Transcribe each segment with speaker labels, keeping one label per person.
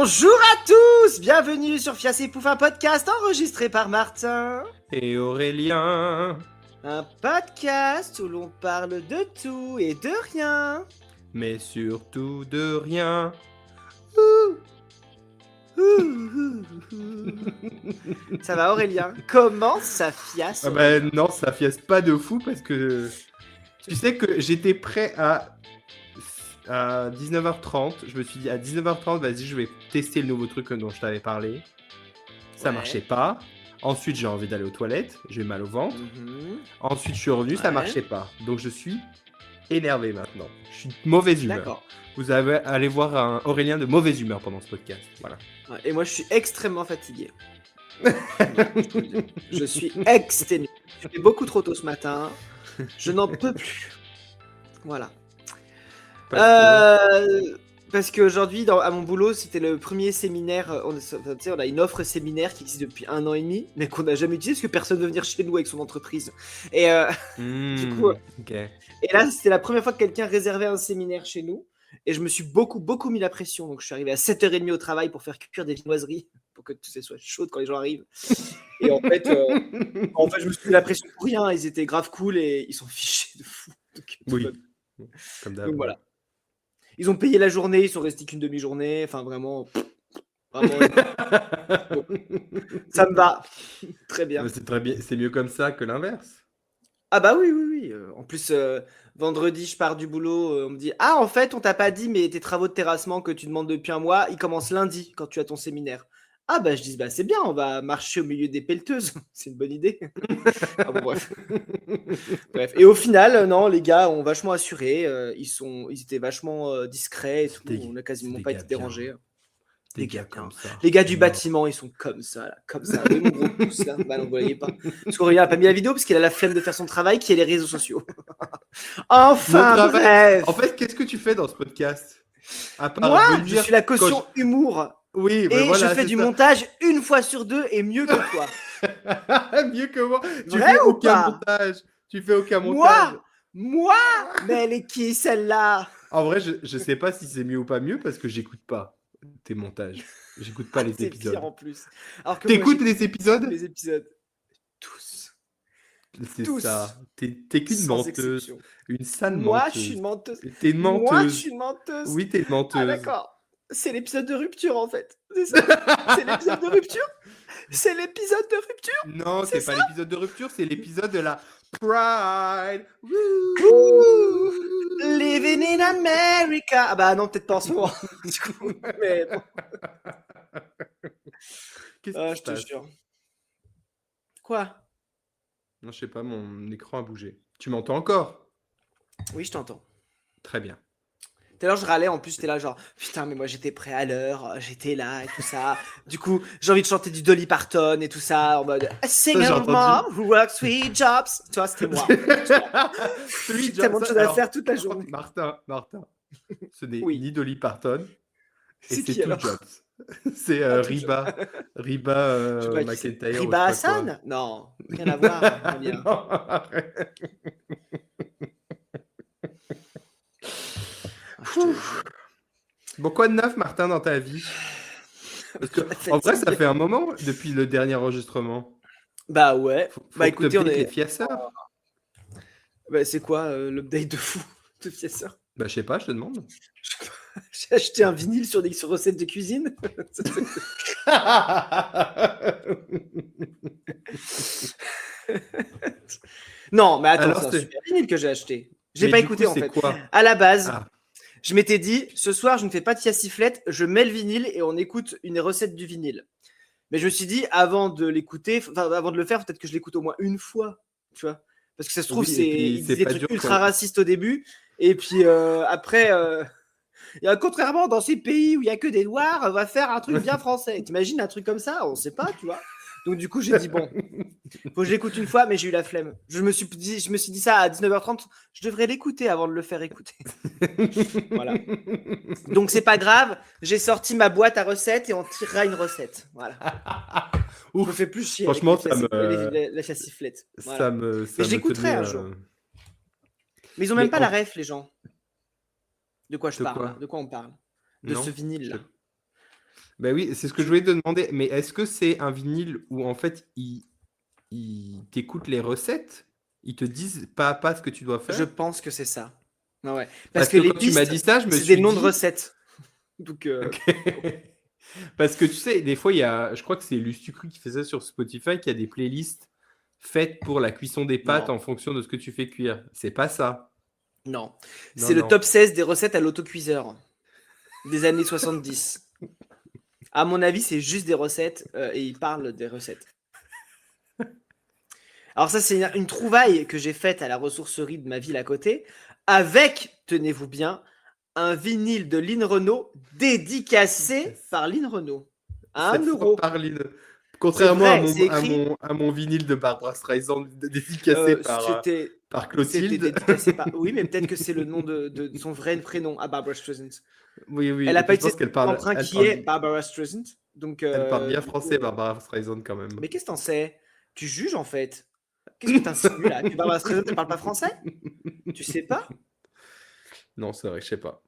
Speaker 1: Bonjour à tous, bienvenue sur Fias et Pouf, un podcast enregistré par Martin.
Speaker 2: Et Aurélien.
Speaker 1: Un podcast où l'on parle de tout et de rien.
Speaker 2: Mais surtout de rien.
Speaker 1: Ça va Aurélien? Comment ça fiasse?
Speaker 2: Ah bah non, ça fiasse pas de fou parce que tu sais que j'étais prêt à 19h30. Je me suis dit à 19h30, vas-y, je vais tester le nouveau truc dont je t'avais parlé. Ça marchait pas. Ensuite, j'ai envie d'aller aux toilettes. J'ai mal au ventre. Ensuite, je suis revenu, ça marchait pas. Donc, je suis énervé maintenant. Je suis de mauvaise humeur. D'accord. Vous allez voir un Aurélien de mauvaise humeur pendant ce podcast. Voilà.
Speaker 1: Et moi, je suis extrêmement fatigué. Je suis exténué. Je fais beaucoup trop tôt ce matin. Je n'en peux plus. Voilà. Parce qu'aujourd'hui, à mon boulot, c'était le premier séminaire. On a une offre séminaire qui existe depuis 1 an et demi, mais qu'on n'a jamais utilisé parce que personne ne veut venir chez nous avec son entreprise. Et du coup, et là, c'était la première fois que quelqu'un réservait un séminaire chez nous. Et je me suis beaucoup mis la pression. Donc, je suis arrivé à 7h30 au travail pour faire cuire des viennoiseries pour que tout ça soit chaud quand les gens arrivent. Et en fait, je me suis mis la pression pour rien. Ils étaient grave cool et ils sont fichés de fou. Donc,
Speaker 2: oui, comme d'hab.
Speaker 1: Donc voilà. Ils ont payé la journée, ils sont restés qu'une demi-journée. Enfin, vraiment. Ça me va. Très bien.
Speaker 2: C'est très bien. C'est mieux comme ça que l'inverse.
Speaker 1: Ah bah oui. En plus, vendredi, je pars du boulot. On me dit, ah, en fait, on t'a pas dit, mais tes travaux de terrassement que tu demandes depuis un mois, ils commencent lundi quand tu as ton séminaire. Ah bah je dis, bah c'est bien, on va marcher au milieu des pelleteuses. C'est une bonne idée. Ah bon, bref. Et au final, non, les gars ont vachement assuré. Ils étaient vachement discrets et tout. On n'a quasiment pas été dérangés.
Speaker 2: Des gars comme ça.
Speaker 1: Les gars du bâtiment, ils sont comme ça, là, comme ça. Oui, mon gros pouce, là. Bah non, vous voyez pas. Parce qu'Aurélien n'a pas mis la vidéo parce qu'il a la flemme de faire son travail qui est les réseaux sociaux. Enfin, bref.
Speaker 2: En fait, qu'est-ce que tu fais dans ce podcast?
Speaker 1: Moi, je suis la caution humour.
Speaker 2: Oui,
Speaker 1: et voilà, je fais du montage 1 fois sur 2 et mieux que toi.
Speaker 2: Mieux que moi. Tu fais aucun montage. Tu fais aucun montage.
Speaker 1: Moi Mais elle est qui celle-là?
Speaker 2: En vrai, je sais pas si c'est mieux ou pas mieux parce que j'écoute pas tes montages. J'écoute pas les épisodes.
Speaker 1: C'est pire en plus.
Speaker 2: T'écoutes les épisodes?
Speaker 1: Les épisodes. Tous.
Speaker 2: C'est ça. T'es qu'une menteuse.
Speaker 1: Exception.
Speaker 2: Une sale menteuse.
Speaker 1: Moi, je suis une menteuse.
Speaker 2: T'es une menteuse.
Speaker 1: Moi, je suis une menteuse.
Speaker 2: Oui, t'es une menteuse.
Speaker 1: Ah d'accord. C'est l'épisode de rupture en fait. C'est ça. C'est l'épisode de rupture. C'est l'épisode de rupture.
Speaker 2: Non, c'est pas l'épisode de rupture, c'est l'épisode de la Pride.
Speaker 1: Woo! Living in America. Ah bah non, peut-être pas en ce moment. Du coup, mais bon.
Speaker 2: Qu'est-ce que
Speaker 1: je te jure. Quoi?
Speaker 2: Non, je sais pas, mon écran a bougé. Tu m'entends encore?
Speaker 1: Oui, je t'entends.
Speaker 2: Très bien.
Speaker 1: Tout à l'heure, je râlais, en plus, j'étais là genre, putain, mais moi, j'étais prêt à l'heure, j'étais là et tout ça. Du coup, j'ai envie de chanter du Dolly Parton et tout ça, en mode « A single mom who works 3 jobs ». Tu vois, c'était moi. J'ai tellement de choses à faire toute la journée.
Speaker 2: Martin, ce n'est ni Dolly Parton, et c'est Two Jobs. C'est Riba McEntire.
Speaker 1: Riba Hassan? Non, rien à voir.
Speaker 2: Non, arrête. Bon, quoi de neuf, Martin, dans ta vie? Parce que, en vrai, ça fait un moment depuis le dernier enregistrement.
Speaker 1: Bah ouais.
Speaker 2: Faut
Speaker 1: écoutez, on est
Speaker 2: les fiasseurs.
Speaker 1: Bah c'est quoi l'update de fou de fiasseurs?
Speaker 2: Bah je sais pas, je te demande.
Speaker 1: J'ai acheté un vinyle sur des recettes de cuisine. Non, mais attends, c'est un super vinyle que j'ai acheté. Je l'ai pas écouté en fait.
Speaker 2: Quoi
Speaker 1: à la base, je m'étais dit, ce soir, je ne fais pas de fiassiflette, je mets le vinyle et on écoute une recette du vinyle. Mais je me suis dit, avant de l'écouter, avant de le faire, peut-être que je l'écoute au moins une fois, tu vois. Parce que ça se trouve, il disait des trucs ultra racistes au début. Et puis après, contrairement dans ces pays où il n'y a que des noirs, on va faire un truc bien français. T'imagines un truc comme ça? On ne sait pas, tu vois. Donc du coup, j'ai dit, bon, faut que je l'écoute une fois, mais j'ai eu la flemme. Je me suis dit ça à 19h30, je devrais l'écouter avant de le faire écouter. Voilà. Donc c'est pas grave, j'ai sorti ma boîte à recettes et on tirera une recette. Voilà. Ouf, me fait plus chier.
Speaker 2: Franchement,
Speaker 1: la chassiflette. Voilà. Mais je l'écouterai un jour. Mais ils ont même pas la ref, les gens. De quoi je parle? De quoi on parle? De ce vinyle-là.
Speaker 2: Bah oui, c'est ce que je voulais te demander. Mais est-ce que c'est un vinyle où en fait ils t'écoutent les recettes? Ils te disent pas à pas ce que tu dois
Speaker 1: Je
Speaker 2: faire?
Speaker 1: pense que c'est ça. Ouais. Parce
Speaker 2: Parce
Speaker 1: que
Speaker 2: que
Speaker 1: les
Speaker 2: quand tu m'as
Speaker 1: pistes,
Speaker 2: dit ça, je me
Speaker 1: c'est des
Speaker 2: suis
Speaker 1: noms de
Speaker 2: dit.
Speaker 1: recettes. Donc,
Speaker 2: Ok. Parce que tu sais, des fois, je crois que c'est Lustucru qui fait ça sur Spotify, qui a des playlists faites pour la cuisson des pâtes
Speaker 1: non,
Speaker 2: en fonction de ce que tu fais cuire. C'est pas ça.
Speaker 1: non. C'est
Speaker 2: Non,
Speaker 1: le
Speaker 2: non.
Speaker 1: top 16 des recettes à l'autocuiseur des années 70. À mon avis, c'est juste des recettes et il parle des recettes. Alors ça, c'est une trouvaille que j'ai faite à la ressourcerie de ma ville à côté, avec, tenez-vous bien, un vinyle de Lynn Renault dédicacé par Lynn Renault. À 1
Speaker 2: Cette fois,
Speaker 1: euro.
Speaker 2: Parline.
Speaker 1: C'est
Speaker 2: Contrairement à
Speaker 1: vrai,
Speaker 2: mon,
Speaker 1: c'est
Speaker 2: à
Speaker 1: écrit.
Speaker 2: mon, à mon vinyle de Barbara Streisand dédicacé
Speaker 1: C'était
Speaker 2: par
Speaker 1: c'était
Speaker 2: Clotilde.
Speaker 1: dédicacé par. Oui, mais peut-être que c'est le nom de son vrai prénom à Barbara Streisand.
Speaker 2: Oui, oui.
Speaker 1: Elle
Speaker 2: Et
Speaker 1: n'a pas
Speaker 2: puis je
Speaker 1: utilisé
Speaker 2: pense qu'elle
Speaker 1: son
Speaker 2: parle,
Speaker 1: emprunt
Speaker 2: elle
Speaker 1: qui
Speaker 2: parle,
Speaker 1: est Barbara Streisand. Donc,
Speaker 2: elle parle bien
Speaker 1: du coup.
Speaker 2: français, Barbara Streisand, quand même.
Speaker 1: Mais qu'est-ce que t'en sais? Tu juges en fait. Qu'est-ce que t'insinues là? Que Barbara Streisand ne parle pas français? Tu sais pas?
Speaker 2: Non, c'est vrai, je sais pas.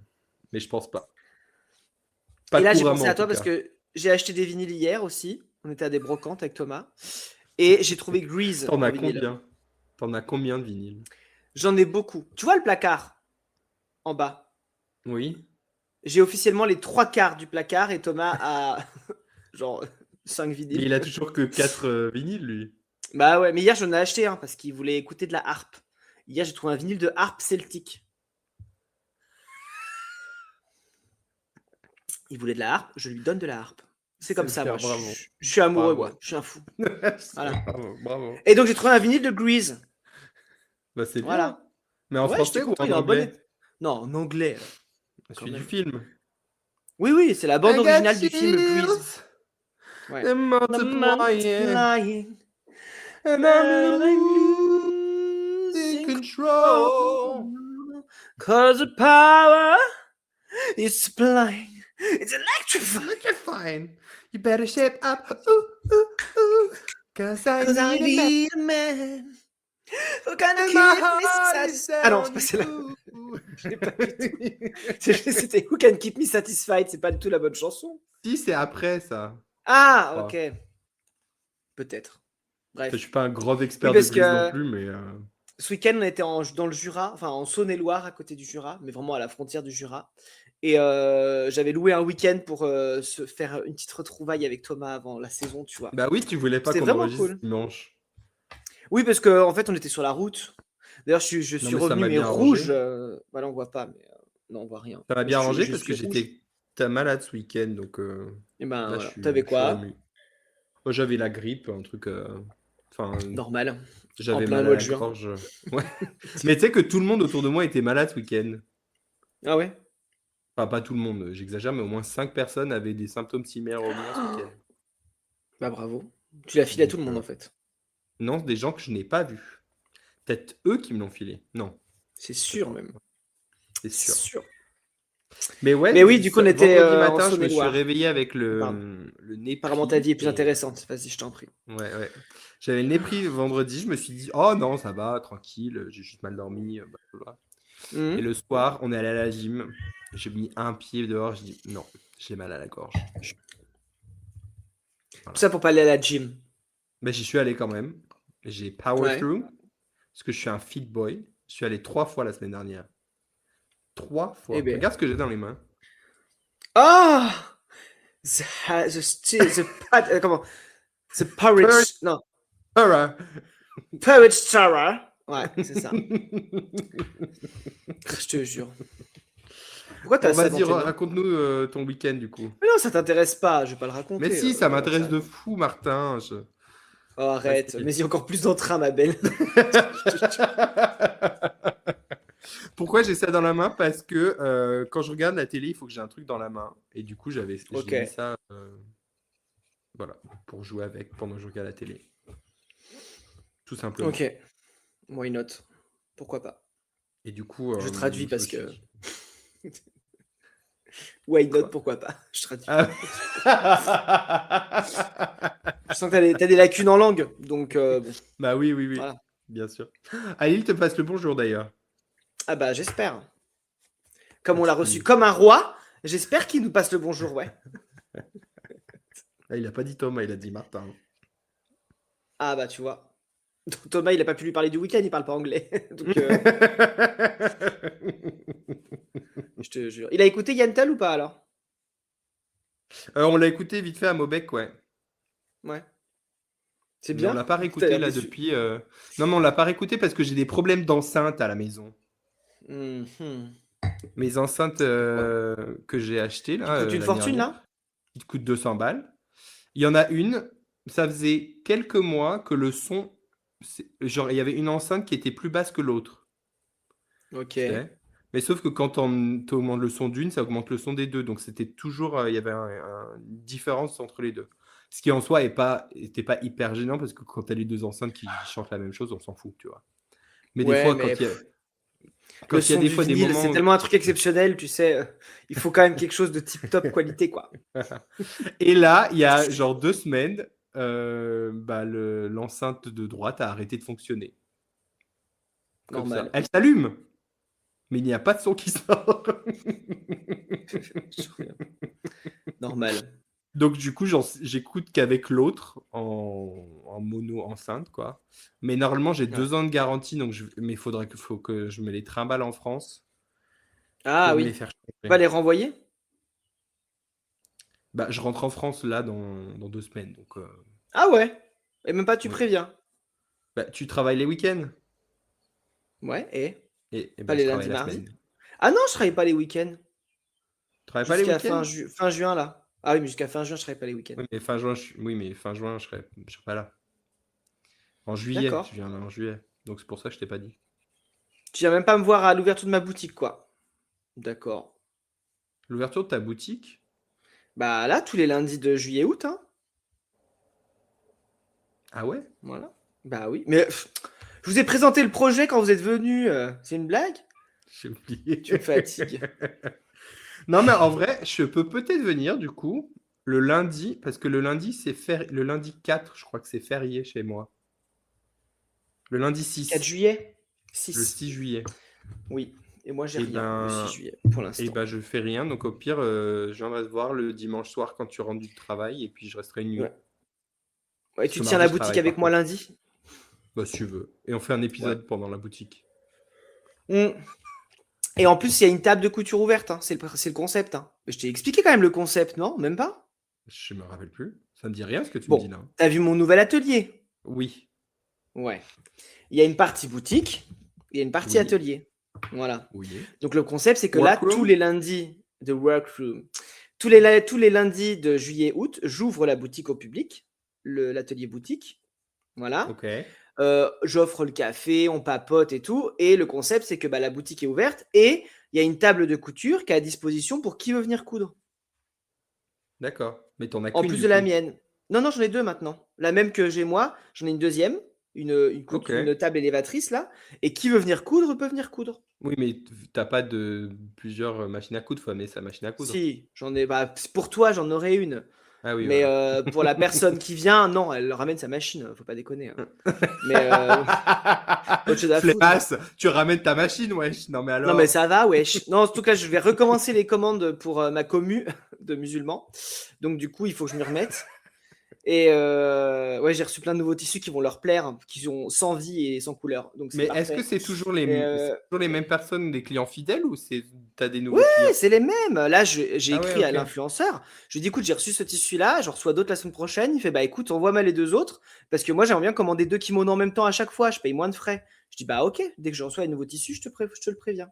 Speaker 2: Mais je pense pas.
Speaker 1: Et
Speaker 2: Pas
Speaker 1: là, j'ai
Speaker 2: couramment,
Speaker 1: pensé
Speaker 2: en
Speaker 1: à
Speaker 2: tout
Speaker 1: toi parce
Speaker 2: cas.
Speaker 1: que j'ai acheté des vinyles hier aussi. On était à des brocantes avec Thomas. Et j'ai trouvé Grease
Speaker 2: T'en
Speaker 1: en
Speaker 2: as
Speaker 1: vinyle.
Speaker 2: combien? T'en as combien de vinyles?
Speaker 1: J'en ai beaucoup. Tu vois le placard en bas?
Speaker 2: Oui.
Speaker 1: J'ai officiellement les 3 quarts du placard et Thomas a genre 5
Speaker 2: Mais
Speaker 1: vinyles.
Speaker 2: il a toujours que 4 vinyles, lui.
Speaker 1: Bah ouais, mais hier j'en ai acheté un parce qu'il voulait écouter de la harpe. Hier j'ai trouvé un vinyle de harpe celtique. Il voulait de la harpe, je lui donne de la harpe. C'est comme ça, moi.
Speaker 2: Bravo.
Speaker 1: Je suis amoureux,
Speaker 2: Bravo.
Speaker 1: moi. Je suis un fou.
Speaker 2: C'est
Speaker 1: Voilà.
Speaker 2: Bravo, bravo.
Speaker 1: Et donc j'ai trouvé un vinyle de Grease.
Speaker 2: Bah, c'est bien.
Speaker 1: Voilà.
Speaker 2: Mais en
Speaker 1: Ouais, j'étais
Speaker 2: français ou
Speaker 1: content,
Speaker 2: en
Speaker 1: il est en bon
Speaker 2: anglais?
Speaker 1: état. Non, en anglais. Quand
Speaker 2: Celui du
Speaker 1: même.
Speaker 2: film.
Speaker 1: Oui, oui, c'est la bande
Speaker 2: I got
Speaker 1: originale du film Grease.
Speaker 2: chills,
Speaker 1: Ouais.
Speaker 2: they're multiplying,
Speaker 1: Multiplying,
Speaker 2: and I'm losing control.
Speaker 1: Cause the power is supplying. It's electrifying.
Speaker 2: Electrifying. You better shape up. Ooh, ooh, ooh. Cause I
Speaker 1: Cause I
Speaker 2: need a man.
Speaker 1: need a man who can
Speaker 2: And
Speaker 1: keep
Speaker 2: my
Speaker 1: me
Speaker 2: heart is
Speaker 1: satisfied.
Speaker 2: set
Speaker 1: Ah non,
Speaker 2: on
Speaker 1: c'est pas celle-là.
Speaker 2: you.
Speaker 1: Je l'ai pas du tout. C'était Who Can Keep Me Satisfied. C'est pas du tout la bonne chanson.
Speaker 2: Si, c'est après ça.
Speaker 1: Ah,
Speaker 2: Oh.
Speaker 1: ok. Peut-être. Bref.
Speaker 2: Je suis pas un grand expert
Speaker 1: Oui,
Speaker 2: de
Speaker 1: parce
Speaker 2: Grease
Speaker 1: que-
Speaker 2: non plus, mais.
Speaker 1: Ce week-end, on était dans le Jura, enfin en Saône-et-Loire, à côté du Jura, mais vraiment à la frontière du Jura. Et j'avais loué un week-end pour se faire une petite retrouvaille avec Thomas avant la saison, tu vois.
Speaker 2: Bah oui, tu voulais pas
Speaker 1: C'était
Speaker 2: qu'on
Speaker 1: vraiment
Speaker 2: enregistre
Speaker 1: cool.
Speaker 2: dimanche.
Speaker 1: Oui, parce qu'en en fait, on était sur la route. D'ailleurs, je suis
Speaker 2: mais ça
Speaker 1: revenu,
Speaker 2: m'a
Speaker 1: mais
Speaker 2: bien
Speaker 1: rouge.
Speaker 2: arrangé.
Speaker 1: Voilà, on voit pas, mais non, on voit rien.
Speaker 2: Ça m'a
Speaker 1: Mais
Speaker 2: bien
Speaker 1: je
Speaker 2: arrangé
Speaker 1: suis
Speaker 2: parce que
Speaker 1: rouge.
Speaker 2: j'étais malade ce week-end, donc
Speaker 1: Et ben
Speaker 2: là
Speaker 1: voilà.
Speaker 2: je
Speaker 1: T'avais
Speaker 2: suis
Speaker 1: quoi?
Speaker 2: remis. Moi j'avais la grippe, un truc. Enfin,
Speaker 1: Normal.
Speaker 2: j'avais
Speaker 1: en plein
Speaker 2: mal à
Speaker 1: mois de
Speaker 2: la
Speaker 1: juin.
Speaker 2: gorge. Ouais. Mais tu sais que tout le monde autour de moi était malade ce week-end.
Speaker 1: Ah ouais?
Speaker 2: Enfin, pas tout le monde, j'exagère, mais au moins 5 personnes avaient des symptômes similaires aux miens ce week-end.
Speaker 1: Bah bravo. Tu l'as filé à
Speaker 2: Donc,
Speaker 1: tout le monde en fait.
Speaker 2: Non, des gens que je n'ai pas vus. Peut-être eux qui me l'ont filé. Non,
Speaker 1: C'est sûr même.
Speaker 2: c'est sûr.
Speaker 1: C'est sûr.
Speaker 2: Mais ouais,
Speaker 1: Mais oui, du coup, on était
Speaker 2: vendredi
Speaker 1: en
Speaker 2: matin, je me suis
Speaker 1: Saône-et-Loire.
Speaker 2: réveillé avec
Speaker 1: Pardon.
Speaker 2: le nez
Speaker 1: Apparemment,
Speaker 2: pris.
Speaker 1: ta vie est plus
Speaker 2: et-
Speaker 1: intéressante. Vas-y, je t'en prie.
Speaker 2: Ouais. J'avais le nez pris vendredi, je me suis dit, oh non, ça va, tranquille, j'ai juste mal dormi. Blablabla.
Speaker 1: Mhm.
Speaker 2: Et le soir, on est allé à la gym. J'ai mis un pied dehors, je dis, non, j'ai mal à la gorge.
Speaker 1: Tout ça pour pas aller à la gym.
Speaker 2: Mais j'y suis allé quand même. J'ai power
Speaker 1: Ouais.
Speaker 2: through. Parce que je suis un fit boy. Je suis allé 3 fois la semaine dernière. 3 fois.
Speaker 1: Eh ben.
Speaker 2: Regarde ce que j'ai dans les mains.
Speaker 1: Oh! Comment? The Porridge. Non.
Speaker 2: Alright.
Speaker 1: Porridge Tower. Ouais, c'est ça. Je te jure. Pourquoi t'as
Speaker 2: Bon,
Speaker 1: ça
Speaker 2: vas-y,
Speaker 1: dans tes mains?
Speaker 2: raconte-nous ton week-end du coup.
Speaker 1: Mais non, ça t'intéresse pas. Je vais pas le raconter.
Speaker 2: Mais si, ça m'intéresse
Speaker 1: ça.
Speaker 2: de fou, Martin.
Speaker 1: Oh, arrête.
Speaker 2: Vas-y.
Speaker 1: Mais il y a encore plus d'entrain, ma belle.
Speaker 2: Pourquoi j'ai ça dans la main? Parce que quand je regarde la télé, il faut que j'ai un truc dans la main. Et du coup, j'ai
Speaker 1: Ok.
Speaker 2: mis ça voilà, pour jouer avec pendant que je regarde la télé. Tout simplement.
Speaker 1: Ok. Why not? Pourquoi pas?
Speaker 2: Et du coup,
Speaker 1: Je traduis
Speaker 2: me
Speaker 1: parce
Speaker 2: suis
Speaker 1: que.
Speaker 2: dit-
Speaker 1: Why not?
Speaker 2: Quoi?
Speaker 1: Pourquoi pas? Je traduis.
Speaker 2: Ah.
Speaker 1: Je sens que t'as des lacunes en langue. Donc, bon.
Speaker 2: Bah oui,
Speaker 1: Voilà.
Speaker 2: bien sûr. Alil te passe le bonjour d'ailleurs.
Speaker 1: Ah bah, j'espère. Comme on
Speaker 2: Tu
Speaker 1: l'a
Speaker 2: peux
Speaker 1: reçu
Speaker 2: lui-
Speaker 1: comme un roi, j'espère qu'il nous passe le bonjour, ouais.
Speaker 2: Ah, il a pas dit Thomas, il a dit Martin.
Speaker 1: Ah bah tu vois. Donc, Thomas, il a pas pu lui parler du week-end, il parle pas anglais. Donc, je te jure. Il a écouté Yantel ou pas alors?
Speaker 2: On l'a écouté vite fait à Mobec, ouais.
Speaker 1: Ouais. C'est
Speaker 2: Mais on
Speaker 1: bien?
Speaker 2: l'a pas
Speaker 1: T'as
Speaker 2: réécouté
Speaker 1: l'air
Speaker 2: là
Speaker 1: déçu.
Speaker 2: depuis. Non, mais on l'a pas réécouté parce que j'ai des problèmes d'enceinte à la maison.
Speaker 1: Mhm.
Speaker 2: Mes enceintes
Speaker 1: Ouais.
Speaker 2: que j'ai achetées
Speaker 1: Qui
Speaker 2: là
Speaker 1: coûte une
Speaker 2: l'année
Speaker 1: fortune
Speaker 2: dernière,
Speaker 1: là?
Speaker 2: qui te coûtent 200 balles. Il y en a une, ça faisait quelques mois que le son, genre il y avait une enceinte qui était plus basse que l'autre,
Speaker 1: Ok.
Speaker 2: tu sais. Mais sauf que quand on augmente le son d'une, ça augmente le son des deux. Donc c'était toujours, il y avait une différence entre les deux. Ce qui en soi était pas hyper gênant parce que quand tu as les deux enceintes qui chantent la même chose, on s'en fout, tu vois. Mais des
Speaker 1: Ouais,
Speaker 2: fois,
Speaker 1: mais le
Speaker 2: quand il y a
Speaker 1: son
Speaker 2: des
Speaker 1: du
Speaker 2: fois des
Speaker 1: vinyle, c'est
Speaker 2: moments.
Speaker 1: tellement un truc exceptionnel, tu sais. Il faut quand même quelque chose de tip-top qualité, quoi.
Speaker 2: Et là, il y a genre 2 semaines, bah, l'enceinte de droite a arrêté de fonctionner. Comme ça.
Speaker 1: Normal.
Speaker 2: Elle s'allume, mais il n'y a pas de son qui sort.
Speaker 1: Normal.
Speaker 2: Donc du coup, j'écoute qu'avec l'autre en mono enceinte, quoi. Mais normalement, j'ai
Speaker 1: Ouais.
Speaker 2: 2 ans de garantie, donc mais faut que je me les trimballe en France
Speaker 1: Ah
Speaker 2: pour me
Speaker 1: oui.
Speaker 2: les faire
Speaker 1: Tu vas
Speaker 2: changer.
Speaker 1: les renvoyer?
Speaker 2: Bah, je rentre en France là dans 2 semaines, donc
Speaker 1: Ah ouais. Et même pas tu
Speaker 2: ouais.
Speaker 1: préviens.
Speaker 2: Bah, tu travailles les week-ends
Speaker 1: Ouais, et?
Speaker 2: et
Speaker 1: Pas
Speaker 2: bah,
Speaker 1: les
Speaker 2: je travaille
Speaker 1: lundis,
Speaker 2: la
Speaker 1: mardis?
Speaker 2: semaine.
Speaker 1: Ah non, je travaille pas les week-ends.
Speaker 2: Tu travailles pas les
Speaker 1: Jusqu'à
Speaker 2: week-ends?
Speaker 1: fin juin, là. Ah oui, mais jusqu'à fin juin, je travaille pas les week-ends.
Speaker 2: Oui, mais fin juin, je serai pas là. En juillet,
Speaker 1: D'accord.
Speaker 2: je viens là en juillet. Donc c'est pour ça que je t'ai pas dit.
Speaker 1: Tu viens même pas me voir à l'ouverture de ma boutique, quoi. D'accord.
Speaker 2: L'ouverture de ta boutique?
Speaker 1: Bah là, tous les lundis de juillet-août, hein.
Speaker 2: Ah ouais?
Speaker 1: Voilà. Bah oui. Mais je vous ai présenté le projet quand vous êtes venu. C'est une blague?
Speaker 2: J'ai oublié.
Speaker 1: Tu me fatigues.
Speaker 2: Non, mais en vrai, je peux peut-être venir du coup le lundi, parce que le lundi, le lundi 4, je crois que c'est férié chez moi. Le lundi
Speaker 1: 4
Speaker 2: 6,
Speaker 1: juillet?
Speaker 2: le
Speaker 1: 6.
Speaker 2: 6 juillet.
Speaker 1: Oui. Et moi, j'ai
Speaker 2: Et
Speaker 1: rien le 6
Speaker 2: ben,
Speaker 1: juillet, pour
Speaker 2: et
Speaker 1: l'instant.
Speaker 2: ben, je fais rien. Donc au pire, je viendrai te voir le dimanche soir quand tu rentres du travail, et puis je resterai une
Speaker 1: Ouais.
Speaker 2: nuit.
Speaker 1: Ouais,
Speaker 2: Parce
Speaker 1: tu
Speaker 2: que
Speaker 1: tiens la
Speaker 2: mardi, je
Speaker 1: boutique
Speaker 2: travaille par
Speaker 1: avec moi
Speaker 2: contre.
Speaker 1: lundi?
Speaker 2: Bah, si tu veux. Et on fait un
Speaker 1: Ouais.
Speaker 2: épisode pendant la boutique.
Speaker 1: Hmm. Et en plus, il y a une table de couture ouverte, hein. C'est le concept, hein. Je t'ai expliqué quand même le concept, non? Même pas?
Speaker 2: Je me rappelle plus. Ça me dit rien ce que tu me dis
Speaker 1: Bon,
Speaker 2: là.
Speaker 1: t'as vu mon nouvel atelier?
Speaker 2: Oui,
Speaker 1: Ouais. Il y a une partie boutique, il y a une partie
Speaker 2: oui,
Speaker 1: atelier. Voilà.
Speaker 2: oui.
Speaker 1: Donc le concept, c'est que là, tous
Speaker 2: Workroom?
Speaker 1: les lundis de workroom, tous les lundis de juillet-août, j'ouvre la boutique au public, l'atelier boutique. Voilà.
Speaker 2: Ok.
Speaker 1: J'offre le café, on papote et tout. Et le concept, c'est que bah, la boutique est ouverte et il y a une table de couture qui est à disposition pour qui veut venir coudre.
Speaker 2: D'accord. Mais t'en as
Speaker 1: En
Speaker 2: qu'une
Speaker 1: plus
Speaker 2: du
Speaker 1: de la
Speaker 2: coup.
Speaker 1: mienne. Non, non, j'en ai deux maintenant. La même que j'ai moi, j'en ai une deuxième,
Speaker 2: Ok.
Speaker 1: une table élévatrice là. Et qui veut venir coudre peut venir coudre.
Speaker 2: Oui, mais t'as pas de plusieurs machines à coudre, faut amener sa machine à coudre.
Speaker 1: Si, j'en ai. Bah, pour toi, j'en aurais une.
Speaker 2: Ah oui,
Speaker 1: Mais
Speaker 2: voilà.
Speaker 1: pour la personne qui vient, non, elle ramène sa machine. Faut pas déconner, hein. Mais autre chose à foutre.
Speaker 2: Flemmasse, tu ramènes ta machine, wesh. Non mais
Speaker 1: Non, mais
Speaker 2: alors.
Speaker 1: ça va, wesh. Non, en tout cas, je vais recommencer les commandes pour ma commu de musulmans. Donc, du coup, il faut que je m'y remette. Et ouais, j'ai reçu plein de nouveaux tissus qui vont leur plaire, hein, qui sont sans vie et sans couleur. Donc, c'est
Speaker 2: Mais est-ce que
Speaker 1: parfait. Et,
Speaker 2: c'est toujours les mêmes personnes, des clients fidèles ou t'as des nouveaux
Speaker 1: ouais,
Speaker 2: clients?
Speaker 1: c'est les mêmes. Là, j'ai
Speaker 2: Ah ouais,
Speaker 1: écrit à
Speaker 2: ok.
Speaker 1: l'influenceur. Je lui ai dit, écoute, j'ai reçu ce tissu-là, j'en reçois d'autres la semaine prochaine. Il fait, bah écoute, envoie-moi les deux autres. Parce que moi, j'aimerais bien commander 2 kimonos en même temps à chaque fois. Je paye moins de frais. Je dis, bah ok, dès que je reçois un nouveau tissu, je te le préviens.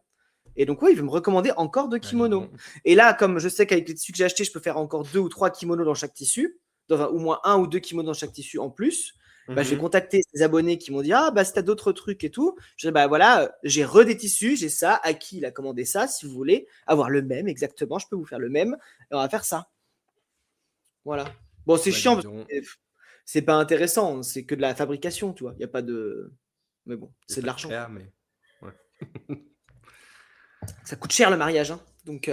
Speaker 1: Et donc, ouais, il veut me recommander encore 2 kimonos.
Speaker 2: Bon.
Speaker 1: Et là, comme je sais qu'avec les tissus que j'ai achetés, je peux faire encore 2 ou 3 kimonos dans chaque tissu, au moins 1 ou 2 kimonos dans chaque tissu en plus, bah, je vais
Speaker 2: Mhm.
Speaker 1: contacter ces abonnés qui m'ont dit, ah, bah, si t'as d'autres trucs et tout, je dis, bah voilà, j'ai des tissus, j'ai ça, à qui il a commandé ça, si vous voulez avoir le même, exactement, je peux vous faire le même, et on va faire ça. Voilà. Bon, c'est
Speaker 2: Bah dis
Speaker 1: chiant, parce
Speaker 2: donc,
Speaker 1: que c'est pas intéressant, c'est que de la fabrication, tu vois, il n'y a pas de. Mais bon,
Speaker 2: c'est
Speaker 1: c'est de
Speaker 2: pas de
Speaker 1: l'argent.
Speaker 2: créa, mais. Ouais.
Speaker 1: Ça coûte cher le mariage, hein. Donc,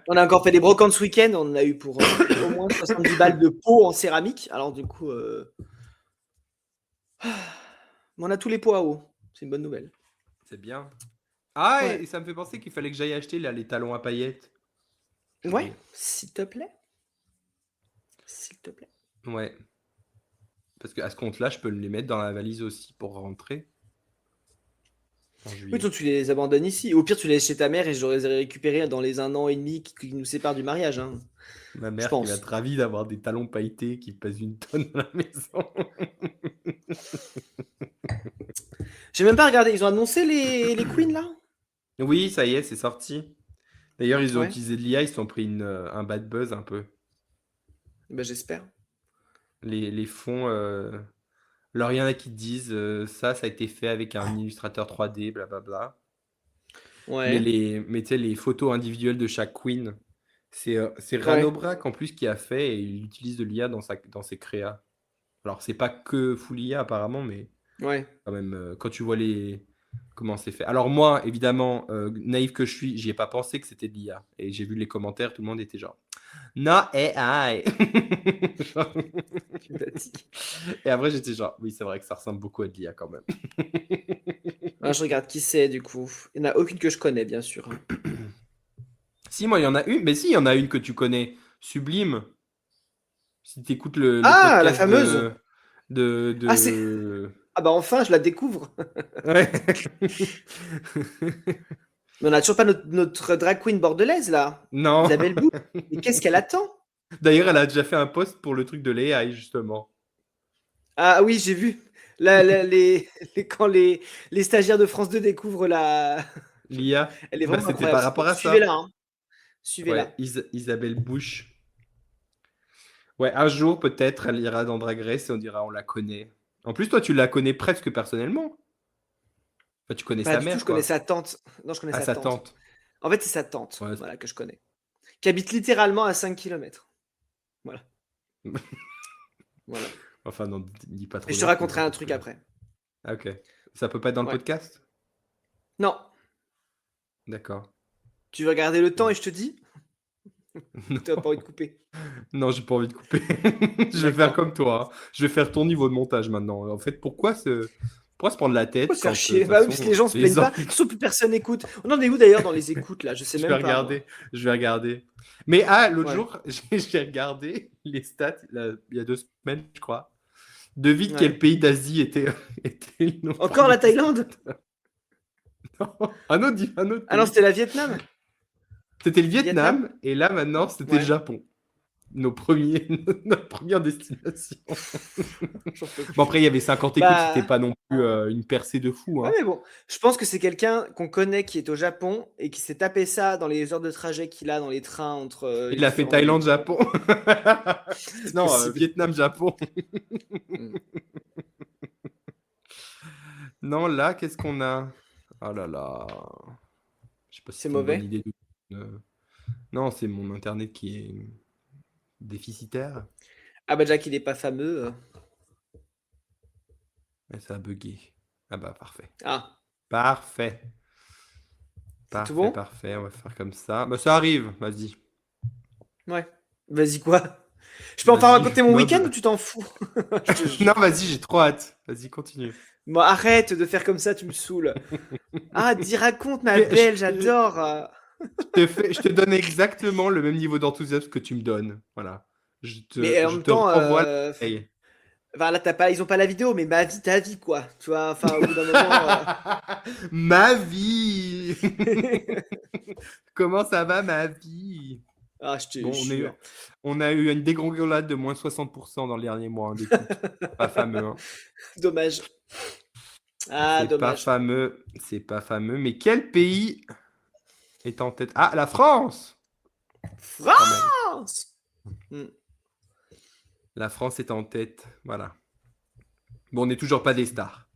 Speaker 1: on a encore fait des brocantes ce week-end. On en a eu pour au moins 70 balles de pots en céramique. Alors, du coup, on a tous les pots à eau. C'est une bonne nouvelle.
Speaker 2: C'est bien. Ah,
Speaker 1: Ouais.
Speaker 2: et ça me fait penser qu'il fallait que j'aille acheter là, les talons à paillettes. J'ai
Speaker 1: Ouais,
Speaker 2: oublié.
Speaker 1: s'il te plaît. s'il te plaît.
Speaker 2: Ouais. Parce qu'à ce compte-là, je peux les mettre dans la valise aussi pour rentrer en
Speaker 1: Oui,
Speaker 2: juillet.
Speaker 1: toi, tu les abandonnes ici. Au pire, tu les laisses chez ta mère et je les ai récupérés dans les 1 an et demi qui nous séparent du mariage. Hein.
Speaker 2: Ma
Speaker 1: Je
Speaker 2: mère qui va
Speaker 1: pense.
Speaker 2: être ravie d'avoir des talons pailletés qui pèsent 1 tonne dans la maison.
Speaker 1: J'ai même pas regardé. Ils ont annoncé les queens là?
Speaker 2: Oui, ça y est, c'est sorti. D'ailleurs, ils ont
Speaker 1: Ouais.
Speaker 2: utilisé de l'IA, ils se sont pris un bad buzz un peu.
Speaker 1: Bah, j'espère.
Speaker 2: Les fonds. Alors, il y en a qui disent ça a été fait avec un illustrateur 3D, blablabla. Mais
Speaker 1: Ouais.
Speaker 2: tu sais, les photos individuelles de chaque queen, c'est
Speaker 1: Ouais.
Speaker 2: Rano Braque en plus qui a fait et il utilise de l'IA dans ses créas. Alors, c'est pas que full IA apparemment, mais
Speaker 1: Ouais.
Speaker 2: quand même, quand tu vois comment c'est fait. Alors, moi, évidemment, naïf que je suis, j'y ai pas pensé que c'était de l'IA. Et j'ai vu les commentaires, tout le monde était genre non AI.
Speaker 1: Tu m'as dit.
Speaker 2: Et après, j'étais genre oui, c'est vrai que ça ressemble beaucoup à de l'IA quand même.
Speaker 1: Ah, je regarde qui c'est du coup. Il n'y en a aucune que je connais, bien sûr. Hein.
Speaker 2: Si, moi, il y en a une. Mais si, il y en a une que tu connais. Sublime. Si tu écoutes le
Speaker 1: Ah, la
Speaker 2: podcast
Speaker 1: fameuse.
Speaker 2: de,
Speaker 1: Ah, c'est.
Speaker 2: de...
Speaker 1: Ah, bah enfin, je la découvre.
Speaker 2: Ouais.
Speaker 1: Mais on a toujours pas notre drag queen bordelaise là.
Speaker 2: Non.
Speaker 1: Isabelle Bou. Mais qu'est-ce qu'elle attend?
Speaker 2: D'ailleurs, elle a déjà fait un post pour le truc de l'AI, justement.
Speaker 1: Ah oui, j'ai vu. Quand les stagiaires de France 2 découvrent la.
Speaker 2: L'IA.
Speaker 1: Elle est
Speaker 2: Bah,
Speaker 1: vraiment
Speaker 2: c'était
Speaker 1: incroyable.
Speaker 2: par rapport à ça.
Speaker 1: Suivez-la. Hein.
Speaker 2: Ouais,
Speaker 1: Suivez-la.
Speaker 2: Isabelle Bush. Ouais, un jour, peut-être, elle ira dans Drag Race et on dira on la connaît. En plus, toi, tu la connais presque personnellement. Enfin, tu connais
Speaker 1: Pas
Speaker 2: sa
Speaker 1: du tout, je
Speaker 2: mère,
Speaker 1: connais
Speaker 2: quoi.
Speaker 1: sa tante. Non, je connais
Speaker 2: Ah,
Speaker 1: sa
Speaker 2: sa
Speaker 1: tante.
Speaker 2: tante.
Speaker 1: En fait, c'est sa tante,
Speaker 2: Ouais.
Speaker 1: voilà, que je connais. Qui habite littéralement à 5 km. Voilà. Voilà.
Speaker 2: Enfin, non, dis pas
Speaker 1: Et
Speaker 2: trop
Speaker 1: je te
Speaker 2: non plus.
Speaker 1: raconterai
Speaker 2: Hein,
Speaker 1: un
Speaker 2: parce
Speaker 1: truc
Speaker 2: que...
Speaker 1: après.
Speaker 2: Ah, ok. Ça peut pas être dans le
Speaker 1: Ouais.
Speaker 2: podcast?
Speaker 1: Non.
Speaker 2: D'accord.
Speaker 1: Tu veux regarder le temps et je te dis?
Speaker 2: Non.
Speaker 1: Tu n'as pas envie de couper.
Speaker 2: Non, j'ai pas envie de couper. Je vais faire
Speaker 1: D'accord.
Speaker 2: comme toi. Hein. Je vais faire ton niveau de montage maintenant. En fait, pourquoi se prendre la
Speaker 1: Pourquoi
Speaker 2: tête
Speaker 1: se faire
Speaker 2: quand, de
Speaker 1: chier?
Speaker 2: toute
Speaker 1: Bah oui, parce que les
Speaker 2: façon,
Speaker 1: gens se
Speaker 2: les
Speaker 1: plaignent
Speaker 2: gens...
Speaker 1: pas. Sauf plus personne écoute. On en est où d'ailleurs dans les écoutes là? Je sais
Speaker 2: Je vais
Speaker 1: même pas moi.
Speaker 2: regarder. Je vais regarder. Mais l'autre
Speaker 1: Ouais.
Speaker 2: jour, j'ai regardé les stats là, il y a 2 semaines, je crois. Devine quel
Speaker 1: Ouais.
Speaker 2: pays d'Asie était nos
Speaker 1: Encore
Speaker 2: premiers
Speaker 1: la Thaïlande?
Speaker 2: un autre
Speaker 1: Ah non,
Speaker 2: pays.
Speaker 1: c'était la Vietnam?
Speaker 2: C'était le
Speaker 1: Vietnam?
Speaker 2: Vietnam et là maintenant c'était le
Speaker 1: Ouais.
Speaker 2: Japon. Notre première destination.
Speaker 1: J'en peux
Speaker 2: Bon,
Speaker 1: plus.
Speaker 2: après, il y avait 50 écoutes, c'était
Speaker 1: Bah.
Speaker 2: pas non plus une percée de fou.
Speaker 1: Ouais,
Speaker 2: Hein.
Speaker 1: mais bon, je pense que c'est quelqu'un qu'on connaît qui est au Japon et qui s'est tapé ça dans les heures de trajet qu'il a dans les trains entre les
Speaker 2: Il a fait
Speaker 1: différents lieux.
Speaker 2: Thaïlande-Japon.
Speaker 1: C'est
Speaker 2: Non,
Speaker 1: possible.
Speaker 2: Vietnam-Japon.
Speaker 1: Mm.
Speaker 2: Non, là, qu'est-ce qu'on a? Oh là là. Je sais pas si
Speaker 1: C'est
Speaker 2: c'est une bonne
Speaker 1: mauvais.
Speaker 2: idée. Non, c'est mon internet qui est déficitaire.
Speaker 1: Ah bah Jack, il est pas fameux.
Speaker 2: Et ça a bugué. Ah bah, parfait.
Speaker 1: Ah,
Speaker 2: Parfait.
Speaker 1: c'est tout
Speaker 2: Parfait,
Speaker 1: bon?
Speaker 2: parfait. On va faire comme ça. Bah, ça arrive, vas-y.
Speaker 1: Ouais. Vas-y, quoi? Je peux enfin
Speaker 2: Vas-y,
Speaker 1: raconter mon week-end ou
Speaker 2: meuble.
Speaker 1: tu t'en fous? Je te
Speaker 2: Non,
Speaker 1: jure.
Speaker 2: vas-y, j'ai trop hâte. Vas-y, continue.
Speaker 1: Bon, arrête de faire comme ça, tu me saoules. Ah, dis, raconte, ma
Speaker 2: Je,
Speaker 1: belle,
Speaker 2: je-
Speaker 1: j'adore.
Speaker 2: je te donne exactement le même niveau d'enthousiasme que tu me donnes. Voilà.
Speaker 1: Mais en
Speaker 2: Je
Speaker 1: même
Speaker 2: te
Speaker 1: temps,
Speaker 2: renvoie l'appareil.
Speaker 1: enfin, là, ils ont pas la vidéo, mais ma vie, ta vie, quoi. Tu vois, enfin, au bout d'un moment.
Speaker 2: Ma vie. Comment ça va, ma vie?
Speaker 1: Ah, je te
Speaker 2: Bon,
Speaker 1: jure.
Speaker 2: on a eu une dégringolade de moins 60% dans le dernier mois hein, d'écoute. Pas fameux. Hein.
Speaker 1: Dommage. Ah, dommage.
Speaker 2: C'est pas fameux. Mais quel pays est en tête? Ah, la France! Quand même.
Speaker 1: France! Hmm.
Speaker 2: La France est en tête. Voilà. Bon, on n'est toujours pas des stars.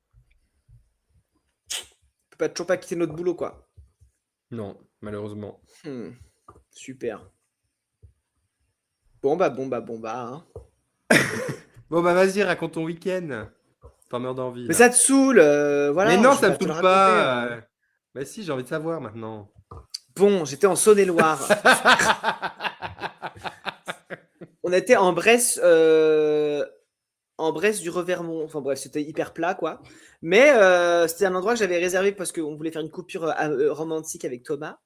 Speaker 1: On peut pas toujours pas quitter notre boulot, quoi.
Speaker 2: Non, malheureusement.
Speaker 1: Hmm. Super. Bon, bah. Hein.
Speaker 2: Bon, bah vas-y, raconte ton week-end. T'en meurs d'envie,
Speaker 1: Mais
Speaker 2: là.
Speaker 1: ça te saoule,
Speaker 2: Mais
Speaker 1: voilà,
Speaker 2: non,
Speaker 1: je vais
Speaker 2: ça me
Speaker 1: pas te le
Speaker 2: saoule
Speaker 1: raconter.
Speaker 2: pas.
Speaker 1: Hein.
Speaker 2: Bah si, j'ai envie de savoir maintenant.
Speaker 1: Bon, j'étais en Saône-et-Loire. On était en Bresse du Revermont. Enfin bref, c'était hyper plat, quoi. Mais c'était un endroit que j'avais réservé parce qu'on voulait faire une coupure romantique avec Thomas.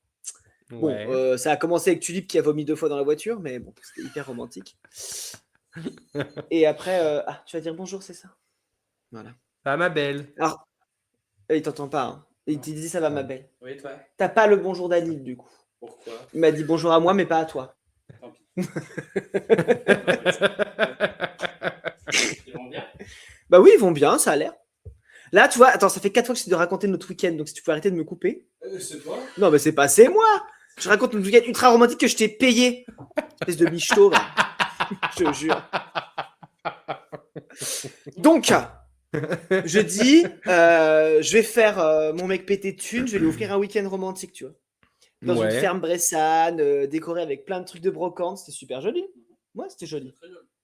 Speaker 1: Bon,
Speaker 2: Ouais.
Speaker 1: ça a commencé avec Tulip qui a vomi 2 fois dans la voiture, mais bon, c'était hyper romantique. Et après, tu vas dire bonjour, c'est ça? Voilà.
Speaker 2: Ah, ma belle.
Speaker 1: Alors, il t'entend pas. Hein. Il te dit ça va, ma belle.
Speaker 3: Oui, toi.
Speaker 1: T'as pas le bonjour d'Anil, du coup.
Speaker 3: Pourquoi?
Speaker 1: Il m'a dit bonjour à moi, mais pas à toi.
Speaker 3: Tant pis. Ils vont bien?
Speaker 1: Bah oui, ils vont bien, ça a l'air. Là, tu vois, attends, ça fait 4 fois que j'essaie de raconter notre week-end, donc si tu peux arrêter de me couper.
Speaker 3: C'est toi?
Speaker 1: Non, mais c'est pas, c'est moi. Je raconte notre week-end ultra romantique que je t'ai payé. Espèce de michto, là. Je te jure. Donc, je dis, je vais faire mon mec pété de thunes, je vais lui offrir un week-end romantique, tu vois. Dans une ferme bressane, décorée avec plein de trucs de brocante. C'était super joli. Ouais, c'était joli.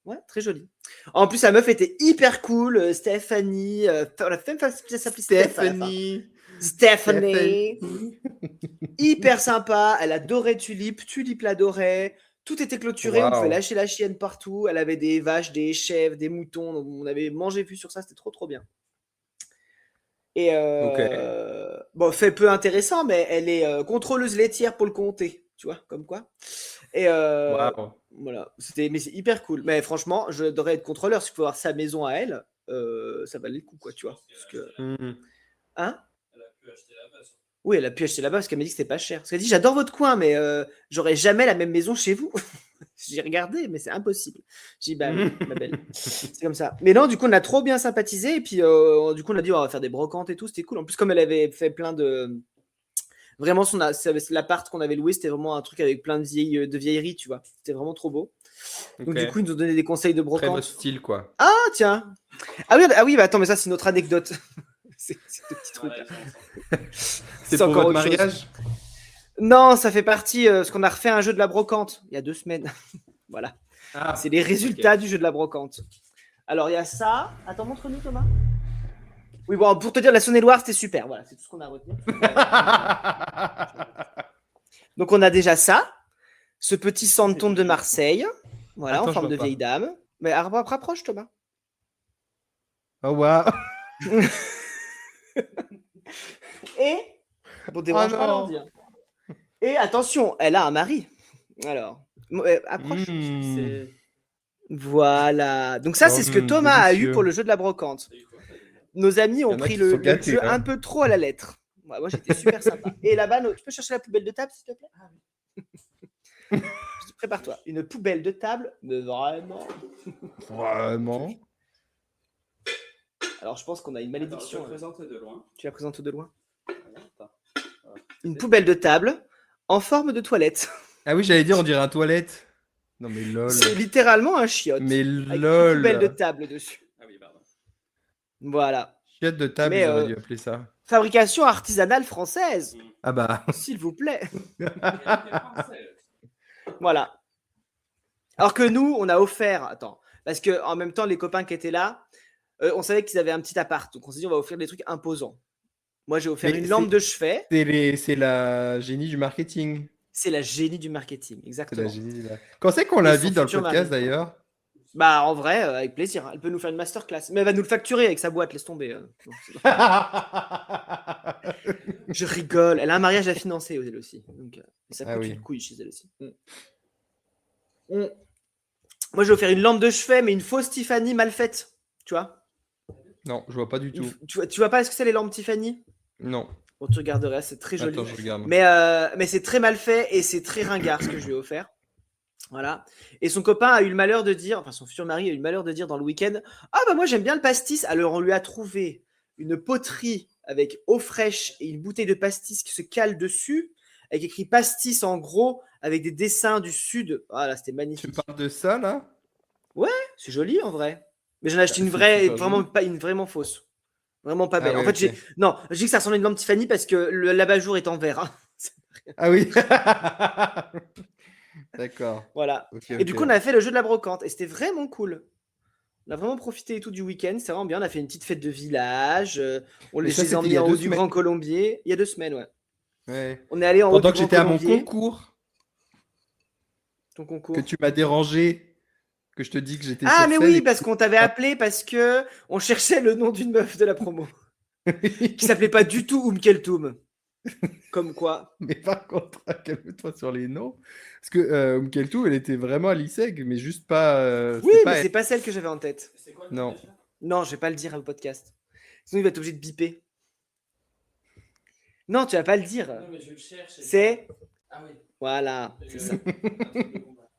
Speaker 1: Ouais, très joli. En plus, la meuf était hyper cool. Stéphanie. La femme, ça s'appelait
Speaker 2: Stéphanie.
Speaker 1: Stéphanie. Hyper sympa. Elle adorait Tulip. Tulip l'adorait. Tout était clôturé.
Speaker 2: Wow.
Speaker 1: On pouvait lâcher la chienne partout. Elle avait des vaches, des chèvres, des moutons. Donc on avait mangé vu sur ça. C'était trop, trop bien. Et bon, fait peu intéressant, mais elle est contrôleuse laitière pour le comté, tu vois, comme quoi. Et voilà, mais c'est hyper cool. Mais franchement, je devrais être contrôleur. Si je peux avoir sa maison à elle, ça valait le coup, quoi, tu vois. Parce que... Hein?
Speaker 3: Elle a pu acheter là-bas.
Speaker 1: Oui, elle a pu acheter là-bas parce qu'elle m'a dit que c'était pas cher. Parce qu'elle dit, j'adore votre coin, mais j'aurais jamais la même maison chez vous. J'ai regardé, mais c'est impossible. J'ai dit, bah oui, ma belle. C'est comme ça. Mais non, du coup, on a trop bien sympathisé. Et puis, du coup, on a dit, on va faire des brocantes et tout. C'était cool. En plus, comme elle avait fait plein de... Vraiment, l'appart qu'on avait loué, c'était vraiment un truc avec plein de vieilleries, tu vois. C'était vraiment trop beau. Donc, du coup, ils nous ont donné des conseils de brocante.
Speaker 2: Très beau style, quoi.
Speaker 1: Ah, tiens. Ah oui, bah attends, mais ça, c'est notre anecdote. c'est des petits trucs.
Speaker 2: C'est pour votre mariage?
Speaker 1: Non, ça fait partie, parce qu'on a refait un jeu de la brocante il y a 2 semaines. Voilà.
Speaker 2: Ah,
Speaker 1: c'est les résultats du jeu de la brocante. Alors, il y a ça. Attends, montre-nous, Thomas. Oui, bon, pour te dire, la Saône-et-Loire, c'était super. Voilà, c'est tout ce qu'on a retenu. Donc, on a déjà ça. Ce petit Santon de Marseille. Voilà, en forme de vieille dame. Mais rapproche, Thomas.
Speaker 2: Oh, waouh.
Speaker 1: Et, bon, dérange pas l'ordi. Et attention, elle a un mari. Alors, approche. Voilà. Donc ça, c'est ce que Thomas a eu pour le jeu de la brocante. Nos amis ont pris le jeu un peu trop à la lettre. Ouais, moi, j'étais super sympa. Et là-bas, tu peux chercher la poubelle de table, s'il te plaît? Prépare-toi. Une poubelle de table, mais vraiment.
Speaker 2: Vraiment.
Speaker 1: Alors, je pense qu'on a une malédiction.
Speaker 3: Attends, je la présente de loin.
Speaker 1: Tu la présentes de loin? Une poubelle de table en forme de toilette.
Speaker 2: Ah oui, j'allais dire, on dirait un toilette. Non, mais lol.
Speaker 1: C'est littéralement un chiotte.
Speaker 2: Mais
Speaker 1: avec
Speaker 2: lol.
Speaker 1: une poubelle de table dessus.
Speaker 3: Ah oui, pardon.
Speaker 2: Voilà. Chiotte de table, ils auraient dû appeler ça.
Speaker 1: Fabrication artisanale française.
Speaker 2: Ah bah.
Speaker 1: S'il vous plaît. Voilà. Alors que nous, on a offert. Attends. Parce que en même temps, les copains qui étaient là, on savait qu'ils avaient un petit appart. Donc on s'est dit, on va offrir des trucs imposants. Moi, j'ai offert une lampe de chevet.
Speaker 2: C'est la génie du marketing.
Speaker 1: C'est la génie du marketing, exactement.
Speaker 2: Quand c'est qu'on l'invite dans le podcast, d'ailleurs?
Speaker 1: Bah, en vrai, avec plaisir. Elle peut nous faire une masterclass. Mais elle va nous le facturer avec sa boîte, laisse tomber. Je rigole. Elle a un mariage à financer, elle aussi. Donc, ça coûte une couille chez elle aussi. Moi, j'ai offert une lampe de chevet, mais une fausse Tiffany mal faite. Tu vois?
Speaker 2: Non, je vois pas du tout.
Speaker 1: Tu vois pas ce que c'est les lampes Tiffany?
Speaker 2: Non.
Speaker 1: Bon, tu regarderas, c'est très joli.
Speaker 2: Attends, je regarde.
Speaker 1: Mais c'est très mal fait et c'est très ringard ce que je lui ai offert. Voilà. Et son copain a eu le malheur de dire, enfin son futur mari a eu le malheur de dire dans le week-end, ah bah moi j'aime bien le pastis. Alors on lui a trouvé une poterie avec eau fraîche et une bouteille de pastis qui se cale dessus, avec écrit pastis en gros, avec des dessins du sud. Voilà, c'était magnifique.
Speaker 2: Tu parles de ça là?
Speaker 1: Ouais, c'est joli en vrai. Mais j'en ai acheté une vraie, vraiment fausse. Vraiment pas belle. En fait, je dis que ça ressemble à une lampe Tiffany parce que l'abat-jour est en verre. Hein.
Speaker 2: Ah oui. D'accord.
Speaker 1: Voilà. Et du coup, on a fait le jeu de la brocante et c'était vraiment cool. On a vraiment profité et tout du week-end. C'est vraiment bien. On a fait une petite fête de village. On les a emmenés en haut du Grand Colombier. Il y a 2 semaines, ouais. On est allé en haut du Grand Colombier.
Speaker 2: Pendant que j'étais à mon concours.
Speaker 1: Ton concours.
Speaker 2: Que tu m'as dérangé. Que je te dis que j'étais
Speaker 1: Ah, mais oui, parce qu'on t'avait appelé parce que on cherchait le nom d'une meuf de la promo. Qui s'appelait pas du tout Keltoum. Comme quoi.
Speaker 2: Mais par contre, calme-toi sur les noms. Parce que Umkeltou, elle était vraiment à l'ISEG, mais juste pas.
Speaker 1: Oui,
Speaker 2: c'était
Speaker 1: mais
Speaker 2: pas elle.
Speaker 1: c'est pas celle que j'avais en tête.
Speaker 3: C'est quoi
Speaker 2: Non.
Speaker 3: déjà?
Speaker 1: Non, je vais pas le dire au podcast. Sinon, il va être obligé de biper. Non, tu vas pas le dire.
Speaker 3: Non, mais je le cherche.
Speaker 1: C'est.
Speaker 3: Ah oui.
Speaker 1: Voilà, c'est ça.
Speaker 3: Un truc de combat.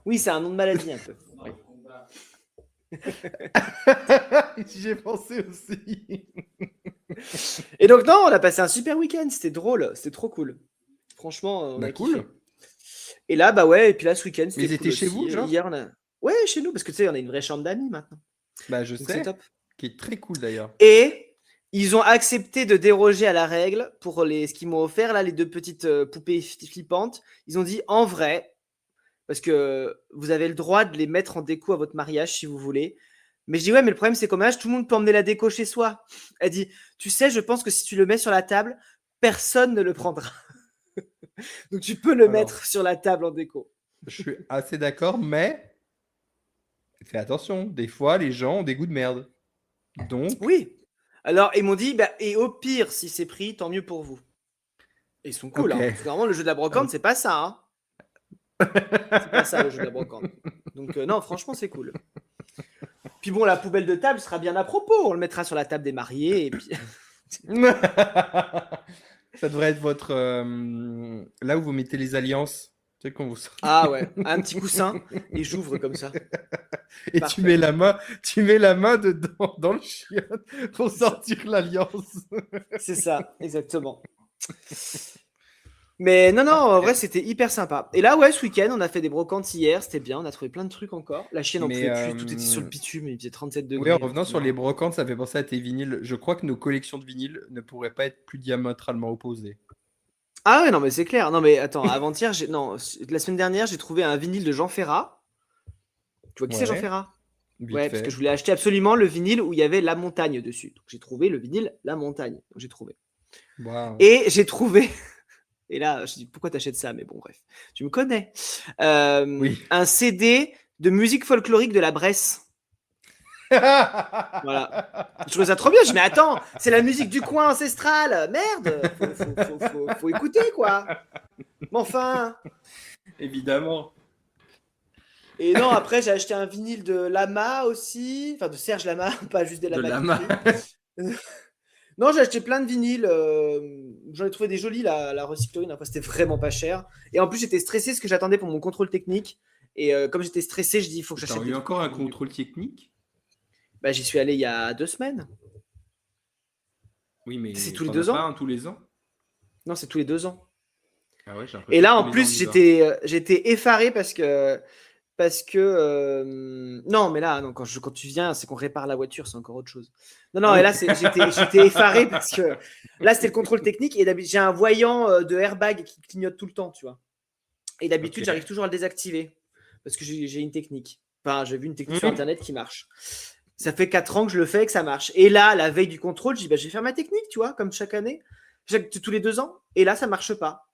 Speaker 1: Oui, c'est un nom de maladie un peu.
Speaker 3: Non,
Speaker 1: Oui.
Speaker 3: de combat.
Speaker 2: J'y ai pensé aussi.
Speaker 1: Et donc, non, on a passé un super week-end. C'était drôle. C'était trop cool. Franchement, on
Speaker 2: Bah,
Speaker 1: a
Speaker 2: cool.
Speaker 1: kiffé. Et là, bah ouais, et puis là, ce week-end, c'était
Speaker 2: ils
Speaker 1: cool
Speaker 2: étaient chez
Speaker 1: aussi.
Speaker 2: vous, genre
Speaker 1: Hier, on a. Ouais, chez nous, parce que tu sais, on a une vraie chambre d'amis maintenant.
Speaker 2: Bah, je
Speaker 1: Donc,
Speaker 2: sais.
Speaker 1: c'est top.
Speaker 2: Qui est très cool d'ailleurs.
Speaker 1: Et ils ont accepté de déroger à la règle pour ce qu'ils m'ont offert, là, les 2 petites poupées flippantes. Ils ont dit en vrai, parce que vous avez le droit de les mettre en déco à votre mariage si vous voulez. Mais je dis ouais, mais le problème c'est qu'au mariage, tout le monde peut emmener la déco chez soi. Elle dit, tu sais, je pense que si tu le mets sur la table, personne ne le prendra. Donc tu peux le
Speaker 2: Alors.
Speaker 1: mettre sur la table en déco.
Speaker 2: Je suis assez d'accord, mais fais attention. Des fois, les gens ont des goûts de merde. Donc,
Speaker 1: Oui. Alors, ils m'ont dit, bah, et au pire, si c'est pris, tant mieux pour vous. Et ils sont cool,
Speaker 2: ok.
Speaker 1: hein, parce que vraiment, le jeu de la brocante, c'est pas ça. Hein. C'est pas ça, le jeu de la brocante. Donc, non, franchement, c'est cool. Puis bon, la poubelle de table sera bien à propos. On le mettra sur la table des mariés. Et puis...
Speaker 2: Ça devrait être votre. Là où vous mettez les alliances. Tu sais, quand vous sortez.
Speaker 1: Ah ouais, un petit coussin. Et j'ouvre comme ça.
Speaker 2: Et
Speaker 1: Parfait.
Speaker 2: tu mets la main dedans, dans le chiotte, pour sortir l'alliance.
Speaker 1: C'est ça, exactement. Mais non, en vrai, c'était hyper sympa. Et là, ouais, ce week-end, on a fait des brocantes hier. C'était bien. On a trouvé plein de trucs encore. La chienne en
Speaker 2: Mais,
Speaker 1: pouvait plus. Tout était sur le bitume. Il faisait 37
Speaker 2: Oui,
Speaker 1: degrés.
Speaker 2: en revenant sur les brocantes, ça fait penser à tes vinyles. Je crois que nos collections de vinyles ne pourraient pas être plus diamétralement opposées.
Speaker 1: Ah ouais, non, mais c'est clair. Non, mais attends, avant-hier, la semaine dernière, j'ai trouvé un vinyle de Jean Ferrat. Tu vois qui c'est, Jean
Speaker 2: Ouais,
Speaker 1: Ferrat?
Speaker 2: vite
Speaker 1: Ouais,
Speaker 2: fait.
Speaker 1: parce que je voulais acheter absolument le vinyle où il y avait La Montagne dessus. Donc j'ai trouvé le vinyle La Montagne. Donc j'ai trouvé.
Speaker 2: Waouh.
Speaker 1: Et j'ai trouvé. Et là, je dis pourquoi t'achètes ça? Mais bon, bref, tu me connais.
Speaker 2: Oui.
Speaker 1: Un CD de musique folklorique de la Bresse. Voilà. Je trouvais ça trop bien. Je dis, mais attends, c'est la musique du coin ancestral. Merde, faut écouter, quoi. Mais enfin.
Speaker 2: Évidemment.
Speaker 1: Et non, après, j'ai acheté un vinyle de Lama aussi. Enfin, de Serge Lama, pas juste des
Speaker 2: De
Speaker 1: Lama.
Speaker 2: Lama.
Speaker 1: Non, j'ai acheté plein de vinyles. J'en ai trouvé des jolis, la recyclerie. Après, c'était vraiment pas cher. Et en plus, j'étais stressé parce que j'attendais pour mon contrôle technique. Et comme j'étais stressé, je dis, il faut que
Speaker 2: T'as
Speaker 1: j'achète
Speaker 2: eu
Speaker 1: des
Speaker 2: encore un
Speaker 1: trucs.
Speaker 2: contrôle technique?
Speaker 1: Bah, j'y suis allé il y a 2 semaines.
Speaker 2: Oui, mais
Speaker 1: C'est tous les
Speaker 2: t'en
Speaker 1: 2
Speaker 2: as
Speaker 1: ans?
Speaker 2: pas un tous les ans?
Speaker 1: Non, c'est tous les 2 ans.
Speaker 2: Ah ouais, j'ai
Speaker 1: Et là,
Speaker 2: l'impression
Speaker 1: en
Speaker 2: tous les ans,
Speaker 1: plus,
Speaker 2: bizarre.
Speaker 1: j'étais effaré parce que non, mais là, non, quand tu viens, c'est qu'on répare la voiture, c'est encore autre chose. Non, non,
Speaker 2: Ah
Speaker 1: et
Speaker 2: oui.
Speaker 1: là, j'étais effaré parce que là, c'était le contrôle technique et j'ai un voyant de airbag qui clignote tout le temps, tu vois. Et d'habitude,
Speaker 2: Ok.
Speaker 1: j'arrive toujours à le désactiver parce que j'ai une technique. Enfin, j'ai vu une technique sur Internet qui marche. Ça fait 4 ans que je le fais et que ça marche. Et là, la veille du contrôle, je dis, bah, je vais faire ma technique, tu vois, comme chaque année, tous les 2 ans. Et là, ça marche pas.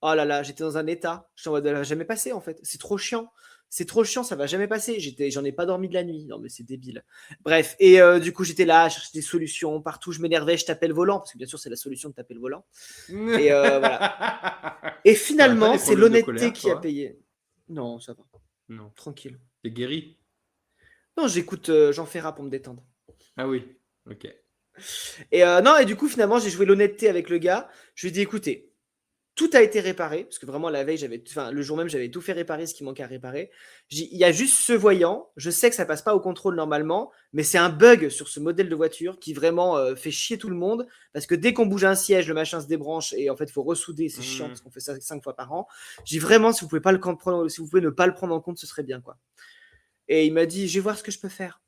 Speaker 1: Oh là là, j'étais dans un état. Je suis en mode, elle va jamais passer, en fait. C'est trop chiant. C'est trop chiant, ça va jamais passer. J'en ai pas dormi de la nuit. Non, mais c'est débile. Bref. Et du coup, j'étais là, je cherchais des solutions. Partout, je m'énervais, je tapais le volant. Parce que bien sûr, c'est la solution de taper le volant. Et voilà. Et finalement, c'est l'honnêteté qui a payé. Non, ça va.
Speaker 2: Non.
Speaker 1: Tranquille.
Speaker 2: T'es guéri?
Speaker 1: Non, j'écoute Jean Ferrat pour me détendre.
Speaker 2: Ah oui, ok.
Speaker 1: Et non, et du coup, finalement, j'ai joué l'honnêteté avec le gars. Je lui ai dit, écoutez, tout a été réparé, parce que vraiment, la veille, le jour même, j'avais tout fait réparer, ce qui manquait à réparer. J'ai dit, il y a juste ce voyant. Je sais que ça passe pas au contrôle normalement, mais c'est un bug sur ce modèle de voiture qui vraiment fait chier tout le monde, parce que dès qu'on bouge un siège, le machin se débranche, et en fait, il faut ressouder. C'est chiant, parce qu'on fait ça 5 fois par an. J'ai dit, vraiment, si vous pouvez ne pas le prendre en compte, ce serait bien, quoi. Et il m'a dit, je vais voir ce que je peux faire.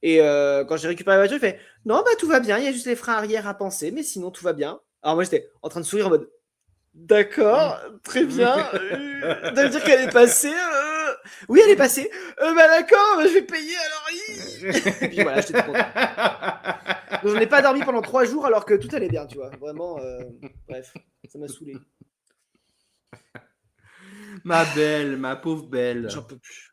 Speaker 1: Et quand j'ai récupéré la voiture, il fait non, bah tout va bien, il y a juste les freins arrière à penser, mais sinon tout va bien. Alors moi j'étais en train de sourire en mode d'accord, très bien. Ça veut dire qu'elle est passée. Oui, elle est passée. Bah d'accord, bah, je vais payer alors. Et puis voilà, j'étais trop content. Donc j'en ai pas dormi pendant 3 jours alors que tout allait bien, tu vois. Vraiment, bref, ça m'a saoulé.
Speaker 2: Ma belle, ma pauvre belle.
Speaker 1: J'en peux plus.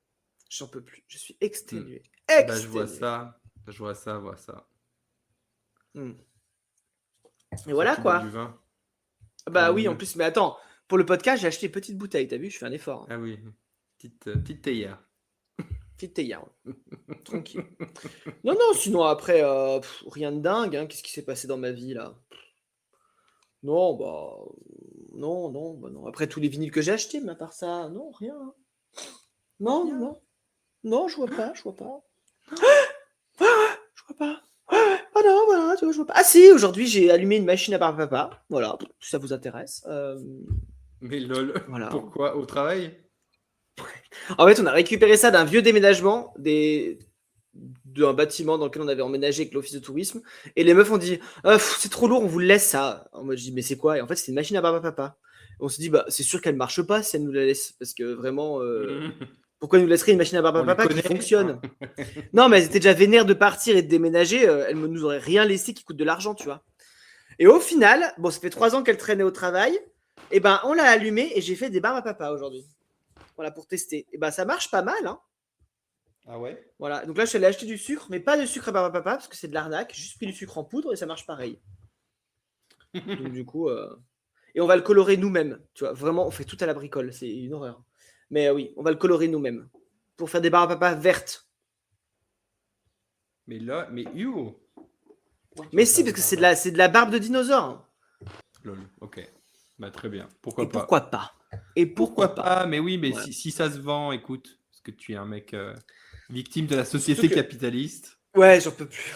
Speaker 1: J'en peux plus. Je suis exténué.
Speaker 2: Bah, je vois ça. Je vois ça.
Speaker 1: Et voilà
Speaker 2: Tu
Speaker 1: quoi.
Speaker 2: bois du vin.
Speaker 1: Bah oui, en
Speaker 2: mieux.
Speaker 1: plus, mais attends, pour le podcast, j'ai acheté une petite bouteille, t'as vu, je fais un effort.
Speaker 2: Ah oui, petite théière.
Speaker 1: Petite théière, ouais. Tranquille. Non, non, sinon après, rien de dingue, hein. Qu'est-ce qui s'est passé dans ma vie là? Non, bah, non, non, bah non. Après tous les vinyles que j'ai achetés, mais à part ça, non, rien, hein. Non,
Speaker 2: Rien.
Speaker 1: non, non, je vois pas, je vois pas. Je vois pas. Ah non, voilà, tu vois, je vois pas. Ah si, aujourd'hui, j'ai allumé une machine à barbe à papa. Voilà, si ça vous intéresse.
Speaker 2: Mais lol,
Speaker 1: Voilà.
Speaker 2: pourquoi? Au travail?
Speaker 1: En fait, on a récupéré ça d'un vieux déménagement d'un bâtiment dans lequel on avait emménagé avec l'office de tourisme. Et les meufs ont dit c'est trop lourd, on vous le laisse ça. En mode, je dis mais c'est quoi? Et en fait, c'est une machine à barbe à papa. Et on se dit bah c'est sûr qu'elle marche pas si elle nous la laisse. Parce que vraiment, pourquoi elle nous laisserait une machine à barbe à
Speaker 2: On les
Speaker 1: papa qui
Speaker 2: connaît.
Speaker 1: fonctionne? Non, mais elles étaient déjà vénères de partir et de déménager. Elles ne nous auraient rien laissé qui coûte de l'argent, tu vois. Et au final, bon, ça fait 3 ans qu'elle traînait au travail. Et ben, on l'a allumée et j'ai fait des barbes à papa aujourd'hui. Voilà, pour tester. Et ben, ça marche pas mal, hein.
Speaker 2: Ah ouais?
Speaker 1: Voilà, donc là, je suis allé acheter du sucre, mais pas de sucre à barbe à papa parce que c'est de l'arnaque. J'ai juste pris du sucre en poudre et ça marche pareil. Donc, du coup, et on va le colorer nous-mêmes. Tu vois, vraiment, on fait tout à la bricole. C'est une horreur. Mais oui, on va le colorer nous-mêmes pour faire des barbes à papa vertes.
Speaker 2: Mais là, mais you!
Speaker 1: Mais si, parce que c'est de la barbe de dinosaure.
Speaker 2: Lol, ok. Bah très bien.
Speaker 1: Et
Speaker 2: Pourquoi pas?
Speaker 1: pourquoi pas? Et pourquoi pas?
Speaker 2: Mais oui, mais
Speaker 1: Voilà.
Speaker 2: si ça se vend, écoute, parce que tu es un mec victime de la société
Speaker 1: Surtout que-
Speaker 2: capitaliste.
Speaker 1: Ouais, j'en peux plus.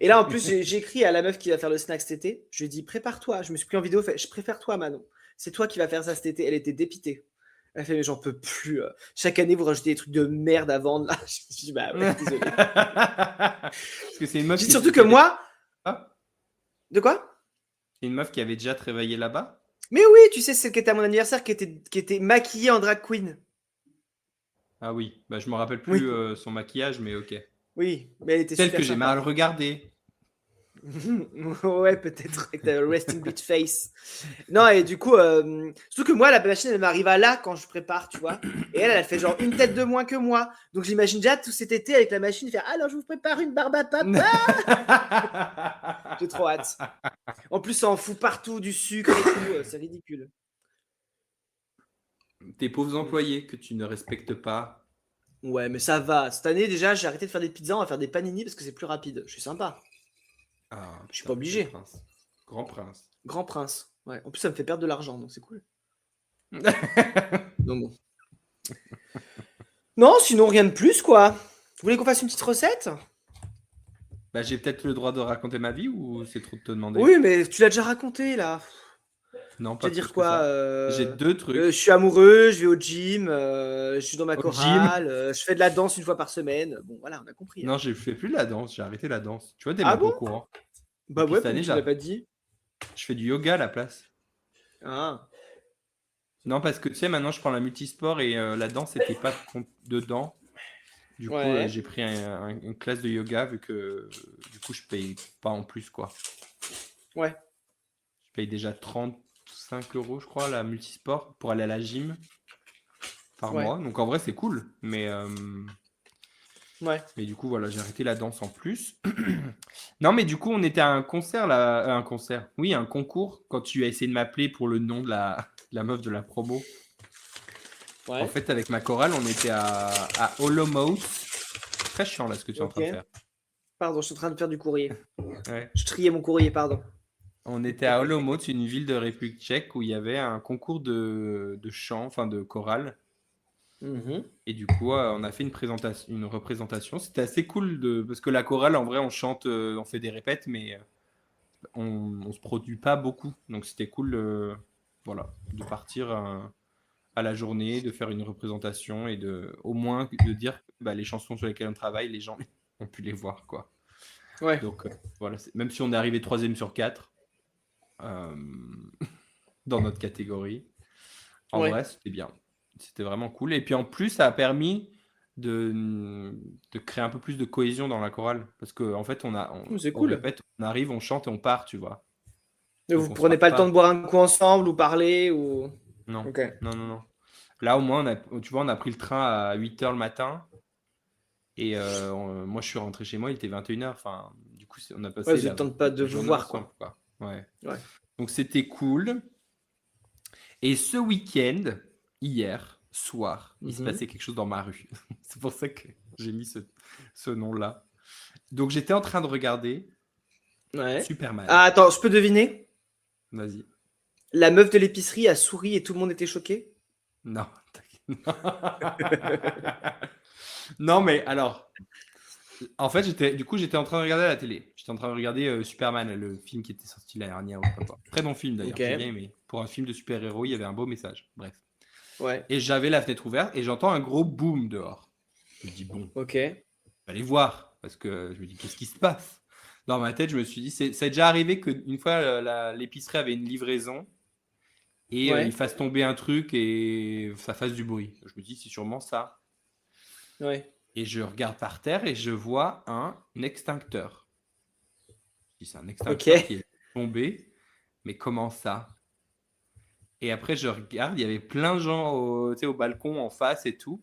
Speaker 1: Et là, en plus, j'ai écrit à la meuf qui va faire le snack cet été. Je lui ai dit, prépare-toi. Je me suis pris en vidéo. Je préfère toi, Manon. C'est toi qui vas faire ça cet été. Elle était dépitée. Elle fait, mais j'en peux plus. Chaque année, vous rajoutez des trucs de merde à vendre. Là, je me suis dit, bah ouais, désolé.
Speaker 2: Parce que c'est une meuf
Speaker 1: J'ai
Speaker 2: qui
Speaker 1: dit surtout que moi.
Speaker 2: Ah,
Speaker 1: De quoi?
Speaker 2: c'est une meuf qui avait déjà travaillé là-bas.
Speaker 1: Mais oui, tu sais, celle qui était à mon anniversaire, qui était maquillée en drag queen.
Speaker 2: Ah oui, bah je me rappelle
Speaker 1: Oui,
Speaker 2: plus son maquillage, mais ok.
Speaker 1: oui, mais elle était
Speaker 2: Celle
Speaker 1: super
Speaker 2: que j'ai mal
Speaker 1: sympa.
Speaker 2: regardée.
Speaker 1: Ouais, peut-être, avec ta resting bitch face. Non, et du coup, surtout que moi, la machine, elle m'arrive à là quand je prépare, tu vois. Et elle fait genre une tête de moins que moi. Donc j'imagine déjà tout cet été avec la machine faire alors je vous prépare une barbe à papa. J'ai trop hâte. En plus, ça en fout partout du sucre et tout. C'est ridicule.
Speaker 2: Tes pauvres employés que tu ne respectes pas.
Speaker 1: Ouais, mais ça va. Cette année, déjà, j'ai arrêté de faire des pizzas. On va faire des panini parce que c'est plus rapide. Je suis sympa.
Speaker 2: Ah,
Speaker 1: Je suis
Speaker 2: putain,
Speaker 1: pas obligé.
Speaker 2: quel prince. Grand prince.
Speaker 1: Grand prince. Ouais. En plus, ça me fait perdre de l'argent, donc c'est cool. Non, bon. Non, sinon, rien de plus, quoi. Vous voulez qu'on fasse une petite recette?
Speaker 2: Bah, j'ai peut-être le droit de raconter ma vie ou c'est trop de te demander?
Speaker 1: Oui, mais tu l'as déjà raconté, là.
Speaker 2: Non,
Speaker 1: Tu
Speaker 2: pas
Speaker 1: vas dire
Speaker 2: plus que
Speaker 1: quoi?
Speaker 2: ça. J'ai deux trucs.
Speaker 1: Je suis amoureux, je vais au gym, je suis dans ma
Speaker 2: Au
Speaker 1: chorale, je fais de la danse une fois par semaine. Bon, voilà, on a compris, hein.
Speaker 2: Non, j'ai fait plus de la danse. J'ai arrêté la danse. Tu vois, t'es
Speaker 1: Ah
Speaker 2: même pas
Speaker 1: bon?
Speaker 2: au courant.
Speaker 1: Bah
Speaker 2: Depuis
Speaker 1: ouais,
Speaker 2: cette
Speaker 1: pourquoi
Speaker 2: année,
Speaker 1: tu l'as pas dit?
Speaker 2: je fais du yoga à la place.
Speaker 1: Ah,
Speaker 2: Non, parce que tu sais, maintenant, je prends la multisport et la danse n'était pas dedans. Du coup,
Speaker 1: ouais.
Speaker 2: j'ai pris une classe de yoga vu que du coup, je paye pas en plus, quoi.
Speaker 1: Ouais.
Speaker 2: Je paye déjà 35 euros, je crois, la multisport pour aller à la gym par
Speaker 1: Ouais.
Speaker 2: mois. Donc en vrai, c'est cool.
Speaker 1: Ouais.
Speaker 2: Mais du coup, voilà, j'ai arrêté la danse en plus. Non, mais du coup, on était à un concert là. Un concert. Oui, un concours quand tu as essayé de m'appeler pour le nom de la meuf de la promo.
Speaker 1: Ouais.
Speaker 2: En fait, avec ma chorale, on était à Olomouc. Très chiant là ce que tu es en train de
Speaker 1: Ok.
Speaker 2: faire.
Speaker 1: Pardon, je suis en train de faire du courrier.
Speaker 2: Ouais.
Speaker 1: Je triais mon courrier, pardon.
Speaker 2: On était à Olomouc, une ville de République tchèque où il y avait un concours de chant, enfin de chorale.
Speaker 1: Mhm.
Speaker 2: Et du coup, on a fait une représentation. C'était assez cool parce que la chorale, en vrai, on chante, on fait des répètes, mais on se produit pas beaucoup. Donc c'était cool, voilà, de partir à la journée, de faire une représentation et au moins de dire bah, les chansons sur lesquelles on travaille, les gens ont pu les voir, quoi.
Speaker 1: Ouais.
Speaker 2: Donc voilà, même si on est arrivé 3e sur 4 dans notre catégorie, en
Speaker 1: Ouais.
Speaker 2: vrai, c'était bien. C'était vraiment cool. Et puis en plus, ça a permis de créer un peu plus de cohésion dans la chorale. Parce qu'en fait,
Speaker 1: C'est
Speaker 2: on
Speaker 1: cool.
Speaker 2: répète, on arrive, on chante et on part, tu vois.
Speaker 1: Et
Speaker 2: Donc
Speaker 1: vous
Speaker 2: on se
Speaker 1: prenez
Speaker 2: parle
Speaker 1: pas le temps
Speaker 2: pas.
Speaker 1: de boire un coup ensemble ou parler ou.
Speaker 2: Non,
Speaker 1: Ok.
Speaker 2: non, non, non. Là, au moins, tu vois, on a pris le train à 8h le matin. Et moi, je suis rentré chez moi, il était 21h. Enfin, du coup, on a
Speaker 1: Ouais,
Speaker 2: passé
Speaker 1: vous
Speaker 2: la
Speaker 1: êtes temps de pas de vous
Speaker 2: journée
Speaker 1: voir,
Speaker 2: ensemble,
Speaker 1: quoi.
Speaker 2: quoi. Ouais.
Speaker 1: Ouais.
Speaker 2: Donc, c'était cool. Et ce week-end, hier soir, il se passait quelque chose dans ma rue. C'est pour ça que j'ai mis ce nom-là. Donc, j'étais en train de regarder Superman.
Speaker 1: Ah, attends, je peux deviner?
Speaker 2: Vas-y.
Speaker 1: La meuf de l'épicerie a souri et tout le monde était choqué?
Speaker 2: Non. Non, mais alors, en fait, j'étais en train de regarder la télé. J'étais en train de regarder Superman, le film qui était sorti l'année dernière. Très bon film d'ailleurs. J'ai bien aimé. Pour un film de super-héros, il y avait un beau message. Bref.
Speaker 1: Ouais.
Speaker 2: Et j'avais la fenêtre ouverte et j'entends un gros boom dehors. Je me dis, bon,
Speaker 1: Ok.
Speaker 2: je vais aller voir. Parce que je me dis, qu'est-ce qui se passe? Dans ma tête, je me suis dit, ça est déjà arrivé qu'une fois, l'épicerie avait une livraison et il fasse tomber un truc et ça fasse du bruit. Je me dis, c'est sûrement ça.
Speaker 1: Ouais.
Speaker 2: Et je regarde par terre et je vois un extincteur. Je dis, c'est un extincteur qui est tombé. Mais comment ça? Et après, je regarde, il y avait plein de gens au balcon en face et tout.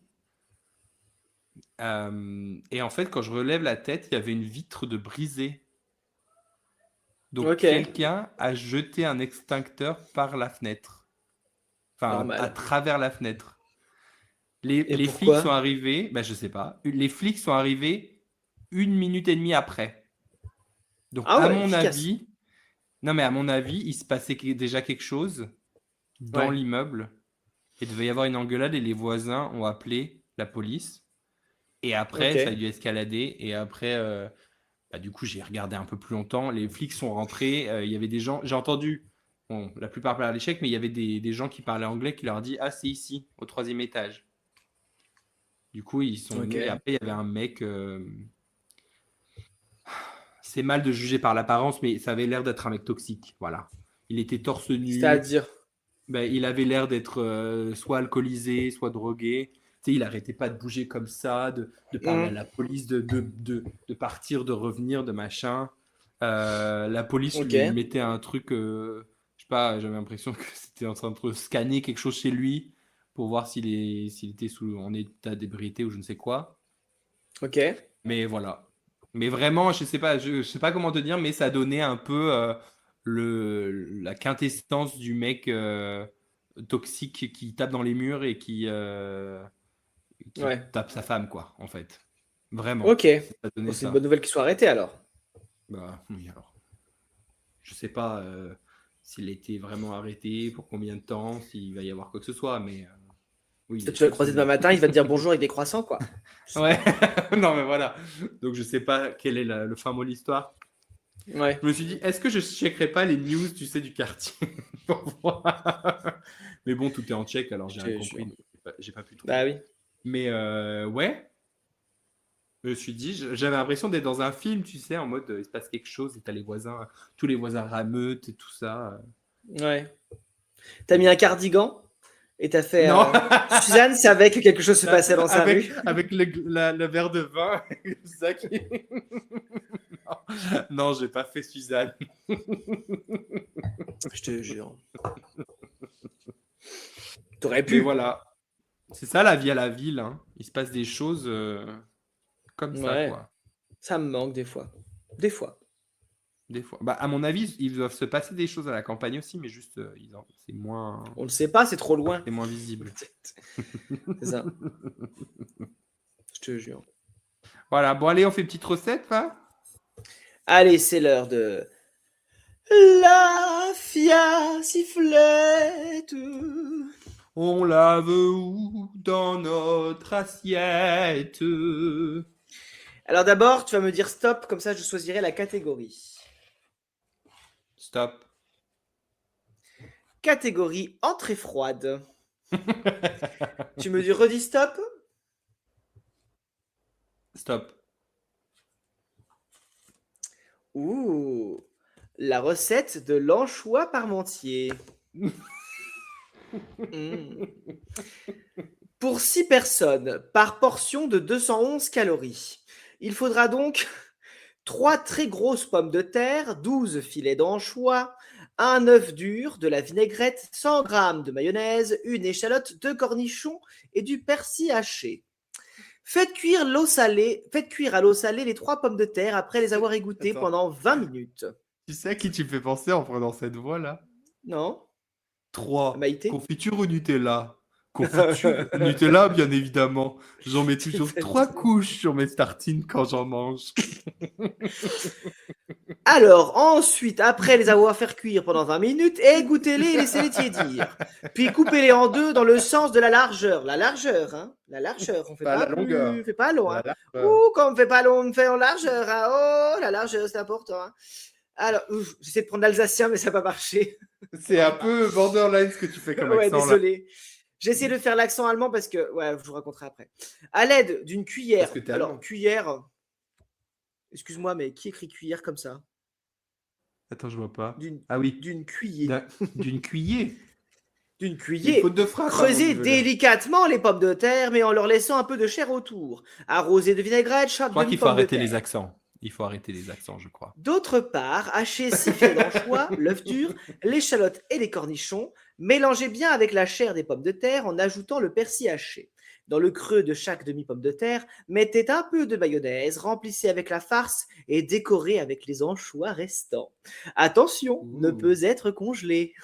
Speaker 2: Et en fait, quand je relève la tête, il y avait une vitre de brisée. Donc, quelqu'un a jeté un extincteur par la fenêtre. Enfin, à travers la fenêtre. Les flics sont arrivés, je sais pas. Les flics sont arrivés 1 minute et demie après. Donc, à mon avis, il se passait déjà quelque chose dans l'immeuble. Il devait y avoir une engueulade et les voisins ont appelé la police. Et après, ça a dû escalader. Et après, du coup, j'ai regardé un peu plus longtemps. Les flics sont rentrés. Il y avait des gens. J'ai entendu, bon, la plupart parlaient à l'échec, mais il y avait des gens qui parlaient anglais qui leur ont dit, ah, c'est ici, au 3e étage. Du coup, ils sont venus. Et après, il y avait un mec. C'est mal de juger par l'apparence, mais ça avait l'air d'être un mec toxique. Voilà. Il était torse nu.
Speaker 1: C'est-à-dire?
Speaker 2: Il avait l'air d'être soit alcoolisé, soit drogué. Tu sais, il n'arrêtait pas de bouger comme ça, de parler à la police, de partir, de revenir, de machin. La police lui mettait un truc, je sais pas, j'avais l'impression que c'était en train de scanner quelque chose chez lui pour voir s'il était en état d'ébriété ou je ne sais quoi.
Speaker 1: Ok.
Speaker 2: Mais voilà. Mais vraiment, je sais pas comment te dire, mais ça donnait un peu la quintessence du mec toxique qui tape dans les murs et qui tape sa femme, quoi, en fait. Vraiment.
Speaker 1: Ok. C'est une bonne nouvelle qu'il soit arrêté alors.
Speaker 2: Bah oui, alors. Je sais pas s'il a été vraiment arrêté, pour combien de temps, s'il va y avoir quoi que ce soit, mais oui.
Speaker 1: Tu vas le croiser demain matin, il va te dire bonjour avec des croissants, quoi.
Speaker 2: Ouais. Non, mais voilà. Donc, je sais pas quel est le fin mot de l'histoire.
Speaker 1: Ouais.
Speaker 2: Je me suis dit, est-ce que je checkerai pas les news, tu sais, du quartier pour voir. Mais bon, tout est en check, alors j'ai rien compris. J'ai pas pu trouver.
Speaker 1: Bah oui.
Speaker 2: Mais ouais. Je me suis dit, j'avais l'impression d'être dans un film, tu sais, en mode il se passe quelque chose et t'as les voisins, tous les voisins rameutent et tout ça.
Speaker 1: Ouais. T'as mis un cardigan et t'as fait. Suzanne savait que quelque chose se passait dans sa rue.
Speaker 2: Avec le verre de vin. Ça qui... Non, j'ai pas fait Suzanne.
Speaker 1: Je te jure. T'aurais pu.
Speaker 2: Mais voilà. C'est ça la vie à la ville. Hein. Il se passe des choses comme ça, quoi.
Speaker 1: Ça me manque des fois. Des fois.
Speaker 2: Bah, à mon avis, ils doivent se passer des choses à la campagne aussi, mais juste, c'est moins...
Speaker 1: On le sait pas, c'est trop loin.
Speaker 2: C'est moins visible.
Speaker 1: C'est ça. Je te jure.
Speaker 2: Voilà, bon allez, on fait une petite recette, là.
Speaker 1: Allez, c'est l'heure de... La Fia sifflette.
Speaker 2: On lave où dans notre assiette?
Speaker 1: Alors d'abord, tu vas me dire stop, comme ça je choisirai la catégorie.
Speaker 2: Stop.
Speaker 1: Catégorie entrée froide. Tu me dis redis stop?
Speaker 2: Stop.
Speaker 1: Ouh, la recette de l'anchois parmentier. Pour 6 personnes, par portion de 211 calories. Il faudra donc 3 très grosses pommes de terre, 12 filets d'anchois, un œuf dur, de la vinaigrette, 100 g de mayonnaise, une échalote, 2 cornichons et du persil haché. Faites cuire à l'eau salée les 3 pommes de terre après les avoir égouttées pendant 20 minutes.
Speaker 2: Tu sais à qui tu me fais penser en prenant cette voix-là?
Speaker 1: Non?
Speaker 2: 3.
Speaker 1: Maïté?
Speaker 2: Confiture ou Nutella? Confiture, Nutella, bien évidemment. J'en mets toujours 3 couches sur mes tartines quand j'en mange.
Speaker 1: Alors, ensuite, après les avoir fait cuire pendant 20 minutes, égouttez-les et laissez-les tiédir. Puis coupez-les en deux dans le sens de la largeur. La largeur, hein. La largeur. On fait
Speaker 2: Pas
Speaker 1: pas
Speaker 2: la longueur.
Speaker 1: plus, fait pas long, hein.
Speaker 2: La largeur.
Speaker 1: Ouh, quand on fait pas long, on fait en largeur, hein. Oh, la largeur, c'est important, hein. Alors, j'essaie de prendre l'alsacien, mais ça n'a pas marché.
Speaker 2: C'est un peu borderline ce que tu fais comme
Speaker 1: Ouais,
Speaker 2: accent là.
Speaker 1: désolé. J'essaie de faire l'accent allemand parce que, ouais, je vous raconterai après. À l'aide d'une cuillère.
Speaker 2: Parce que t'es
Speaker 1: Alors,
Speaker 2: allemand.
Speaker 1: cuillère. Excuse-moi, mais qui écrit cuillère comme ça?
Speaker 2: Attends, je vois pas.
Speaker 1: D'une
Speaker 2: Ah oui.
Speaker 1: d'une cuillère.
Speaker 2: D'une cuillère.
Speaker 1: D'une
Speaker 2: Une
Speaker 1: cuillère.
Speaker 2: faute de frappe.
Speaker 1: Creusez délicatement les pommes de terre, mais en leur laissant un peu de chair autour. Arrosez de vinaigrette chaque
Speaker 4: Je crois qu'il faut
Speaker 1: demi-pomme de
Speaker 4: arrêter les
Speaker 1: terre.
Speaker 4: accents. Il faut arrêter les accents, je crois.
Speaker 1: D'autre part, hachez 6 fils d'anchois, l'œuf dur, l'échalote et les cornichons. Mélangez bien avec la chair des pommes de terre en ajoutant le persil haché. Dans le creux de chaque demi-pomme de terre, mettez un peu de mayonnaise, remplissez avec la farce et décorez avec les anchois restants. Attention, ne
Speaker 2: Ouh.
Speaker 1: peut être congelé.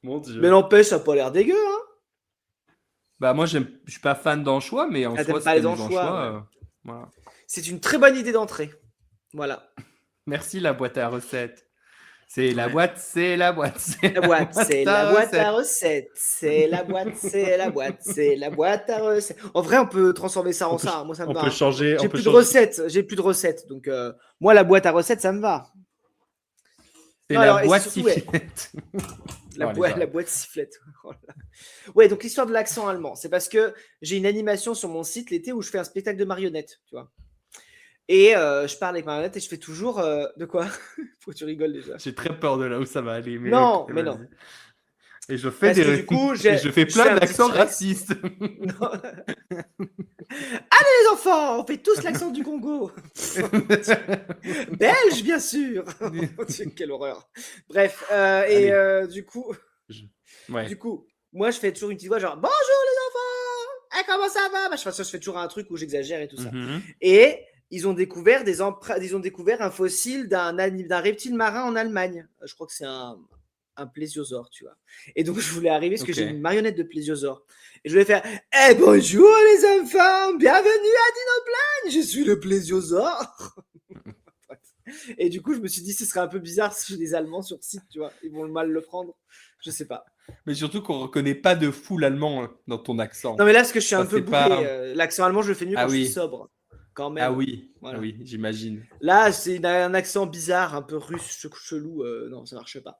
Speaker 2: Mon Dieu.
Speaker 1: Mais n'empêche, ça n'a pas l'air dégueu, hein.
Speaker 4: Bah moi, je suis pas fan d'anchois, mais en
Speaker 1: Ah,
Speaker 4: soi,
Speaker 1: t'aimes pas
Speaker 4: si
Speaker 1: les
Speaker 4: t'aimes
Speaker 1: anchois, ouais.
Speaker 4: voilà.
Speaker 1: C'est une très bonne idée d'entrée. Voilà.
Speaker 4: Merci la boîte à recettes. C'est la
Speaker 1: Ouais.
Speaker 4: boîte, c'est la boîte, c'est
Speaker 1: La boîte, c'est
Speaker 4: à
Speaker 1: la boîte à
Speaker 4: recettes.
Speaker 1: recettes. C'est la boîte, c'est la boîte, c'est la boîte à recettes. En vrai, on peut transformer ça en
Speaker 2: On peut-
Speaker 1: ça, hein. Moi, ça me
Speaker 2: On
Speaker 1: va,
Speaker 2: peut
Speaker 1: hein.
Speaker 2: changer.
Speaker 1: J'ai
Speaker 2: on peut
Speaker 1: plus de
Speaker 2: changer.
Speaker 1: recettes. J'ai plus de recettes. Donc, moi, la boîte à recettes, ça me va.
Speaker 4: C'est
Speaker 1: Non,
Speaker 4: la
Speaker 1: alors, et
Speaker 4: boîte
Speaker 1: surtout, ouais.
Speaker 4: sifflette.
Speaker 1: La,
Speaker 4: Oh, les gars.
Speaker 1: la boîte sifflette. Oh là. Ouais, donc l'histoire de l'accent allemand, c'est parce que j'ai une animation sur mon site l'été où je fais un spectacle de marionnettes, tu vois. Et je parle avec marionnettes et je fais toujours de quoi? Pourquoi tu rigoles déjà?
Speaker 2: J'ai très peur de là où ça va aller. Mais
Speaker 1: Non,
Speaker 2: ok,
Speaker 1: mais
Speaker 2: vas-y.
Speaker 1: non.
Speaker 2: Et je fais
Speaker 1: Parce que du coup,
Speaker 2: et je fais
Speaker 1: je fais
Speaker 2: plein
Speaker 1: un petit
Speaker 2: d'accents
Speaker 1: T-Rex.
Speaker 2: racistes.
Speaker 1: Non. Allez les enfants, on fait tous l'accent du Congo. Belge, bien sûr. Mon Dieu, quelle horreur. Bref, et du coup,
Speaker 4: Ouais.
Speaker 1: moi je fais toujours une petite voix genre bonjour les enfants. Eh, comment ça va? Bah, je fais toujours un truc où j'exagère et tout ça.
Speaker 4: Mhm.
Speaker 1: Et ils ont découvert ils ont découvert un fossile d'un reptile marin en Allemagne. Je crois que c'est un plésiosaure, tu vois. Et donc je voulais arriver parce que j'ai
Speaker 4: Ok.
Speaker 1: une marionnette de plésiosaure. Et je voulais faire eh bonjour les enfants, bienvenue à Dinoplagne, je suis le plésiosaure. Et du coup, je me suis dit ce serait un peu bizarre si j'ai des Allemands sur site, tu vois, ils vont mal le prendre. Je sais pas.
Speaker 2: Mais surtout qu'on reconnaît pas de fou l'allemand dans ton accent.
Speaker 1: Non mais là parce que je suis un
Speaker 2: Ça,
Speaker 1: peu
Speaker 2: c'est
Speaker 1: bourré,
Speaker 2: pas-
Speaker 1: l'accent allemand je le fais mieux
Speaker 2: Ah
Speaker 1: quand je
Speaker 2: oui.
Speaker 1: suis sobre. Quand même.
Speaker 2: Ah oui,
Speaker 1: Voilà.
Speaker 2: ah oui, j'imagine.
Speaker 1: Là, c'est un accent bizarre, un peu russe, chelou. Non, ça marche pas.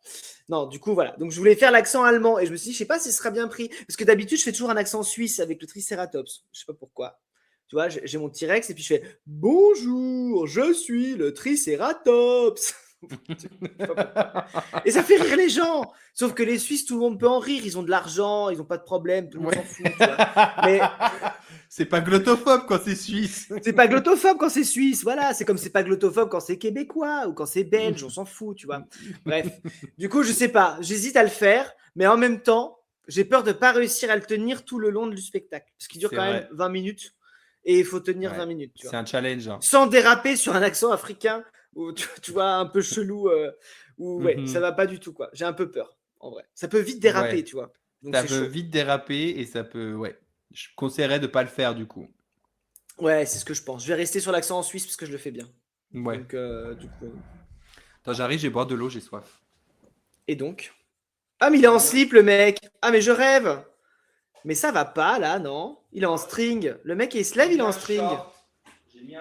Speaker 1: Non, du coup, voilà. Donc, je voulais faire l'accent allemand et je me suis dit, je sais pas si ce sera bien pris. Parce que d'habitude, je fais toujours un accent suisse avec le Triceratops. Je sais pas pourquoi. Tu vois, j'ai mon T-Rex et puis je fais bonjour, je suis le Triceratops. Et ça fait rire les gens. Sauf que les Suisses, tout le monde peut en rire. Ils ont de l'argent, ils ont pas de problème, tout le monde
Speaker 2: Ouais.
Speaker 1: s'en fout. Tu vois. Mais
Speaker 2: C'est pas glottophobe quand c'est suisse.
Speaker 1: c'est pas glottophobe quand c'est suisse, voilà. C'est comme c'est pas glottophobe quand c'est québécois ou quand c'est belge, on s'en fout, tu vois. Bref, du coup, je sais pas, j'hésite à le faire, mais en même temps, j'ai peur de pas réussir à le tenir tout le long du spectacle, parce qu'il dure
Speaker 2: C'est
Speaker 1: quand
Speaker 2: vrai.
Speaker 1: même 20 minutes et il faut tenir
Speaker 4: Ouais.
Speaker 1: 20 minutes, tu
Speaker 4: C'est
Speaker 1: vois.
Speaker 4: un challenge.
Speaker 1: Sans déraper sur un accent africain ou tu vois un peu chelou ou ouais,
Speaker 2: Mhm.
Speaker 1: ça va pas du tout quoi. J'ai un peu peur en vrai. Ça peut vite déraper,
Speaker 2: Ouais.
Speaker 1: tu vois. Donc
Speaker 2: Ça
Speaker 1: c'est
Speaker 2: peut
Speaker 1: chaud.
Speaker 2: vite déraper et ça peut. Ouais. Je conseillerais de pas le faire du coup.
Speaker 1: Ouais, c'est ce que je pense. Je vais rester sur l'accent en suisse parce que je le fais bien.
Speaker 2: Ouais.
Speaker 1: Donc du coup
Speaker 2: Attends, j'arrive, j'ai boire de l'eau, j'ai soif.
Speaker 1: et donc ah, mais il est en slip, le mec. Ah, mais je rêve. Mais ça va pas, là, non? Il est en string. Le mec, il se lève, il est en string.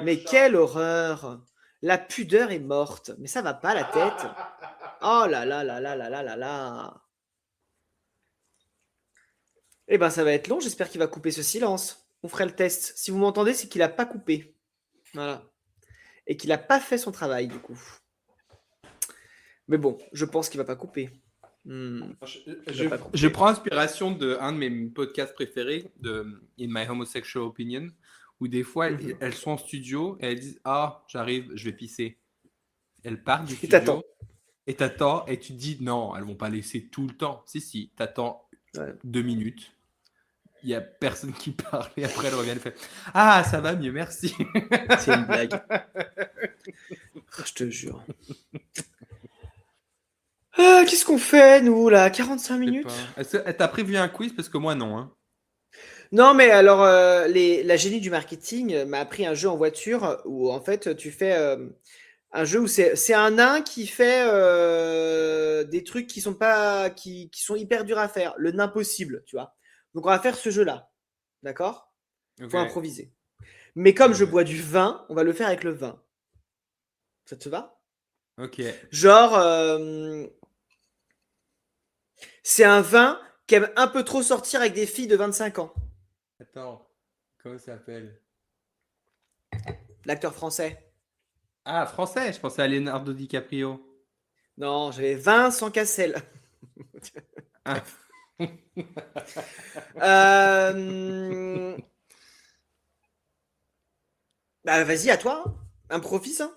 Speaker 1: Mais quelle horreur. La pudeur est morte. Mais ça va pas, la tête. Oh là là là là là là là là. Eh ben, ça va être long. J'espère qu'il va couper ce silence. On ferait le test. Si vous m'entendez, c'est qu'il a pas coupé. Voilà. Et qu'il a pas fait son travail, du coup. Mais bon, je pense qu'il va pas couper.
Speaker 2: Je prends inspiration de un de mes podcasts préférés, de In My Homosexual Opinion, où des fois elles sont en studio et elles disent ah j'arrive, je vais pisser. Elles partent du studio et t'attends et tu te dis non, elles vont pas laisser tout le temps. Si, t'attends 2 minutes. Il y a personne qui parle et après elle revient et fait ah ça va mieux merci.
Speaker 1: C'est une blague. Je te jure. Ah, qu'est-ce qu'on fait, nous, là? 45
Speaker 2: Je sais
Speaker 1: minutes?
Speaker 2: pas. Est-ce que t'as prévu un quiz? Parce que moi, non. Hein.
Speaker 1: Non, mais alors, la génie du marketing m'a appris un jeu en voiture où, en fait, tu fais un jeu où c'est un nain qui fait des trucs qui sont pas, qui sont hyper durs à faire. Le nain possible, tu vois. Donc, on va faire ce jeu-là. D'accord? Faut
Speaker 2: Ok.
Speaker 1: improviser. Mais comme je
Speaker 2: Ouais.
Speaker 1: bois du vin, on va le faire avec le vin. Ça te va?
Speaker 2: Ok.
Speaker 1: Genre, c'est un vin qui aime un peu trop sortir avec des filles de 25 ans.
Speaker 2: Attends. Comment ça s'appelle?
Speaker 1: L'acteur français.
Speaker 2: Ah, français. Je pensais à Leonardo DiCaprio.
Speaker 1: Non, j'avais Vincent Cassel.
Speaker 2: Ah.
Speaker 1: Euh, Bah, vas-y, à toi. Hein. Improvise. Hein.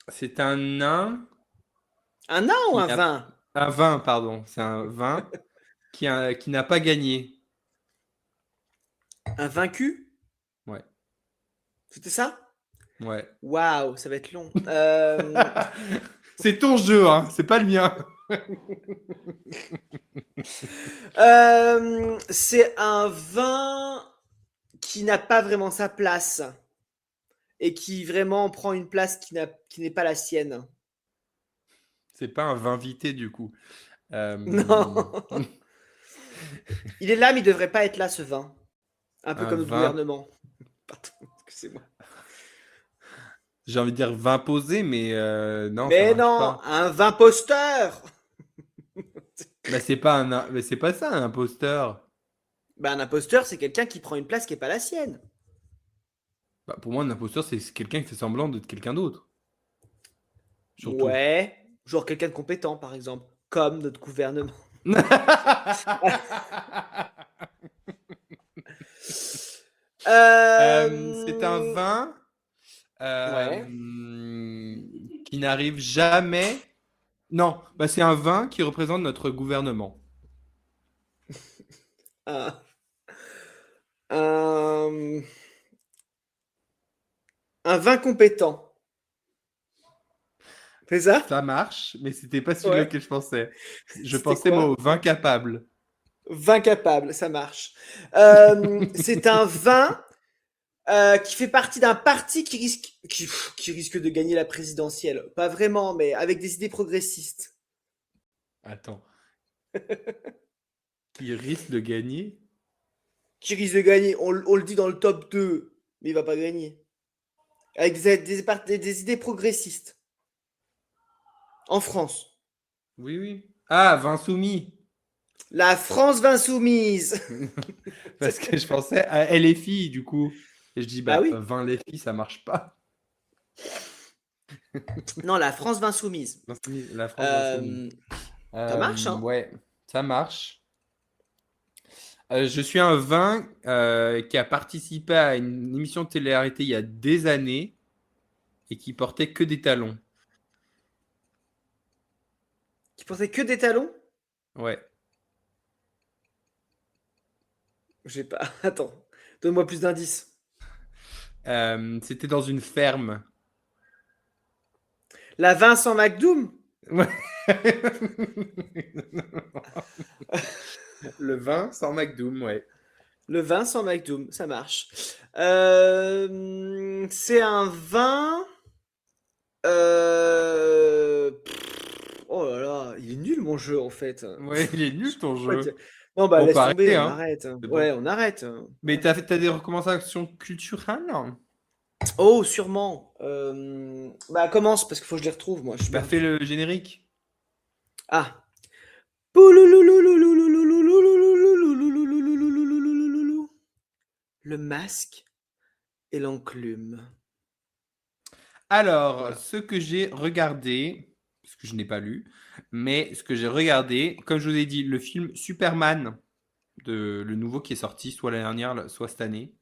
Speaker 2: C'est un nain
Speaker 1: Un nain ou
Speaker 2: qui
Speaker 1: un
Speaker 2: n'a
Speaker 1: vin?
Speaker 2: un vin, pardon. C'est un vin qui n'a pas gagné.
Speaker 1: Un vaincu?
Speaker 2: Ouais.
Speaker 1: C'était ça?
Speaker 2: Ouais.
Speaker 1: Waouh, ça va être long.
Speaker 2: C'est ton jeu, hein. C'est pas le mien.
Speaker 1: C'est un vin qui n'a pas vraiment sa place et qui vraiment prend une place qui n'est pas la sienne.
Speaker 2: C'est pas un vin vité, du coup.
Speaker 1: Non. Il est là, mais il devrait pas être là, ce vin. Un peu
Speaker 2: Un
Speaker 1: comme notre
Speaker 2: vin.
Speaker 1: gouvernement. Pardon, excusez-moi.
Speaker 2: J'ai envie de dire vin posé, mais non, ça
Speaker 1: Mais
Speaker 2: marche
Speaker 1: non,
Speaker 2: pas.
Speaker 1: un vin posteur.
Speaker 2: Bah, c'est pas mais c'est pas ça, un imposteur.
Speaker 1: Bah, un imposteur, c'est quelqu'un qui prend une place qui n'est pas la sienne.
Speaker 2: Bah, pour moi, un imposteur, c'est quelqu'un qui fait semblant d'être quelqu'un d'autre. Surtout.
Speaker 1: Ouais, genre quelqu'un de compétent, par exemple, comme notre gouvernement.
Speaker 2: C'est un vin
Speaker 1: Ouais.
Speaker 2: qui n'arrive jamais. Non, bah, c'est un vin qui représente notre gouvernement.
Speaker 1: Un, un, un vin compétent. C'est ça?
Speaker 2: Ça marche, mais c'était pas celui-là
Speaker 1: Ouais.
Speaker 2: que je pensais. Je
Speaker 1: C'était
Speaker 2: pensais, moi, au
Speaker 1: quoi?
Speaker 2: vin capable.
Speaker 1: Vin capable, ça marche. C'est un vin qui fait partie d'un parti qui risque de gagner la présidentielle. Pas vraiment, mais avec des idées progressistes.
Speaker 2: Attends. Qui risque de gagner?
Speaker 1: Qui risque de gagner. On le dit dans le top 2, mais il va pas gagner. Avec des idées progressistes. En France.
Speaker 2: Oui, oui. Ah, vin soumis.
Speaker 1: La France vingt-soumise.
Speaker 2: Parce que je pensais à LFI, du coup. Et je dis,
Speaker 1: Bah
Speaker 2: bah,
Speaker 1: oui.
Speaker 2: 20 LFI, ça marche pas.
Speaker 1: Non, la France vingt-soumise.
Speaker 2: La France insoumise.
Speaker 1: Ça marche, hein?
Speaker 2: Ouais, ça marche. Je suis un vin qui a participé à une émission de télé-réalité il y a des années et qui portait que des talons.
Speaker 1: Qui portait que des talons?
Speaker 2: Ouais.
Speaker 1: Je sais pas. Attends. Donne-moi plus d'indices.
Speaker 2: C'était dans une ferme.
Speaker 1: La Vincent McDoom?
Speaker 2: Ouais. Le vin sans McDoom, ouais.
Speaker 1: Le Vincent McDoom, ça marche. C'est un vin. Oh là là, il est nul mon jeu en fait.
Speaker 2: Ouais, il est nul ton jeu.
Speaker 1: Non, bah
Speaker 2: Bon, on
Speaker 1: laisse
Speaker 2: peut
Speaker 1: tomber,
Speaker 2: arrêter,
Speaker 1: on
Speaker 2: hein.
Speaker 1: arrête.
Speaker 2: C'est
Speaker 1: Ouais,
Speaker 2: bon.
Speaker 1: on arrête.
Speaker 2: Mais t'as des recommandations culturelles?
Speaker 1: Oh, sûrement. Bah commence parce qu'il faut que je les retrouve moi. Je suis
Speaker 2: Bah, fais
Speaker 1: perdu.
Speaker 2: le générique.
Speaker 1: Ah. Le masque et l'enclume.
Speaker 2: Alors,
Speaker 1: Voilà.
Speaker 2: ce que j'ai regardé, parce que je n'ai pas lu, mais ce que j'ai regardé, comme je vous ai dit, le film Superman, le nouveau qui est sorti, soit l'année dernière, soit cette année,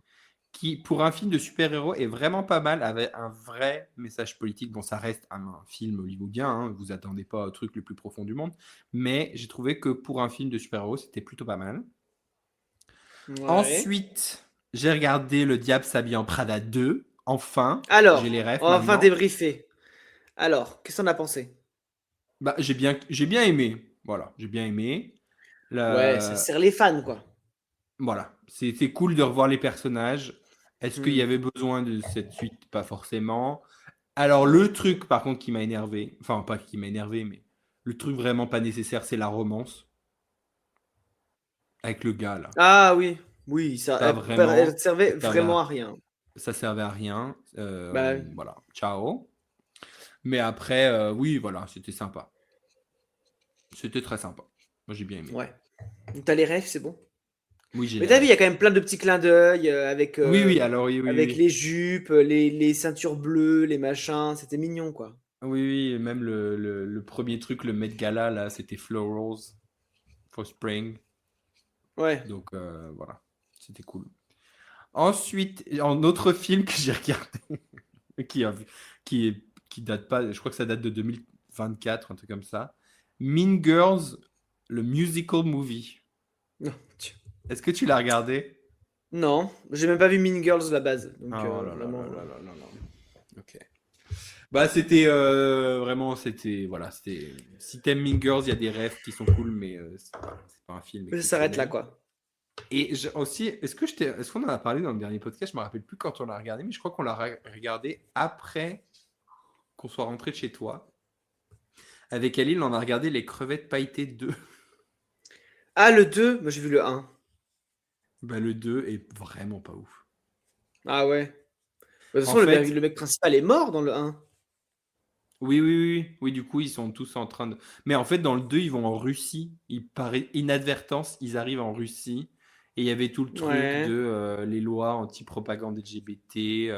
Speaker 2: qui, pour un film de super-héros, est vraiment pas mal, avec un vrai message politique. Bon, ça reste un film hollywoodien, hein, vous attendez pas au truc le plus profond du monde, mais j'ai trouvé que pour un film de super-héros, c'était plutôt pas mal.
Speaker 1: Ouais.
Speaker 2: Ensuite, j'ai regardé Le Diable s'habille en Prada 2, enfin,
Speaker 1: Alors,
Speaker 2: j'ai les refs
Speaker 1: on va enfin
Speaker 2: maintenant.
Speaker 1: débriefer. Alors, qu'est-ce qu'on a pensé?
Speaker 2: Bah, j'ai bien aimé. Voilà, j'ai bien aimé.
Speaker 1: Ouais, ça
Speaker 2: La-
Speaker 1: sert les fans, quoi.
Speaker 2: Voilà, c'était cool de revoir les personnages. Est-ce qu'il y
Speaker 1: Hmm.
Speaker 2: avait besoin de cette suite? Pas forcément. Alors, le truc, par contre, qui m'a énervé, enfin, pas qui m'a énervé, mais le truc vraiment pas nécessaire, c'est la romance avec le gars, là.
Speaker 1: Ah oui, oui, ça,
Speaker 2: Ça,
Speaker 1: elle
Speaker 2: vraiment,
Speaker 1: servait
Speaker 2: ça servait
Speaker 1: vraiment
Speaker 2: à,
Speaker 1: à rien.
Speaker 2: ça servait à rien.
Speaker 1: Bah
Speaker 2: Voilà, ciao. Mais après, oui, voilà, c'était sympa. C'était très sympa. Moi, j'ai bien aimé.
Speaker 1: ouais. Donc t'as les refs, c'est bon.
Speaker 2: Oui, j'ai
Speaker 1: Mais
Speaker 2: les
Speaker 1: t'as vu, il y a
Speaker 2: refs.
Speaker 1: quand même plein de petits clins d'œil
Speaker 2: Oui, oui, alors oui, oui,
Speaker 1: avec
Speaker 2: oui.
Speaker 1: les jupes, les ceintures bleues, les machins. C'était mignon, quoi.
Speaker 2: Oui, oui, et même le premier truc, le Met Gala, là, c'était Florals for Spring.
Speaker 1: Ouais.
Speaker 2: Donc, voilà, c'était cool. Ensuite, un autre film que j'ai regardé, qui, a, qui date pas, je crois que ça date de 2024, un truc comme ça. Mean Girls, le musical movie.
Speaker 1: Non,
Speaker 2: Est-ce que tu l'as regardé?
Speaker 1: non, j'ai même pas vu Mean Girls la base. Donc
Speaker 2: Oh là là
Speaker 1: vraiment.
Speaker 2: là là là là là. Ok. Bah c'était vraiment c'était voilà c'était si t'aimes Mean Girls il y a des rêves qui sont cool mais c'est pas un film
Speaker 1: Ça s'arrête là,
Speaker 2: exceptionnel.
Speaker 1: quoi.
Speaker 2: Et aussi est-ce qu'on en a parlé dans le dernier podcast? Je me rappelle plus quand on l'a regardé mais je crois qu'on l'a regardé après qu'on soit rentré de chez toi. Avec Alil on a regardé les crevettes pailletées 2.
Speaker 1: Ah, le 2, moi j'ai vu le 1.
Speaker 2: Bah le 2 est vraiment pas ouf.
Speaker 1: Ah ouais. De toute
Speaker 2: En
Speaker 1: façon,
Speaker 2: fait,
Speaker 1: le mec principal est mort dans le 1.
Speaker 2: oui, oui, oui, oui, du coup, ils sont tous en train de. Mais en fait, dans le 2 ils vont en Russie. Par inadvertance, ils arrivent en Russie. Et il y avait tout le truc de
Speaker 1: Ouais.
Speaker 2: les lois anti-propagande LGBT.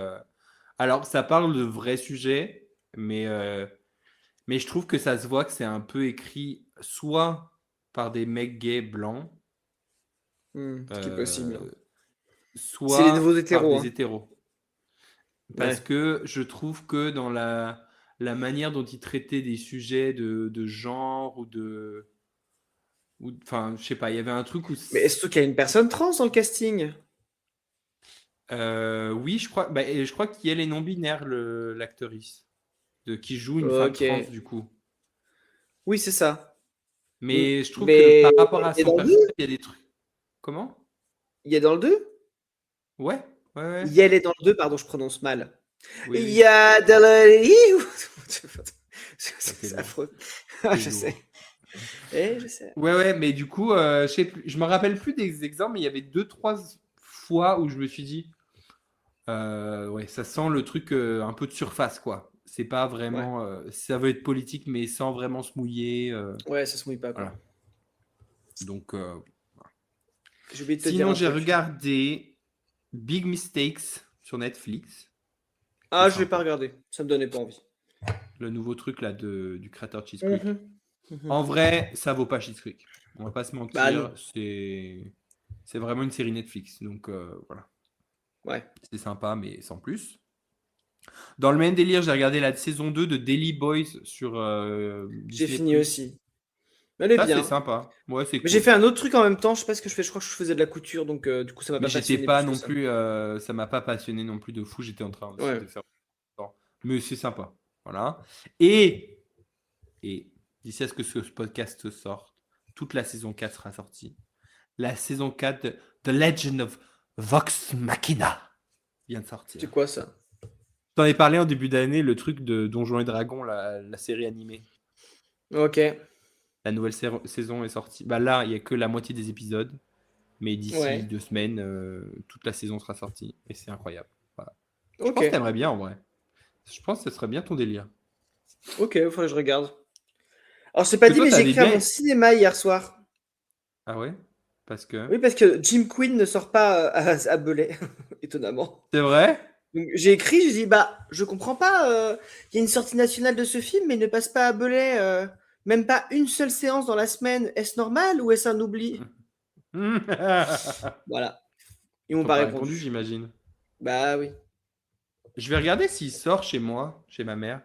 Speaker 2: Alors, ça parle de vrais sujets, mais je trouve que ça se voit que c'est un peu écrit soit par des mecs gays blancs,
Speaker 1: Ce qui est possible,
Speaker 2: euh,
Speaker 1: hein. C'est les nouveaux
Speaker 2: soit par
Speaker 1: hétéros,
Speaker 2: des
Speaker 1: hein.
Speaker 2: hétéros. Parce
Speaker 1: Ouais.
Speaker 2: que je trouve que dans la manière dont ils traitaient des sujets de genre enfin, je sais pas, il y avait un truc où.
Speaker 1: Mais est-ce qu'il y a une personne trans dans le casting?
Speaker 2: Oui, je crois, bah, et je crois qu'il y a les non-binaires, l'actrice, qui joue une femme
Speaker 1: Ok.
Speaker 2: trans du coup.
Speaker 1: Oui, c'est ça.
Speaker 2: Mais je trouve que
Speaker 1: Mais
Speaker 2: par rapport à
Speaker 1: il y a
Speaker 2: son
Speaker 1: dans le
Speaker 2: personnage,
Speaker 1: 2?
Speaker 2: il y a des trucs. Comment?
Speaker 1: Il y a dans le 2?
Speaker 2: Ouais, ouais, ouais.
Speaker 1: Il y a les dans le 2, pardon, je prononce mal.
Speaker 2: Oui,
Speaker 1: Il y
Speaker 2: oui.
Speaker 1: a dans le...
Speaker 2: Ça, t'es
Speaker 1: C'est
Speaker 2: lourd.
Speaker 1: affreux. Ah,
Speaker 2: T'es
Speaker 1: je
Speaker 2: lourd.
Speaker 1: sais. Eh, je sais.
Speaker 2: Ouais, ouais, mais du coup, je sais plus, je me rappelle plus des exemples, mais il y avait deux, trois fois où je me suis dit. Ouais, ça sent le truc un peu de surface, quoi. C'est pas
Speaker 1: Ouais.
Speaker 2: vraiment. Ça veut être politique, mais sans vraiment se mouiller.
Speaker 1: Ouais, ça se mouille pas, quoi.
Speaker 2: Voilà. Donc,
Speaker 1: J'ai oublié de te dire
Speaker 2: sinon,
Speaker 1: un
Speaker 2: j'ai
Speaker 1: truc.
Speaker 2: regardé Big Mistakes sur Netflix. C'est
Speaker 1: Ah, je l'ai pas
Speaker 2: sympa.
Speaker 1: regardé. Ça me donnait pas envie.
Speaker 2: Le nouveau truc là du créateur de Cheese Creek.
Speaker 1: Mhm. Mhm.
Speaker 2: En vrai, ça vaut pas Cheese Creek. On va pas se
Speaker 1: Bah
Speaker 2: mentir.
Speaker 1: non.
Speaker 2: C'est vraiment une série Netflix. Donc, voilà.
Speaker 1: Ouais.
Speaker 2: C'est sympa, mais sans plus. Dans le même délire, j'ai regardé la saison 2 de Daily Boys sur
Speaker 1: J'ai
Speaker 2: Disney+.
Speaker 1: fini aussi. Elle est
Speaker 2: Ça, c'est
Speaker 1: bien.
Speaker 2: sympa. Ouais, c'est
Speaker 1: Mais j'ai
Speaker 2: cool.
Speaker 1: fait un autre truc en même temps. Je sais pas ce que je fais. Je crois que je faisais de la couture. Donc, du coup, ça m'a
Speaker 2: Mais
Speaker 1: pas
Speaker 2: j'étais
Speaker 1: passionné
Speaker 2: pas
Speaker 1: plus que
Speaker 2: non
Speaker 1: ça.
Speaker 2: plus, ça m'a pas passionné non plus de fou. J'étais en train aussi
Speaker 1: Ouais.
Speaker 2: de faire. Mais c'est sympa. Voilà. Et d'ici à ce que ce podcast sorte, toute la saison 4 sera sortie. La saison 4 de The Legend of Vox Machina vient de
Speaker 1: C'est
Speaker 2: sortir.
Speaker 1: quoi ça?
Speaker 2: T'en ai parlé en début d'année, le truc de Donjons et Dragons, la série animée.
Speaker 1: Ok.
Speaker 2: La nouvelle saison est sortie. Bah là, il n'y a que la moitié des épisodes. Mais d'ici
Speaker 1: Ouais.
Speaker 2: 2 semaines, toute la saison sera sortie. Et c'est incroyable. Voilà. Je
Speaker 1: Ok.
Speaker 2: pense que t'aimerais bien en vrai. Je pense que ce serait bien ton délire.
Speaker 1: Ok, il faudrait que je regarde. Alors, je t'ai pas
Speaker 2: Parce que
Speaker 1: dit,
Speaker 2: toi,
Speaker 1: mais j'ai
Speaker 2: t'avais
Speaker 1: écrit à mon
Speaker 2: bien.
Speaker 1: cinéma hier soir.
Speaker 2: Ah ouais? Parce que.
Speaker 1: Oui, parce que Jim Quinn ne sort pas à Belay, étonnamment.
Speaker 2: C'est vrai?
Speaker 1: Donc, j'ai écrit, j'ai dit, bah, je comprends pas. Il y a une sortie nationale de ce film, mais il ne passe pas à Belay. Même pas une seule séance dans la semaine. Est-ce normal ou est-ce un oubli?
Speaker 2: Ils
Speaker 1: Voilà. Ils m'ont
Speaker 2: t'ont
Speaker 1: pas
Speaker 2: pas répondu,
Speaker 1: répondu.
Speaker 2: j'imagine.
Speaker 1: Bah oui.
Speaker 2: Je vais regarder s'il sort chez moi, chez ma mère.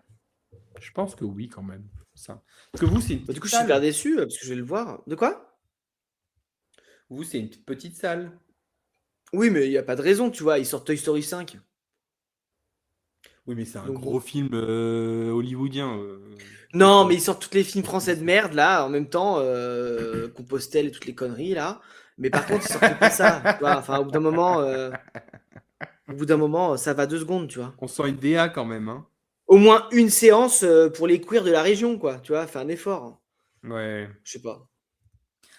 Speaker 2: Je pense que oui, quand même. Ça. Parce que vous, c'est une
Speaker 1: Bah, du
Speaker 2: petite
Speaker 1: coup, je suis hyper
Speaker 2: salle.
Speaker 1: déçu parce que je vais le voir. De quoi?
Speaker 2: Vous, c'est une petite salle.
Speaker 1: Oui, mais il n'y a pas de raison, tu vois. Ils sortent Toy Story 5.
Speaker 2: Oui, mais c'est un
Speaker 1: Donc,
Speaker 2: gros
Speaker 1: bon.
Speaker 2: film hollywoodien.
Speaker 1: Non, mais ils sortent tous les films français de merde, là, en même temps, Compostelle et toutes les conneries, là. Mais par contre, ils sortent pas ça, tu vois. Enfin, au bout d'un moment, ça va 2 secondes, tu vois.
Speaker 2: On sent une DA quand même, hein.
Speaker 1: Au moins une séance pour les queers de la région, quoi. Tu vois, fais un effort.
Speaker 2: Ouais.
Speaker 1: Je sais pas.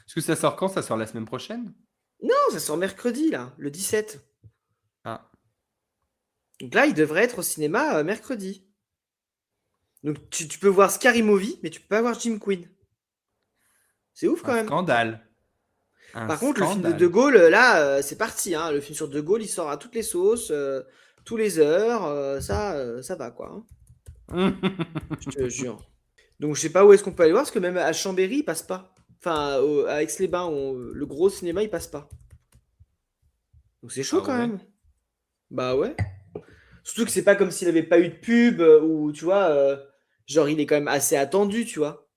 Speaker 2: Est-ce que ça sort quand? Ça sort la semaine prochaine?
Speaker 1: Non, ça sort mercredi, là, le 17.
Speaker 2: Ah.
Speaker 1: Donc là, il devrait être au cinéma mercredi. Donc tu peux voir Scary Movie, mais tu peux pas voir Jim Quinn. C'est ouf quand
Speaker 2: Un
Speaker 1: même.
Speaker 2: scandale. Un
Speaker 1: Par contre, le film de
Speaker 2: scandale.
Speaker 1: Gaulle, là, c'est parti. Hein. Le film sur De Gaulle, il sort à toutes les sauces, tous les heures. Ça va, quoi. Hein. Je te jure. Donc, je sais pas où est-ce qu'on peut aller voir, parce que même à Chambéry, il passe pas. Enfin, à Aix-les-Bains, le gros cinéma, il passe pas. Donc, c'est chaud
Speaker 2: Ah
Speaker 1: quand
Speaker 2: ouais?
Speaker 1: même. Bah ouais. Surtout que c'est pas comme s'il avait pas eu de pub, ou tu vois, genre, il est quand même assez attendu, tu vois.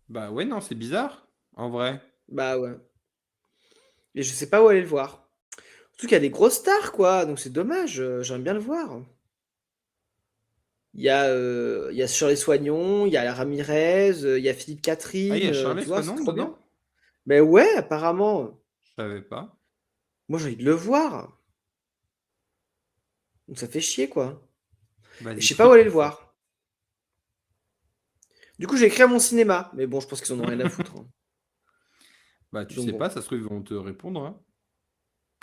Speaker 2: Bah ouais, non, c'est bizarre. En vrai.
Speaker 1: Bah ouais. Et je sais pas où aller le voir. Surtout qu'il y a des grosses stars, quoi. Donc, c'est dommage. J'aime bien le voir. Il y a Shirley Soignon, il y a la Ramirez, il y a Philippe
Speaker 2: Ah, il y
Speaker 1: Catherine,
Speaker 2: a Charles
Speaker 1: tu vois, c'est
Speaker 2: Soinon
Speaker 1: trop bien.
Speaker 2: dedans?
Speaker 1: Mais ouais, apparemment.
Speaker 2: Je savais pas.
Speaker 1: Moi, j'ai envie de le voir. Donc ça fait chier, quoi. Et je
Speaker 2: Vas-y,
Speaker 1: sais pas où aller le
Speaker 2: triple ça.
Speaker 1: voir. Du coup, j'ai écrit à mon cinéma. Mais bon, je pense qu'ils en ont rien à foutre. Hein.
Speaker 2: Bah, tu
Speaker 1: Donc
Speaker 2: sais
Speaker 1: bon.
Speaker 2: pas, ça se trouve, ils vont te répondre, hein.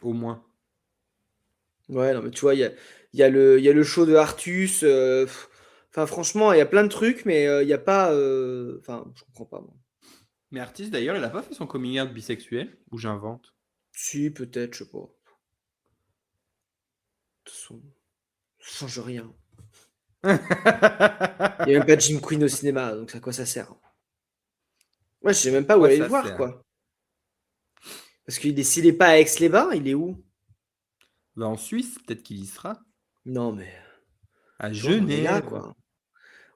Speaker 2: Au moins.
Speaker 1: Ouais, non, mais tu vois, il y a le show de Artus. Enfin, franchement, il y a plein de trucs, mais il n'y a pas. Enfin, je comprends pas, moi.
Speaker 2: Mais artiste, d'ailleurs, il a pas fait son coming out bisexuel? Ou j'invente?
Speaker 1: Si, peut-être, je sais pas. De toute façon, ça change rien. Il n'y a même pas de Jim Quinn au cinéma, donc à quoi ça sert? Ouais, je sais même pas où
Speaker 2: Quoi
Speaker 1: aller le
Speaker 2: ça
Speaker 1: voir,
Speaker 2: sert?
Speaker 1: quoi. Parce s'il est pas à Aix-les-Bains, il est où?
Speaker 2: Bah, en Suisse, peut-être qu'il y sera.
Speaker 1: Non, mais
Speaker 2: À
Speaker 1: tu vois, on en est là,
Speaker 2: Genève.
Speaker 1: quoi.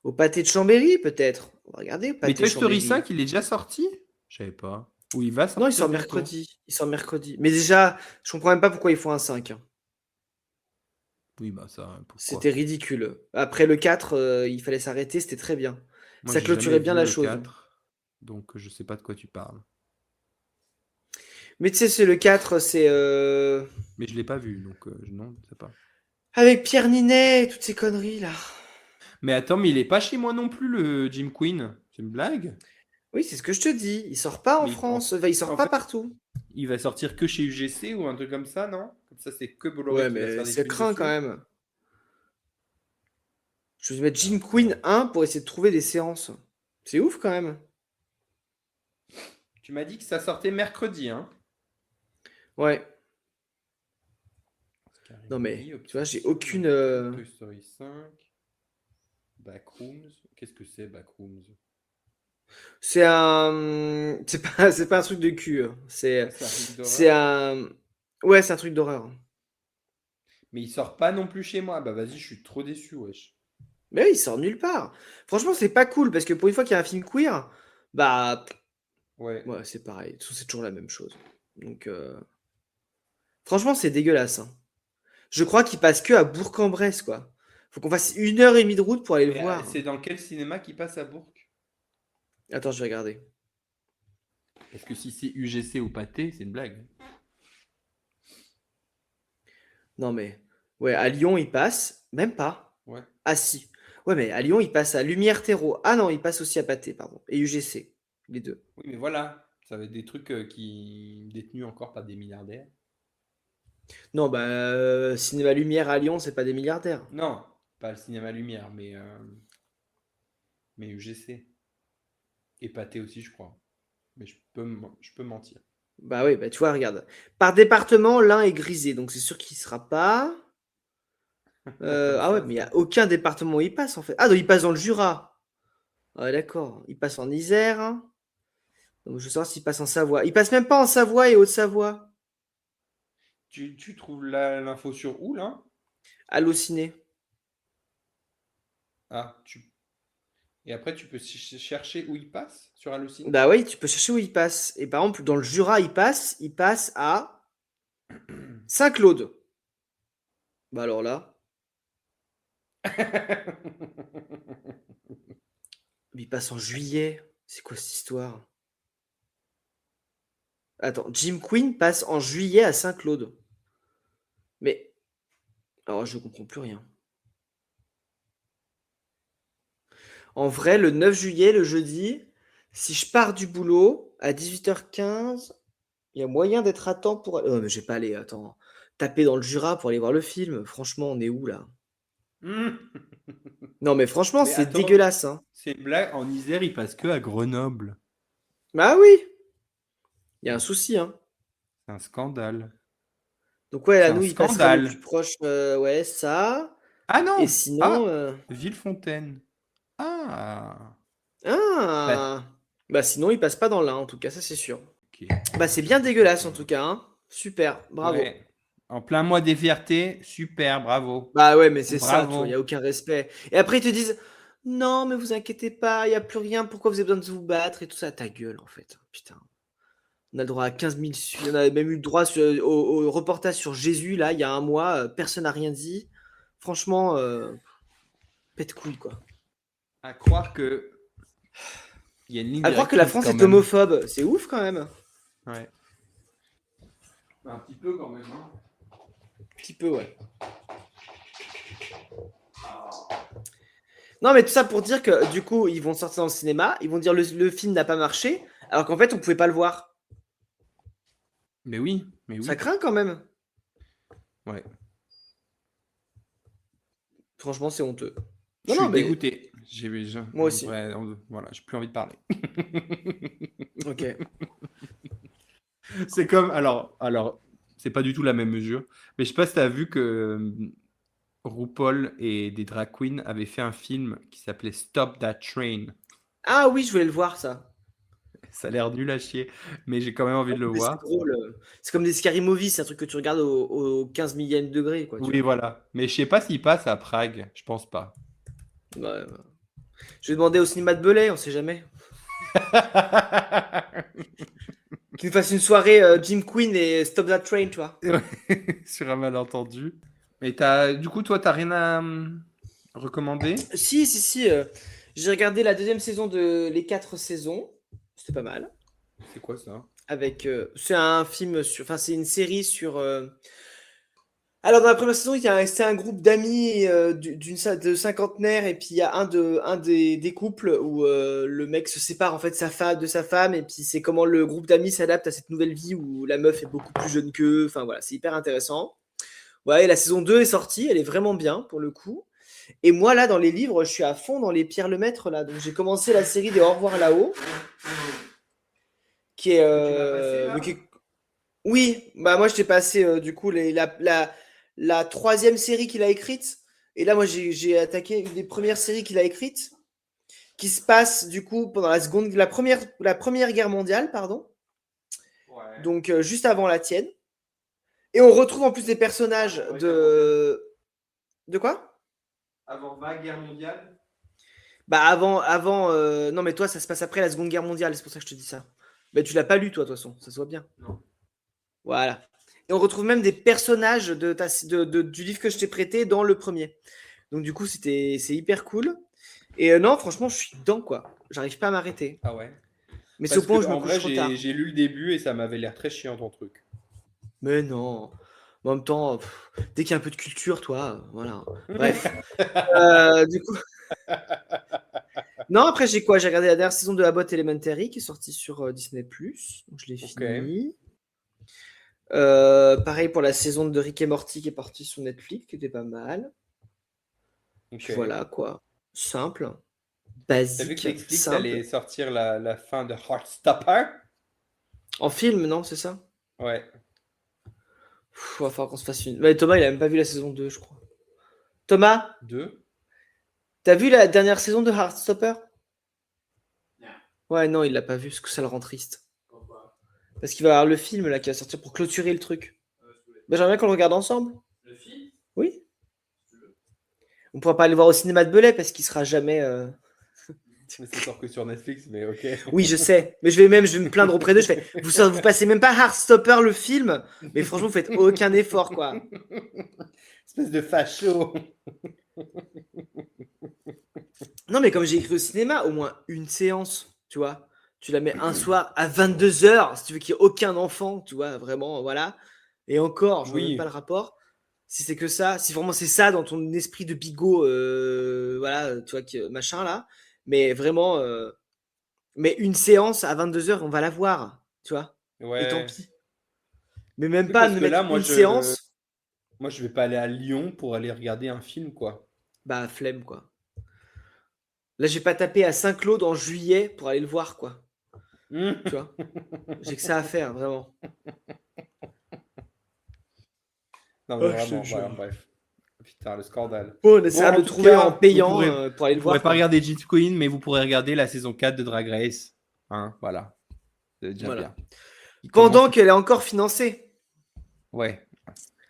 Speaker 1: Au pâté de Chambéry, peut-être. On va regarder au
Speaker 2: Mais
Speaker 1: pâté de
Speaker 2: Toy Story
Speaker 1: Chambéry.
Speaker 2: 5, il est déjà sorti? Je savais pas. Ou il va
Speaker 1: Non, il
Speaker 2: sortir
Speaker 1: sort
Speaker 2: bientôt?
Speaker 1: mercredi. Il sort mercredi. Mais déjà, je comprends même pas pourquoi ils font un 5. Hein.
Speaker 2: Oui, bah ça, pourquoi?
Speaker 1: C'était ridicule. Après le 4, il fallait s'arrêter, c'était très bien.
Speaker 2: Moi,
Speaker 1: Ça
Speaker 2: j'ai jamais
Speaker 1: clôturait bien
Speaker 2: vu
Speaker 1: la
Speaker 2: le
Speaker 1: chose.
Speaker 2: 4, donc je sais pas de quoi tu parles.
Speaker 1: Mais tu sais, c'est le 4, c'est
Speaker 2: Mais je l'ai pas vu, donc non, je sais pas.
Speaker 1: avec Pierre Ninet et toutes ces conneries là.
Speaker 2: Mais attends, mais il est pas chez moi non plus, le Jim Queen. C'est une blague?
Speaker 1: Oui, c'est ce que je te dis. Il sort pas en
Speaker 2: Mais
Speaker 1: France. Enfin, il sort
Speaker 2: en
Speaker 1: pas
Speaker 2: fait,
Speaker 1: partout.
Speaker 2: il va sortir que chez UGC ou un truc comme ça, non? Comme ça, c'est que Bolloré
Speaker 1: Ouais,
Speaker 2: qui va se
Speaker 1: mais
Speaker 2: faire des
Speaker 1: c'est
Speaker 2: thunes
Speaker 1: craint quand
Speaker 2: dessus.
Speaker 1: même. Je vais mettre Jim Quinn
Speaker 2: Attends.
Speaker 1: 1 pour essayer de trouver des séances. C'est ouf quand même.
Speaker 2: Tu m'as dit que ça sortait mercredi, hein?
Speaker 1: Ouais.
Speaker 2: Scary
Speaker 1: Non mais,
Speaker 2: Movie,
Speaker 1: tu vois, j'ai
Speaker 2: Obsession,
Speaker 1: aucune.
Speaker 2: Michael, Toy Story 5, Backrooms. Qu'est-ce que c'est, Backrooms?
Speaker 1: C'est un. C'est pas un truc de cul. Hein.
Speaker 2: Ah,
Speaker 1: C'est.
Speaker 2: c'est un film
Speaker 1: C'est
Speaker 2: d'horreur?
Speaker 1: un. Ouais, c'est un truc d'horreur.
Speaker 2: Mais il sort pas non plus chez moi. Bah vas-y, je suis trop déçu, wesh.
Speaker 1: Mais oui, il sort nulle part. Franchement, c'est pas cool parce que pour une fois qu'il y a un film queer, bah.
Speaker 2: Ouais.
Speaker 1: Ouais, c'est pareil. De toute façon, c'est toujours la même chose. Donc. Franchement, c'est dégueulasse. Hein. Je crois qu'il passe que à Bourg-en-Bresse, quoi. Faut qu'on fasse 1h30 de route pour aller le
Speaker 2: Mais
Speaker 1: voir.
Speaker 2: c'est dans quel cinéma qui passe à Bourg?
Speaker 1: Attends, je vais regarder.
Speaker 2: Parce que si c'est UGC ou Pâté, c'est une blague.
Speaker 1: Non, mais. Ouais, à Lyon, il passe. Même pas.
Speaker 2: Ouais.
Speaker 1: Ah, si. Ouais, mais à Lyon, il passe à Lumière Terreau. Ah non, il passe aussi à Pâté, pardon. Et UGC. Les deux.
Speaker 2: Oui, mais voilà. Ça va être des trucs qui détenus encore par des milliardaires.
Speaker 1: Non, bah. Cinéma Lumière à Lyon, c'est pas des milliardaires.
Speaker 2: Non, pas le cinéma Lumière, mais UGC. Et Pâté aussi, je crois. Mais je peux mentir.
Speaker 1: Bah oui, bah tu vois, regarde. Par département, l'un est grisé, donc c'est sûr qu'il sera pas.
Speaker 2: Comme
Speaker 1: Ah ouais,
Speaker 2: ça,
Speaker 1: mais il n'y
Speaker 2: ça.
Speaker 1: a aucun département où il passe en fait. Ah, donc il passe dans le Jura. Ah ouais, d'accord. Il passe en Isère. Hein. Donc je veux savoir s'il passe en Savoie. Il passe même pas en Savoie et Haute-Savoie.
Speaker 2: Tu trouves l'info sur où, là?
Speaker 1: Allociné.
Speaker 2: Ah, et après, tu peux chercher où il passe sur Allociné?
Speaker 1: Bah oui, tu peux chercher où il passe. Et par exemple, dans le Jura, il passe à Saint-Claude. Bah alors là, il passe en juillet. C'est quoi cette histoire? Attends, Jim Quinn passe en juillet à Saint-Claude. Mais, alors je comprends plus rien. En vrai, le 9 juillet, le jeudi, si je pars du boulot à 18h15, il y a moyen d'être à temps pour... Oh, mais je vais pas aller, attends, taper dans le Jura pour aller voir le film. Franchement, on est où là? Non, mais franchement,
Speaker 4: Mais
Speaker 1: c'est
Speaker 4: attends.
Speaker 1: dégueulasse, hein.
Speaker 4: C'est une blague. En Isère, il passe que à Grenoble.
Speaker 1: Bah oui, il y a un souci, hein.
Speaker 4: C'est un scandale.
Speaker 1: Donc ouais,
Speaker 4: C'est
Speaker 1: là,
Speaker 4: un
Speaker 1: nous, il passera le
Speaker 4: scandale.
Speaker 1: plus proche, ouais, ça.
Speaker 4: Ah
Speaker 1: Et
Speaker 4: non!
Speaker 1: sinon,
Speaker 4: Ah! Villefontaine. Ah! Bah,
Speaker 1: ah, bah sinon, il passe pas dans l'Ain, en tout cas, ça c'est sûr.
Speaker 4: ok.
Speaker 1: Bah c'est bien dégueulasse, en tout cas, hein. Super, bravo.
Speaker 4: Ouais. En plein mois des fiertés, super, bravo.
Speaker 1: Bah ouais, mais c'est ça, tu vois, il
Speaker 4: Bravo.
Speaker 1: n'y a aucun respect. Et après, ils te disent, non, mais vous inquiétez pas, il n'y a plus rien, pourquoi vous avez besoin de vous battre et tout ça, ta gueule, en fait. Putain. On a le droit à 15 000, on a même eu le droit au reportage sur Jésus, là, il y a un mois, personne n'a rien dit. Franchement, pète couille, quoi.
Speaker 4: À croire que il y a une ligne
Speaker 1: À croire que la
Speaker 4: directrice
Speaker 1: France
Speaker 4: quand
Speaker 1: est
Speaker 4: même.
Speaker 1: homophobe, c'est ouf quand même.
Speaker 4: Ouais. Un petit peu quand même. Hein.
Speaker 1: Un petit peu, ouais. Non, mais tout ça pour dire que du coup, ils vont sortir dans le cinéma, ils vont dire le film n'a pas marché, alors qu'en fait, on pouvait pas le voir.
Speaker 4: Mais oui, mais oui.
Speaker 1: Ça craint quand même.
Speaker 4: Ouais.
Speaker 1: Franchement, c'est honteux.
Speaker 4: Je
Speaker 1: Non,
Speaker 4: suis
Speaker 1: non, mais.
Speaker 4: dégoûté.
Speaker 1: Moi aussi.
Speaker 4: Voilà, j'ai plus envie de parler.
Speaker 1: Ok.
Speaker 4: C'est comme alors, c'est pas du tout la même mesure, mais je sais pas si tu as vu que RuPaul et des drag queens avaient fait un film qui s'appelait Stop That Train.
Speaker 1: Ah oui, je voulais le voir, ça.
Speaker 4: Ça a l'air nul à chier, mais j'ai quand même envie de le
Speaker 1: Mais c'est
Speaker 4: voir.
Speaker 1: drôle. C'est comme des scary movies, c'est un truc que tu regardes au 15 millième degré, quoi. Tu
Speaker 4: Oui, voilà. Mais je sais pas s'il passe à Prague, je pense pas.
Speaker 1: vois. Ouais, ouais. Je vais demander au cinéma de Belay, on sait jamais. Qu'il nous fasse une soirée Jim Quinn et Stop That Train, tu vois.
Speaker 4: Sur un malentendu. Mais du coup, toi, t'as rien à recommander?
Speaker 1: Si, si, si. J'ai regardé la deuxième saison de Les 4 saisons. C'était pas mal.
Speaker 4: C'est quoi ça?
Speaker 1: Avec, c'est un film sur, enfin, c'est une série sur. Alors, dans la première saison, c'est un groupe d'amis de cinquantenaires, et puis il y a un des couples où le mec se sépare en fait de sa femme, et puis c'est comment le groupe d'amis s'adapte à cette nouvelle vie où la meuf est beaucoup plus jeune qu'eux. Enfin voilà, c'est hyper intéressant. Ouais, et la saison 2 est sortie, elle est vraiment bien pour le coup. Et moi, là, dans les livres, je suis à fond dans les Pierre Lemaitre, là. Donc, j'ai commencé la série des Au revoir là-haut, qui est,
Speaker 4: Tu l'as passé, là?
Speaker 1: Oui, bah moi, je t'ai passé, du coup, la troisième série qu'il a écrite. Et là, moi, j'ai attaqué une des premières séries qu'il a écrites, qui se passe, du coup, pendant la première guerre mondiale, pardon.
Speaker 4: Ouais.
Speaker 1: Donc, juste avant la tienne. Et on retrouve en plus des personnages
Speaker 4: Ouais,
Speaker 1: de... De quoi?
Speaker 4: Avant la guerre mondiale?
Speaker 1: Bah non mais toi ça se passe après la Seconde Guerre mondiale, c'est pour ça que je te dis ça. Bah tu l'as pas lu toi de toute façon, ça se voit bien.
Speaker 4: Non.
Speaker 1: Voilà. Et on retrouve même des personnages du livre que je t'ai prêté dans le premier. Donc du coup c'est hyper cool. Et non franchement je suis dedans quoi. J'arrive pas à m'arrêter.
Speaker 4: Ah ouais.
Speaker 1: Mais c'est au
Speaker 4: Parce
Speaker 1: point où
Speaker 4: que
Speaker 1: je me
Speaker 4: en vrai,
Speaker 1: couche trop tard.
Speaker 4: j'ai lu le début et ça m'avait l'air très chiant ton truc.
Speaker 1: Mais non. En même temps, dès qu'il y a un peu de culture, toi, voilà. Bref. Du coup. Non, après, j'ai quoi? J'ai regardé la dernière saison de Abbott Elementary qui est sortie sur Disney+. Donc, je l'ai fini. Pareil pour la saison de Rick et Morty qui est partie sur Netflix, qui était pas mal.
Speaker 4: Ok.
Speaker 1: Puis voilà, quoi. Simple.
Speaker 4: T'as vu que
Speaker 1: Basique.
Speaker 4: Netflix
Speaker 1: Simple.
Speaker 4: allait sortir la fin de Heartstopper?
Speaker 1: En film, non, c'est ça?
Speaker 4: Ouais.
Speaker 1: Va falloir qu'on se fasse une. Ouais, Thomas, il a même pas vu la saison 2, je crois. Thomas,
Speaker 4: 2.
Speaker 1: t'as vu la dernière saison de Heartstopper?
Speaker 3: Non.
Speaker 1: Ouais, non, il l'a pas vu, parce que ça le rend triste.
Speaker 3: Pourquoi?
Speaker 1: Parce qu'il va y avoir le film là qui va sortir pour clôturer le truc. Bah, j'aimerais bien qu'on le regarde ensemble.
Speaker 3: Le film?
Speaker 1: Oui. On pourra pas aller voir au cinéma de Belay parce qu'il sera jamais.
Speaker 2: Mais ça sort que sur Netflix, mais ok.
Speaker 1: Oui, je sais. Mais je vais me plaindre auprès d'eux. Je fais, vous passez même pas Heartstopper le film. Mais franchement, vous faites aucun effort, quoi.
Speaker 2: Espèce de facho.
Speaker 1: Non, mais comme j'ai écrit au cinéma, au moins une séance, tu vois. Tu la mets un soir à 22h, si tu veux qu'il n'y ait aucun enfant, tu vois, vraiment, voilà. Et encore, je vois
Speaker 2: Oui.
Speaker 1: même pas le rapport. Si c'est que ça, si vraiment c'est ça dans ton esprit de bigot, voilà, tu vois, machin là. Mais vraiment, mais une séance à 22h, on va la voir, tu vois. Et tant
Speaker 2: Ouais.
Speaker 1: pis. Mais même
Speaker 2: Oui,
Speaker 1: pas
Speaker 2: parce
Speaker 1: me
Speaker 2: que
Speaker 1: mettre
Speaker 2: là,
Speaker 1: une séance,
Speaker 2: moi, je vais pas aller à Lyon pour aller regarder un film, quoi.
Speaker 1: bah flemme, quoi. Là, j'ai pas tapé à Saint-Claude en juillet pour aller le voir, quoi. Tu vois. J'ai que ça à faire, vraiment.
Speaker 2: Non, mais
Speaker 1: Oh, je te
Speaker 2: vraiment, voilà,
Speaker 1: jure.
Speaker 2: bref. Putain, le scandale.
Speaker 1: Bon, on essaiera
Speaker 2: Bon,
Speaker 1: de
Speaker 2: en tout
Speaker 1: trouver
Speaker 2: cas,
Speaker 1: en payant pour aller
Speaker 2: vous
Speaker 1: le
Speaker 2: pourrez
Speaker 1: voir.
Speaker 2: pas
Speaker 1: quoi.
Speaker 2: regarder Jit Queen, mais vous pourrez regarder la saison 4 de Drag Race. Hein, voilà. C'est déjà
Speaker 1: Voilà.
Speaker 2: bien. Il
Speaker 1: Pendant
Speaker 2: commence-
Speaker 1: qu'elle est encore financée,
Speaker 2: Ouais,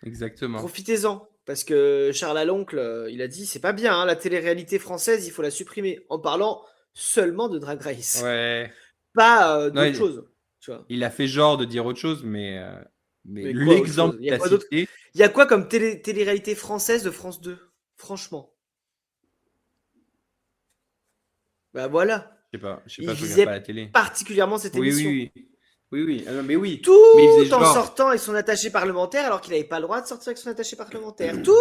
Speaker 2: exactement.
Speaker 1: profitez-en. Parce que Charles Aloncle, il a dit c'est pas bien, hein, la télé-réalité française, il faut la supprimer. En parlant seulement de Drag Race.
Speaker 2: Ouais.
Speaker 1: Pas
Speaker 2: Non,
Speaker 1: d'autre chose. Tu vois.
Speaker 2: il a fait genre de dire autre chose, mais
Speaker 1: Mais quoi autre
Speaker 2: l'exemple
Speaker 1: chose Il y
Speaker 2: qu'il
Speaker 1: a
Speaker 2: a
Speaker 1: quoi d'autre
Speaker 2: cité,
Speaker 1: Il y a quoi comme télé-réalité française de France 2 Franchement. Bah voilà.
Speaker 2: je sais pas, je
Speaker 1: Il
Speaker 2: regarde pas la
Speaker 1: visait
Speaker 2: télé.
Speaker 1: particulièrement cette
Speaker 2: Oui,
Speaker 1: émission.
Speaker 2: oui, oui. Oui, oui. Ah non, mais oui.
Speaker 1: Tout
Speaker 2: Mais il faisait
Speaker 1: en
Speaker 2: genre.
Speaker 1: sortant avec son attaché parlementaire alors qu'il n'avait pas le droit de sortir avec son attaché parlementaire. Tout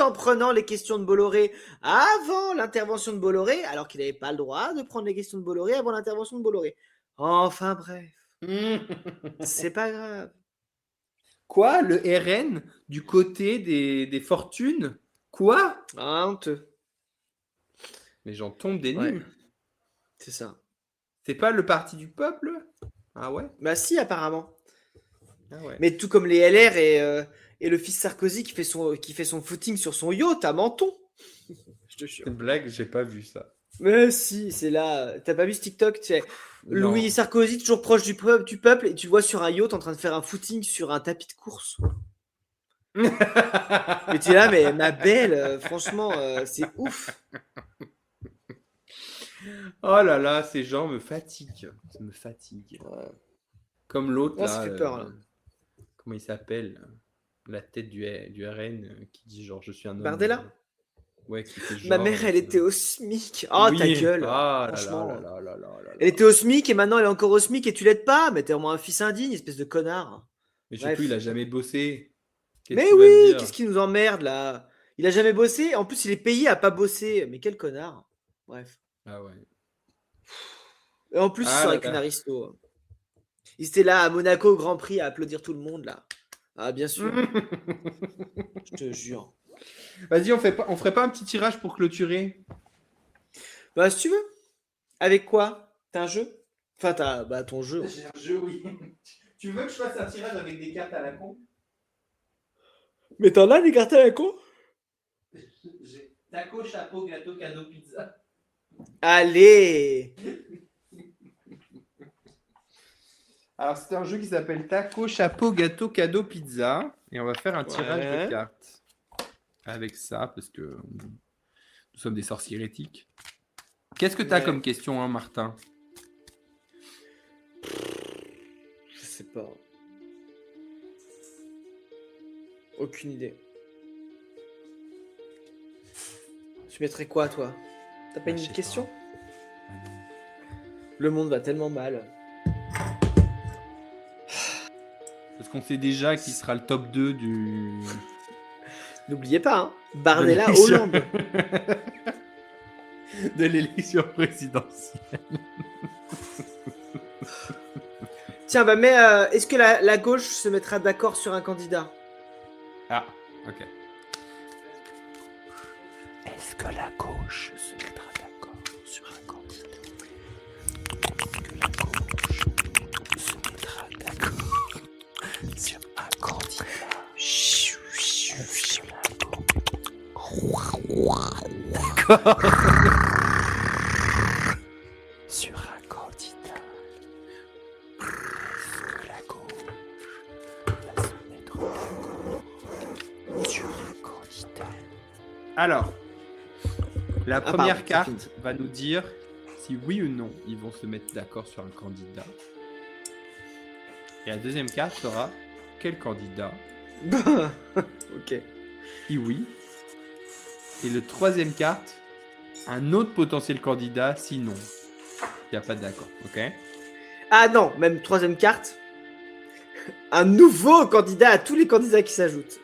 Speaker 1: en prenant les questions de Bolloré avant l'intervention de Bolloré alors qu'il n'avait pas le droit de prendre les questions de Bolloré avant l'intervention de Bolloré. Enfin bref, c'est pas grave.
Speaker 2: Quoi? Le RN du côté des fortunes? Quoi?
Speaker 1: Ah, honteux.
Speaker 2: Mais j'en tombe des
Speaker 1: Ouais,
Speaker 2: nues.
Speaker 1: c'est ça.
Speaker 2: C'est pas le parti du peuple? Ah ouais?
Speaker 1: Bah si, apparemment.
Speaker 2: Ah ouais.
Speaker 1: Mais tout comme les LR et le fils Sarkozy qui fait son footing sur son yacht à Menton. Je te jure.
Speaker 2: Cette blague, j'ai pas vu ça.
Speaker 1: Mais si, c'est là. T'as pas vu ce TikTok? Tu sais,
Speaker 2: Non.
Speaker 1: Louis Sarkozy, toujours proche du peuple, et tu le vois sur un yacht en train de faire un footing sur un tapis de course. Mais tu es là, mais ma belle, franchement, c'est ouf.
Speaker 2: Oh là là, ces gens me fatiguent. Ça me fatigue.
Speaker 1: Ouais.
Speaker 2: Comme l'autre
Speaker 1: Oh,
Speaker 2: là.
Speaker 1: ça fait peur, là.
Speaker 2: Comment il s'appelle? La tête du RN qui dit genre je suis un homme.
Speaker 1: Bardella?
Speaker 2: Ouais, qui fait genre.
Speaker 1: Ma mère, elle était au SMIC. Oh, ta
Speaker 2: Oui.
Speaker 1: gueule.
Speaker 2: Ah là
Speaker 1: Franchement.
Speaker 2: là là là là là là.
Speaker 1: Elle était au SMIC et maintenant elle est encore au SMIC et tu l'aides pas. Mais t'es au moins un fils indigne, espèce de connard.
Speaker 2: Mais
Speaker 1: Bref.
Speaker 2: surtout, il a jamais bossé. Qu'est-ce
Speaker 1: Mais
Speaker 2: que tu vas me
Speaker 1: oui,
Speaker 2: dire?
Speaker 1: qu'est-ce qui nous emmerde là? Il a jamais bossé. En plus, il est payé à pas bosser. Mais quel connard. Bref.
Speaker 2: Ah ouais.
Speaker 1: Et en plus,
Speaker 2: Ah
Speaker 1: il sort
Speaker 2: là
Speaker 1: avec
Speaker 2: là.
Speaker 1: une aristo. Il était là à Monaco au Grand Prix à applaudir tout le monde là. Ah, bien sûr. Je te jure.
Speaker 2: Vas-y, on ferait pas un petit tirage pour clôturer?
Speaker 1: Bah, si tu veux. Avec quoi? T'as un jeu? Enfin, t'as ton jeu.
Speaker 2: J'ai un jeu, oui. Tu veux que je fasse un tirage avec des cartes à la con?
Speaker 1: Mais t'en as des cartes à la con?
Speaker 2: J'ai taco, chapeau, gâteau, cadeau, pizza.
Speaker 1: Allez!
Speaker 2: Alors, c'est un jeu qui s'appelle Taco, chapeau, gâteau, cadeau, pizza. Et on va faire un tirage
Speaker 1: Ouais.
Speaker 2: de cartes. Avec ça, parce que nous sommes des sorciers hérétiques. Qu'est-ce que tu as
Speaker 1: Ouais.
Speaker 2: comme question, hein, Martin?
Speaker 1: Je sais pas. Aucune idée. Tu mettrais quoi, toi? T'as pas
Speaker 2: Je
Speaker 1: une
Speaker 2: sais
Speaker 1: question?
Speaker 2: pas. Ah non.
Speaker 1: Le monde va tellement mal.
Speaker 2: Parce qu'on sait déjà qui sera le top 2 du...
Speaker 1: N'oubliez pas, hein, Bardella,
Speaker 2: de l'élection.
Speaker 1: Hollande.
Speaker 2: de l'élection présidentielle.
Speaker 1: Tiens, bah, mais est-ce que la gauche se mettra d'accord sur un candidat?
Speaker 2: Ah, ok.
Speaker 5: Est-ce que la gauche se mettra d'accord sur un candidat? Est-ce que la gauche se mettra d'accord sur un candidat? D'accord. Sur un candidat. Est-ce que la gauche va se mettre d'accord sur un candidat?
Speaker 2: Alors, la première
Speaker 1: pardon,
Speaker 2: carte
Speaker 1: c'est fini.
Speaker 2: va nous dire
Speaker 4: si oui ou non ils vont se mettre d'accord sur un candidat. Et la deuxième carte sera quel candidat,
Speaker 1: Ok.
Speaker 4: si oui. Et le troisième carte, un autre potentiel candidat, sinon. Il n'y a pas de d'accord, ok?
Speaker 1: Ah non, même troisième carte. Un nouveau candidat à tous les candidats qui s'ajoutent.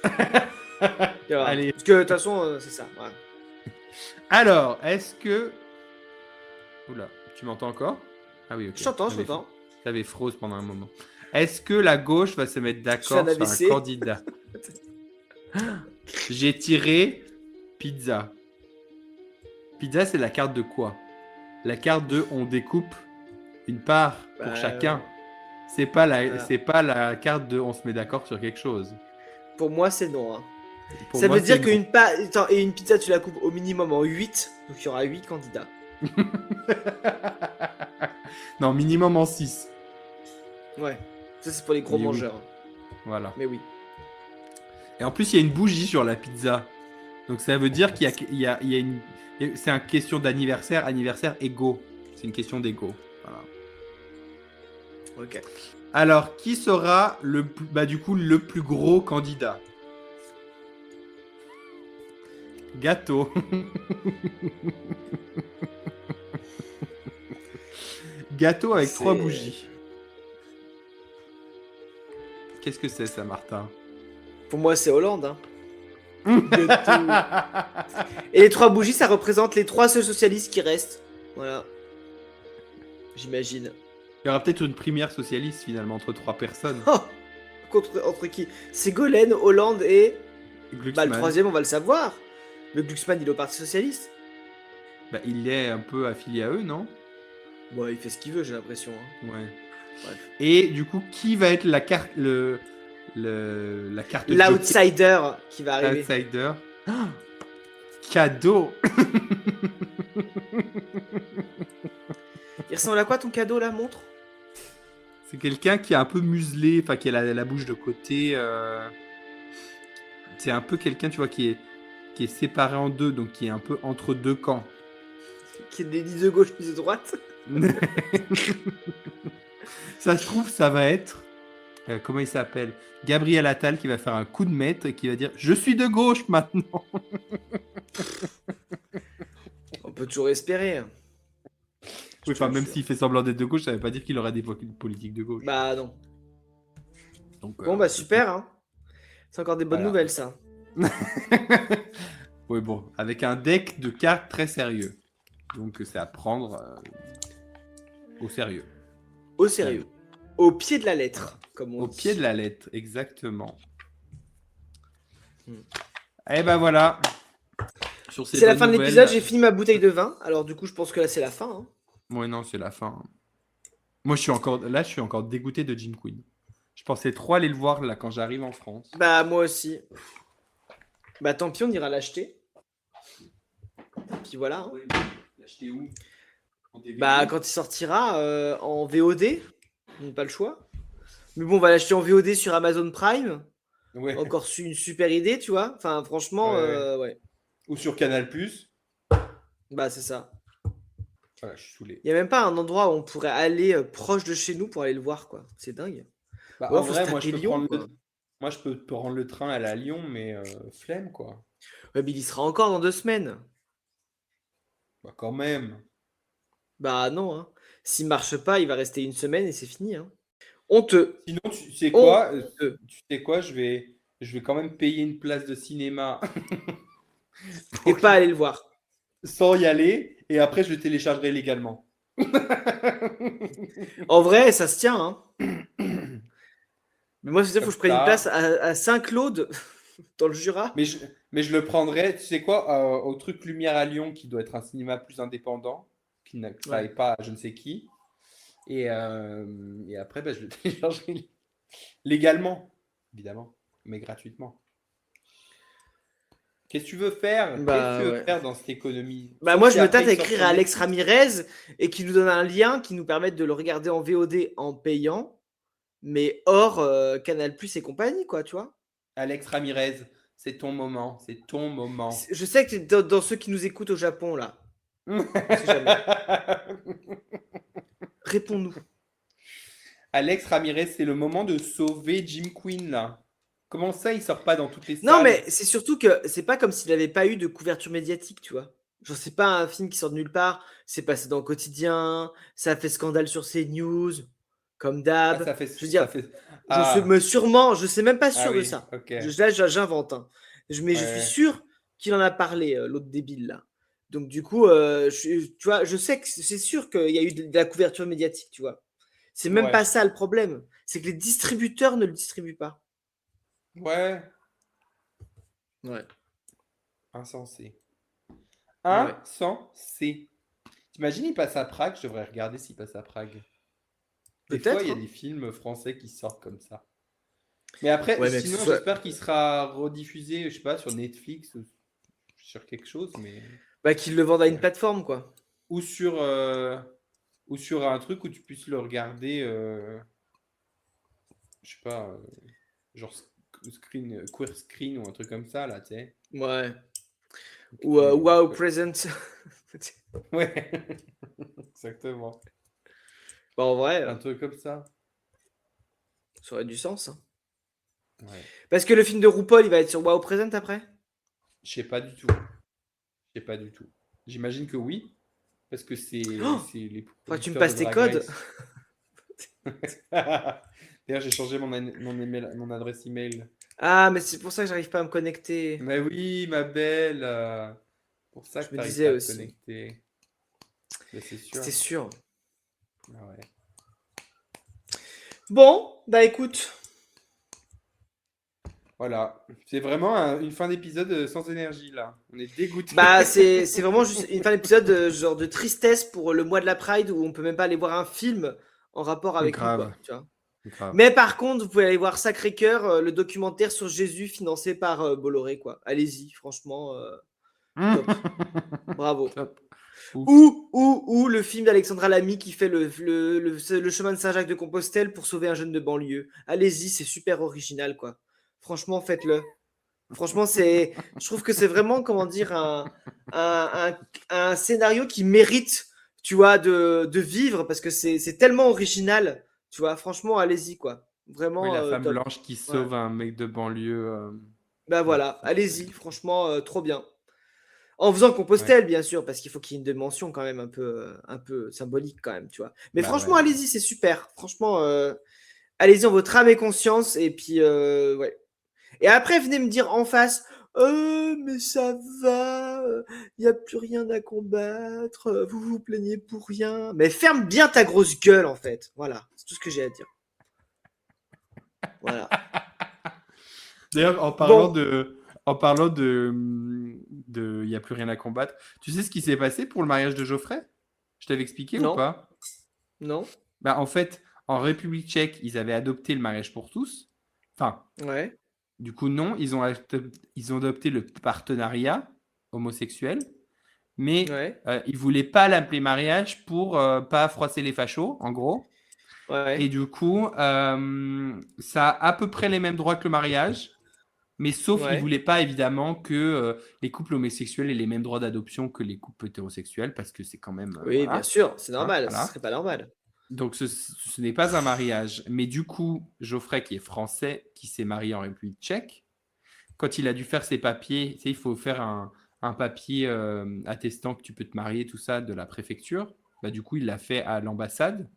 Speaker 1: Tu vois.
Speaker 4: Allez.
Speaker 1: Parce que de toute façon, c'est ça. Ouais.
Speaker 4: Alors, est-ce que... Oula, tu m'entends encore? Ah oui, ok.
Speaker 1: Je t'entends.
Speaker 4: T'avais froze pendant un moment. Est-ce que la gauche va se mettre d'accord
Speaker 1: Je fais un
Speaker 4: sur
Speaker 1: AVC.
Speaker 4: un candidat? J'ai tiré pizza. Pizza, c'est la carte de quoi? La carte de on découpe une part pour
Speaker 1: Bah,
Speaker 4: chacun.
Speaker 1: ouais.
Speaker 4: C'est pas la,
Speaker 1: Voilà.
Speaker 4: c'est pas la carte de on se met d'accord sur quelque chose.
Speaker 1: Pour moi, c'est non. Hein.
Speaker 4: Pour
Speaker 1: Ça
Speaker 4: moi,
Speaker 1: veut dire
Speaker 4: c'est
Speaker 1: qu'une et une pizza, tu la coupes au minimum en 8. Donc il y aura 8 candidats.
Speaker 4: non. Non, minimum en 6.
Speaker 1: Ouais. Ça, c'est pour les gros
Speaker 4: Mais oui.
Speaker 1: mangeurs.
Speaker 4: Voilà.
Speaker 1: Mais oui.
Speaker 4: Et en plus, il y a une bougie sur la pizza. Donc ça veut dire qu'il y a une... C'est une question d'anniversaire, anniversaire égaux. C'est une question d'ego. Voilà.
Speaker 1: Ok.
Speaker 4: Alors, qui sera le plus gros candidat? Gâteau. Gâteau avec 3 bougies. Qu'est-ce que c'est ça, Martin?
Speaker 1: Pour moi, c'est Hollande. Hein. Et les 3 bougies, ça représente les 3 seuls socialistes qui restent. Voilà. J'imagine.
Speaker 4: Il y aura peut-être une primaire socialiste finalement entre 3 personnes.
Speaker 1: Oh entre qui? Ségolène, Hollande et...
Speaker 4: Glucksmann.
Speaker 1: Bah le troisième, on va le savoir. Le Glucksmann, il est au Parti Socialiste.
Speaker 4: Bah, il est un peu affilié à eux, non?
Speaker 1: Bon, il fait ce qu'il veut, j'ai l'impression. Hein.
Speaker 4: Ouais.
Speaker 1: Bref.
Speaker 4: Et du coup, qui va être la carte, la carte
Speaker 1: L'outsider qui va arriver.
Speaker 4: outsider? Ah, cadeau.
Speaker 1: Il ressemble à quoi ton cadeau là, montre?
Speaker 4: C'est quelqu'un qui est un peu muselé, enfin qui a la bouche de côté. C'est un peu quelqu'un, tu vois, qui est séparé en deux, donc qui est un peu entre deux camps.
Speaker 1: Qui est ni de gauche ni de droite.
Speaker 4: Ça se trouve, ça va être... comment il s'appelle? Gabriel Attal qui va faire un coup de maître et qui va dire « Je suis de gauche maintenant !»
Speaker 1: On peut toujours espérer.
Speaker 4: Oui, enfin, même s'il fait semblant d'être de gauche, ça veut pas dire qu'il aura des politiques de gauche.
Speaker 1: Bah non.
Speaker 4: Donc,
Speaker 1: Bon bah super hein. C'est encore des bonnes
Speaker 4: Voilà.
Speaker 1: nouvelles ça.
Speaker 4: Oui, bon, avec un deck de cartes très sérieux. Donc c'est à prendre au sérieux.
Speaker 1: Au sérieux. Au pied de la lettre, comme on
Speaker 4: Au
Speaker 1: dit.
Speaker 4: pied de la lettre, exactement.
Speaker 1: Hmm.
Speaker 4: Et ben voilà. Sur ces
Speaker 1: C'est la
Speaker 4: bonnes
Speaker 1: fin de
Speaker 4: nouvelles-
Speaker 1: l'épisode, j'ai fini ma bouteille de vin. Alors du coup je pense que là c'est la fin. Hein.
Speaker 4: Ouais, non, c'est la fin. Moi, je suis encore dégoûté de Jim Quinn. Je pensais trop aller le voir là quand j'arrive en France.
Speaker 1: Bah moi aussi. Bah tant pis, on ira l'acheter. Puis voilà. Hein.
Speaker 4: L'acheter où? En DVD?
Speaker 1: Bah quand il sortira en VOD, on n'a pas le choix. Mais bon, on va l'acheter en VOD sur Amazon Prime.
Speaker 4: Ouais.
Speaker 1: Encore une super idée, tu vois. Enfin franchement, ouais.
Speaker 4: Ou sur Canal+.
Speaker 1: Bah c'est ça.
Speaker 4: Voilà, je suis saoulé.
Speaker 1: Il y a même pas un endroit où on pourrait aller proche de chez nous pour aller le voir, quoi. C'est dingue.
Speaker 4: Bah,
Speaker 1: Ouais,
Speaker 4: en
Speaker 1: faut
Speaker 4: vrai,
Speaker 1: se
Speaker 4: moi
Speaker 1: taper
Speaker 4: je, peux
Speaker 1: Lyon,
Speaker 4: prendre
Speaker 1: quoi.
Speaker 4: moi, je peux prendre le train aller à Lyon, mais flemme, quoi.
Speaker 1: Ouais, mais il y sera encore dans 2 semaines.
Speaker 4: Bah, quand même.
Speaker 1: Bah non, hein. S'il marche pas, il va rester 1 semaine et c'est fini. Hein. Honteux.
Speaker 4: Sinon, tu sais quoi?
Speaker 1: Honteux.
Speaker 4: Tu sais quoi? Je vais quand même payer une place de cinéma
Speaker 1: Et pas aller le voir.
Speaker 4: sans y aller, et après je le téléchargerai légalement.
Speaker 1: En vrai, ça se tient. Hein. Mais moi, c'est ça, faut que je prenne une
Speaker 4: ça.
Speaker 1: place à Saint-Claude, dans le Jura.
Speaker 4: Mais je le prendrai, tu sais quoi, au truc Lumière à Lyon, qui doit être un cinéma plus indépendant, qui ne travaille pas à je ne sais qui. Et après, bah, je le téléchargerai légalement, évidemment, mais gratuitement. Qu'est-ce que tu veux faire?
Speaker 1: Bah,
Speaker 4: Qu'est-ce que tu veux
Speaker 1: ouais.
Speaker 4: faire dans cette économie?
Speaker 1: Bah
Speaker 4: Sauf
Speaker 1: moi,
Speaker 4: si
Speaker 1: je me
Speaker 4: après,
Speaker 1: tâte à
Speaker 4: ils sortent
Speaker 1: écrire
Speaker 4: sur
Speaker 1: à Alex
Speaker 4: Netflix.
Speaker 1: Ramirez et qui nous donne un lien qui nous permette de le regarder en VOD en payant, mais hors Canal+ et compagnie, quoi, tu vois.
Speaker 4: Alex Ramirez, c'est ton moment, c'est ton moment.
Speaker 1: Je sais que t'es dans ceux qui nous écoutent au Japon, là. sait jamais. Réponds-nous.
Speaker 4: Alex Ramirez, c'est le moment de sauver Jim Quinn là. Comment ça, il sort pas dans toutes les salles?
Speaker 1: Non, mais c'est surtout que c'est pas comme s'il n'avait pas eu de couverture médiatique, tu vois. Genre, c'est pas un film qui sort de nulle part. C'est passé dans le quotidien. Ça a fait scandale sur CNews, comme
Speaker 4: Ah,
Speaker 1: d'hab.
Speaker 4: ça fait.
Speaker 1: Je veux dire,
Speaker 4: Ça fait...
Speaker 1: je sais,
Speaker 4: Ah,
Speaker 1: mais sûrement, je sais même pas
Speaker 4: ah
Speaker 1: sûr de
Speaker 4: oui,
Speaker 1: ça.
Speaker 4: ok.
Speaker 1: Là, j'invente. Hein. Mais je suis
Speaker 4: Ouais.
Speaker 1: sûr qu'il en a parlé, l'autre débile là. Donc du coup, tu vois, je sais que c'est sûr qu'il y a eu de la couverture médiatique, tu vois. C'est même
Speaker 4: Ouais.
Speaker 1: pas ça le problème. C'est que les distributeurs ne le distribuent pas.
Speaker 4: Ouais.
Speaker 1: Ouais.
Speaker 4: Insensé.
Speaker 1: Ouais.
Speaker 4: Insensé. T'imagines, il passe à Prague? Je devrais regarder s'il passe à Prague. Des
Speaker 1: Peut-être,
Speaker 4: fois, il y a
Speaker 1: hein.
Speaker 4: des films français qui sortent comme ça. Mais après,
Speaker 1: Ouais, mais que
Speaker 4: sinon,
Speaker 1: ce soit-
Speaker 4: j'espère qu'il sera rediffusé, je sais pas, sur Netflix ou sur quelque chose, mais...
Speaker 1: Bah, qu'ils le vendent à une
Speaker 4: Ouais.
Speaker 1: plateforme, quoi.
Speaker 4: Ou sur un truc où tu puisses le regarder, je sais pas, genre queer screen ou un truc comme ça, là, tu sais.
Speaker 1: Ouais.
Speaker 4: Que
Speaker 1: Ou
Speaker 4: tu-
Speaker 1: Wow
Speaker 4: ouais.
Speaker 1: Present.
Speaker 4: Ouais, exactement.
Speaker 1: Bah, en vrai,
Speaker 4: Un truc comme ça.
Speaker 1: ça aurait du sens. Hein.
Speaker 4: Ouais.
Speaker 1: Parce que le film de RuPaul, il va être sur Wow Present après?
Speaker 4: Je sais pas du tout. Je sais pas du tout. J'imagine que oui, parce que c'est
Speaker 1: Oh,
Speaker 4: les
Speaker 1: faudrait que tu me
Speaker 4: producteurs
Speaker 1: passes
Speaker 4: de
Speaker 1: tes
Speaker 4: Drag
Speaker 1: codes.
Speaker 4: Race. D'ailleurs, j'ai changé mon adresse email.
Speaker 1: Ah, mais c'est pour ça que j'arrive pas à me connecter.
Speaker 4: Mais oui, ma belle. Pour ça
Speaker 1: Je
Speaker 4: que
Speaker 1: me
Speaker 4: t'arrives
Speaker 1: disais
Speaker 4: pas à te
Speaker 1: aussi.
Speaker 4: connecter. Mais c'est sûr.
Speaker 1: C'était sûr.
Speaker 4: Ah ouais.
Speaker 1: Bon, bah écoute.
Speaker 4: Voilà. C'est vraiment une fin d'épisode sans énergie là. On est dégoûté.
Speaker 1: Bah, c'est vraiment juste une fin d'épisode genre de tristesse pour le mois de la Pride où on peut même pas aller voir un film en rapport avec nous,
Speaker 2: Grave.
Speaker 1: quoi. Tu vois.
Speaker 2: Grave.
Speaker 1: Mais par contre, vous pouvez aller voir Sacré-Cœur, le documentaire sur Jésus financé par Bolloré, quoi. Allez-y, franchement, top. Bravo.
Speaker 2: Top. Ouf.
Speaker 1: Ou le film d'Alexandra Lamy qui fait le chemin de Saint-Jacques-de-Compostelle pour sauver un jeune de banlieue. Allez-y, c'est super original, quoi. Franchement, faites-le. Franchement, je trouve que c'est vraiment, comment dire, un scénario qui mérite, tu vois, de vivre parce que c'est tellement original, tu vois. Franchement, allez-y, quoi.
Speaker 2: Oui,
Speaker 1: Vraiment
Speaker 2: la femme
Speaker 1: top.
Speaker 2: blanche qui
Speaker 1: Ouais.
Speaker 2: sauve un mec de banlieue.
Speaker 1: Bah
Speaker 2: Ouais,
Speaker 1: voilà,
Speaker 2: ça,
Speaker 1: allez-y, franchement, trop bien. En faisant Compostelle, bien sûr, parce qu'il faut qu'il y ait une dimension quand même un peu symbolique quand même, tu vois. Mais
Speaker 2: Bah
Speaker 1: franchement,
Speaker 2: ouais.
Speaker 1: allez-y, c'est super. Franchement, allez-y en votre âme et conscience. Et puis, ouais. Et après, venez me dire en face, mais ça va, il n'y a plus rien à combattre, vous vous plaignez pour rien. Mais ferme bien ta grosse gueule, en fait. Voilà, c'est tout ce que j'ai à dire. Voilà.
Speaker 2: D'ailleurs,
Speaker 1: Bon,
Speaker 2: en parlant il y a plus rien à combattre. Tu sais ce qui s'est passé pour le mariage de Geoffrey? Je t'avais expliqué ou
Speaker 1: non,
Speaker 2: pas?
Speaker 1: non,
Speaker 2: Bah, en fait, en République tchèque, ils avaient adopté le mariage pour tous. Enfin,
Speaker 1: ouais,
Speaker 2: du coup, non, ils ont adopté le partenariat homosexuel, mais
Speaker 1: ouais,
Speaker 2: ils voulaient pas l'appeler mariage pour pas froisser les fachos, en gros. Et
Speaker 1: ouais,
Speaker 2: du coup, ça a à peu près les mêmes droits que le mariage, mais sauf ils
Speaker 1: ouais.
Speaker 2: voulaient pas évidemment que les couples homosexuels aient les mêmes droits d'adoption que les couples hétérosexuels, parce que c'est quand même
Speaker 1: Oui, bien
Speaker 2: voilà,
Speaker 1: sûr, c'est
Speaker 2: hein,
Speaker 1: normal, ce
Speaker 2: voilà.
Speaker 1: serait pas normal.
Speaker 2: Donc ce n'est pas un mariage, mais du coup Geoffrey qui est français, qui s'est marié en République tchèque, quand il a dû faire ses papiers, tu sais, il faut faire un papier attestant que tu peux te marier, tout ça, de la préfecture. Bah, du coup, il l'a fait à l'ambassade.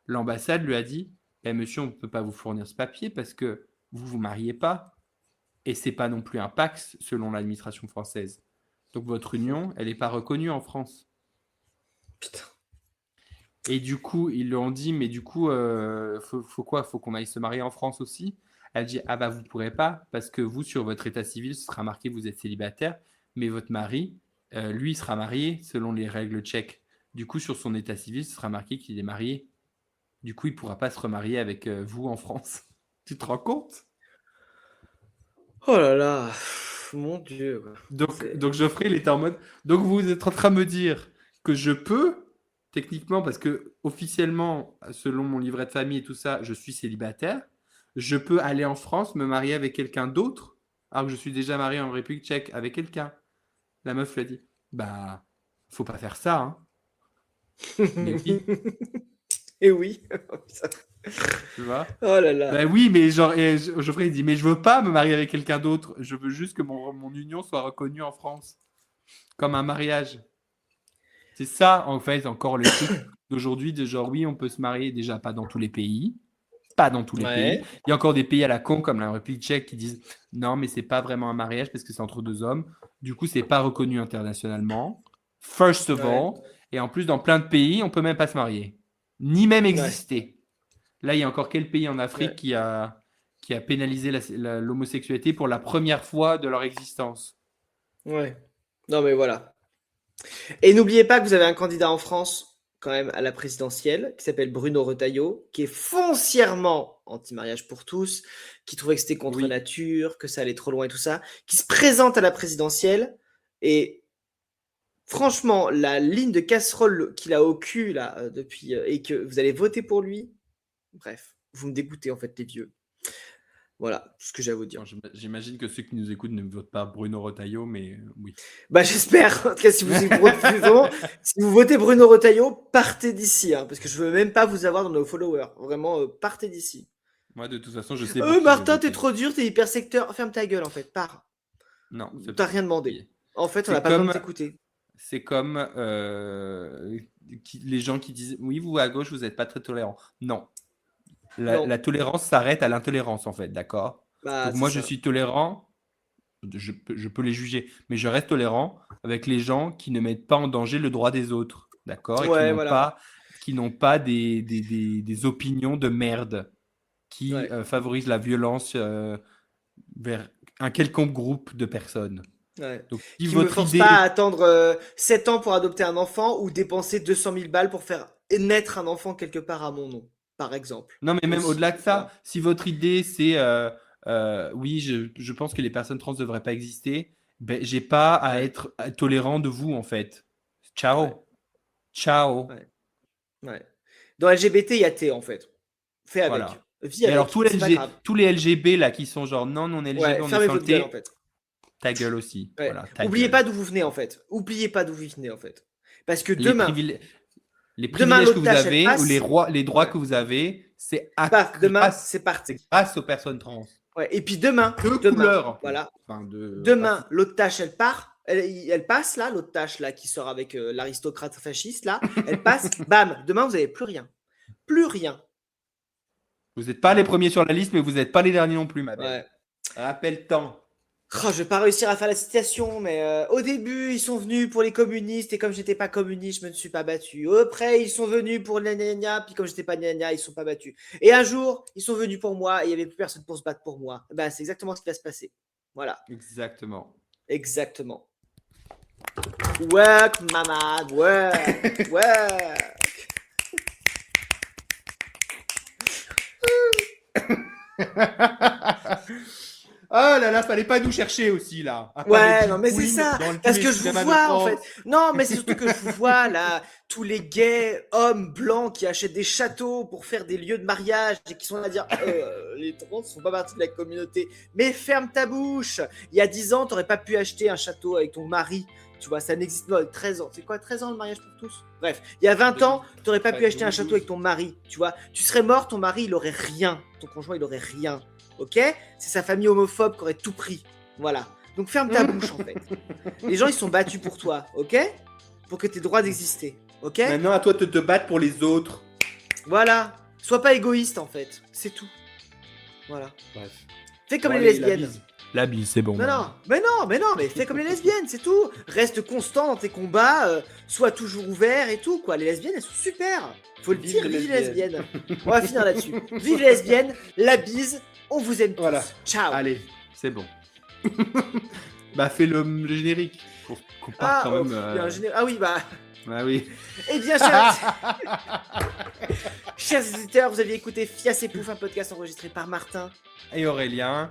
Speaker 2: L'ambassade lui a dit, monsieur, on ne peut pas vous fournir ce papier parce que vous vous mariez pas et c'est pas non plus un Pacs selon l'administration française. Donc votre union, elle n'est pas reconnue en France.
Speaker 1: Putain.
Speaker 2: Et du coup, ils lui ont dit, mais du coup, faut quoi? Faut qu'on aille se marier en France aussi? Elle dit, ah bah vous pourrez pas, parce que vous, sur votre état civil, ce sera marqué que vous êtes célibataire, mais votre mari, lui, il sera marié selon les règles tchèques. Du coup, sur son état civil, ce sera marqué qu'il est marié. Du coup, il pourra pas se remarier avec vous en France. Tu te rends compte?
Speaker 1: Oh là là, mon Dieu.
Speaker 2: Donc Geoffrey, il était en mode. Donc vous êtes en train de me dire que je peux, techniquement, parce que officiellement, selon mon livret de famille et tout ça, je suis célibataire. Je peux aller en France, me marier avec quelqu'un d'autre, alors que je suis déjà marié en République tchèque avec quelqu'un. La meuf lui a dit, bah Faut pas faire ça, hein. Mais oui,
Speaker 1: Et oui.
Speaker 2: tu vois.
Speaker 1: Oh là là.
Speaker 2: Bah oui, mais genre, Geoffrey il dit, mais je veux pas me marier avec quelqu'un d'autre. Je veux juste que mon union soit reconnue en France comme un mariage. C'est ça, en fait, encore le truc d'aujourd'hui, de genre, oui, on peut se marier, déjà pas dans tous les pays. Pas dans tous les pays.
Speaker 1: Ouais.
Speaker 2: Il y a encore des pays à la con, comme la République tchèque, qui disent, non, mais c'est pas vraiment un mariage parce que c'est entre deux hommes. Du coup, c'est pas reconnu internationalement. First of
Speaker 1: Ouais.
Speaker 2: all. Et en plus, dans plein de pays, on peut même pas se marier. Ni même exister. Là, il y a encore quel pays en Afrique qui a pénalisé l'homosexualité pour la première fois de leur existence?
Speaker 1: Ouais. Non, mais voilà. Et n'oubliez pas que vous avez un candidat en France, quand même, à la présidentielle, qui s'appelle Bruno Retailleau, qui est foncièrement anti-mariage pour tous, qui trouvait que c'était contre
Speaker 2: Oui.
Speaker 1: nature, que ça allait trop loin et tout ça, qui se présente à la présidentielle. Et franchement, la ligne de casserole qu'il a au cul, là, depuis, et que vous allez voter pour lui, bref, vous me dégoûtez, en fait, les vieux. Voilà, tout ce que j'ai à vous dire.
Speaker 2: Bon, j'imagine que ceux qui nous écoutent ne votent pas Bruno Retailleau, mais oui.
Speaker 1: Bah, j'espère. En tout cas, si vous votez Bruno Retailleau, partez d'ici, hein, parce que je veux même pas vous avoir dans nos followers. Vraiment, partez d'ici.
Speaker 2: Moi, de toute façon, je sais. pour qui je
Speaker 1: Martin,
Speaker 2: vais
Speaker 1: t'es
Speaker 2: voter.
Speaker 1: trop dur, t'es hyper secteur. Ferme ta gueule, en fait. Pars.
Speaker 2: Non, c'est
Speaker 1: T'as
Speaker 2: pas-
Speaker 1: rien demandé. En fait, on
Speaker 2: C'est
Speaker 1: n'a pas besoin de
Speaker 2: comme-
Speaker 1: t'écouter.
Speaker 2: C'est comme les gens qui disent oui, vous à gauche, vous n'êtes pas très tolérant. Non.
Speaker 1: Non.
Speaker 2: La tolérance s'arrête à l'intolérance, en fait, d'accord?
Speaker 1: Bah,
Speaker 2: Donc
Speaker 1: c'est
Speaker 2: moi,
Speaker 1: ça.
Speaker 2: je suis tolérant, je peux les juger, mais je reste tolérant avec les gens qui ne mettent pas en danger le droit des autres, d'accord? Et
Speaker 1: Ouais, voilà.
Speaker 2: qui n'ont pas des opinions de merde, qui
Speaker 1: Ouais.
Speaker 2: favorisent la violence vers un quelconque groupe de personnes.
Speaker 1: Ouais.
Speaker 2: Donc, si
Speaker 1: Qui me
Speaker 2: votre
Speaker 1: force
Speaker 2: idée...
Speaker 1: pas à attendre 7 ans pour adopter un enfant ou dépenser 200 000 balles pour faire naître un enfant quelque part à mon nom, par exemple.
Speaker 2: Non, mais même
Speaker 1: Aussi,
Speaker 2: au-delà de ça,
Speaker 1: voilà.
Speaker 2: si votre idée c'est oui, je pense que les personnes trans ne devraient pas exister, ben, j'ai pas à
Speaker 1: Ouais.
Speaker 2: être tolérant de vous en fait. Ciao.
Speaker 1: Ouais.
Speaker 2: Ciao.
Speaker 1: Ouais. Ouais. Dans LGBT, il y a T, en fait. Fais avec.
Speaker 2: Voilà.
Speaker 1: Vis
Speaker 2: Et
Speaker 1: avec.
Speaker 2: alors,
Speaker 1: C'est pas grave.
Speaker 2: tous les LGB là qui sont genre non, non LGB,
Speaker 1: Ouais,
Speaker 2: on est
Speaker 1: fermez
Speaker 2: sans le
Speaker 1: votre gueule,
Speaker 2: thé,
Speaker 1: en fait.
Speaker 2: ta gueule aussi.
Speaker 1: Ouais.
Speaker 2: Voilà, ta
Speaker 1: Oubliez
Speaker 2: gueule.
Speaker 1: pas d'où vous venez, en fait. Oubliez pas d'où vous venez, en fait. Parce que
Speaker 2: Les
Speaker 1: demain,
Speaker 2: les
Speaker 1: demain,
Speaker 2: privilèges que
Speaker 1: l'autre
Speaker 2: vous
Speaker 1: tâche, elle
Speaker 2: avez
Speaker 1: passe.
Speaker 2: ou les droits
Speaker 1: Ouais.
Speaker 2: que vous avez, c'est
Speaker 1: Paf, demain, c'est parti.
Speaker 2: grâce aux personnes trans.
Speaker 1: Ouais. Et puis demain,
Speaker 2: De
Speaker 1: demain,
Speaker 2: couleur. En plus.
Speaker 1: voilà.
Speaker 2: Enfin,
Speaker 1: Demain, l'autre tâche, elle part. Elle passe là, l'autre tâche là qui sort avec l'aristocrate fasciste là. Elle passe, bam. Demain, vous n'avez plus rien. Plus rien.
Speaker 2: Vous n'êtes pas les premiers sur la liste, mais vous n'êtes pas les derniers non plus, ma belle.
Speaker 1: Ouais.
Speaker 2: Rappelle-temps.
Speaker 1: Oh, je vais pas réussir à faire la citation, mais au début, ils sont venus pour les communistes et comme j'étais pas communiste, je me suis pas battu. Après, ils sont venus pour les gna puis comme j'étais pas gna ils sont pas battus. Et un jour, ils sont venus pour moi et il y avait plus personne pour se battre pour moi. Ben, c'est exactement ce qui va se passer. Voilà,
Speaker 2: Exactement.
Speaker 1: exactement. Work, mama, work, work.
Speaker 2: Oh là là, fallait pas nous chercher aussi là. À part
Speaker 1: Ouais,
Speaker 2: des
Speaker 1: non, mais c'est
Speaker 2: queens
Speaker 1: ça.
Speaker 2: dans le
Speaker 1: Parce
Speaker 2: tous
Speaker 1: que
Speaker 2: les
Speaker 1: je vous
Speaker 2: cinémas de
Speaker 1: vois, en
Speaker 2: France.
Speaker 1: fait. Non, mais c'est surtout que je vous vois, là, tous les gays hommes blancs qui achètent des châteaux pour faire des lieux de mariage et qui sont là à dire les trans ne font pas partie de la communauté. Mais ferme ta bouche. Il y a 10 ans, t'aurais pas pu acheter un château avec ton mari. Tu vois, ça n'existe pas. 13 ans. C'est quoi, 13 ans le mariage pour tous? Bref, il y a 20 ans, t'aurais pas pu acheter un château avec ton mari. Tu vois, tu serais mort, ton mari, il aurait rien. Ton conjoint, il aurait rien. Ok? C'est sa famille homophobe qui aurait tout pris. Voilà. Donc ferme ta bouche en fait. Les gens ils sont battus pour toi, ok? Pour que tu aies le droit d'exister, ok?
Speaker 2: Maintenant, à toi de te battre pour les autres.
Speaker 1: Voilà. Sois pas égoïste en fait, c'est tout. Voilà.
Speaker 2: Bref.
Speaker 1: Fais comme
Speaker 2: Bon,
Speaker 1: les
Speaker 2: allez,
Speaker 1: lesbiennes.
Speaker 2: La bise, c'est bon.
Speaker 1: Mais fais comme les lesbiennes, c'est tout. Reste constant dans tes combats, sois toujours ouvert et tout quoi. Les lesbiennes elles sont super. Faut le
Speaker 4: Vive
Speaker 1: dire,
Speaker 4: les
Speaker 1: vive les lesbiennes. On va finir là-dessus. Vive les lesbiennes, la bise, on vous aime tous.
Speaker 2: Voilà.
Speaker 1: Ciao.
Speaker 2: Allez, c'est bon. Bah, fais le générique. Pour qu'on parte quand même.
Speaker 1: il y a un ah oui, bah.
Speaker 2: Ah oui.
Speaker 1: Eh bien, chers éditeurs, vous aviez écouté Fiasse et Pouf, un podcast enregistré par Martin.
Speaker 2: Et Aurélien.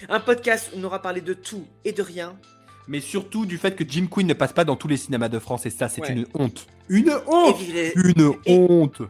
Speaker 1: Un podcast où on aura parlé de tout et de rien.
Speaker 2: Mais surtout du fait que Jim Quinn ne passe pas dans tous les cinémas de France. Et ça, c'est
Speaker 1: Ouais.
Speaker 2: une honte. Une
Speaker 1: Et
Speaker 2: honte.
Speaker 1: vive les...
Speaker 2: Une
Speaker 1: et-
Speaker 2: honte.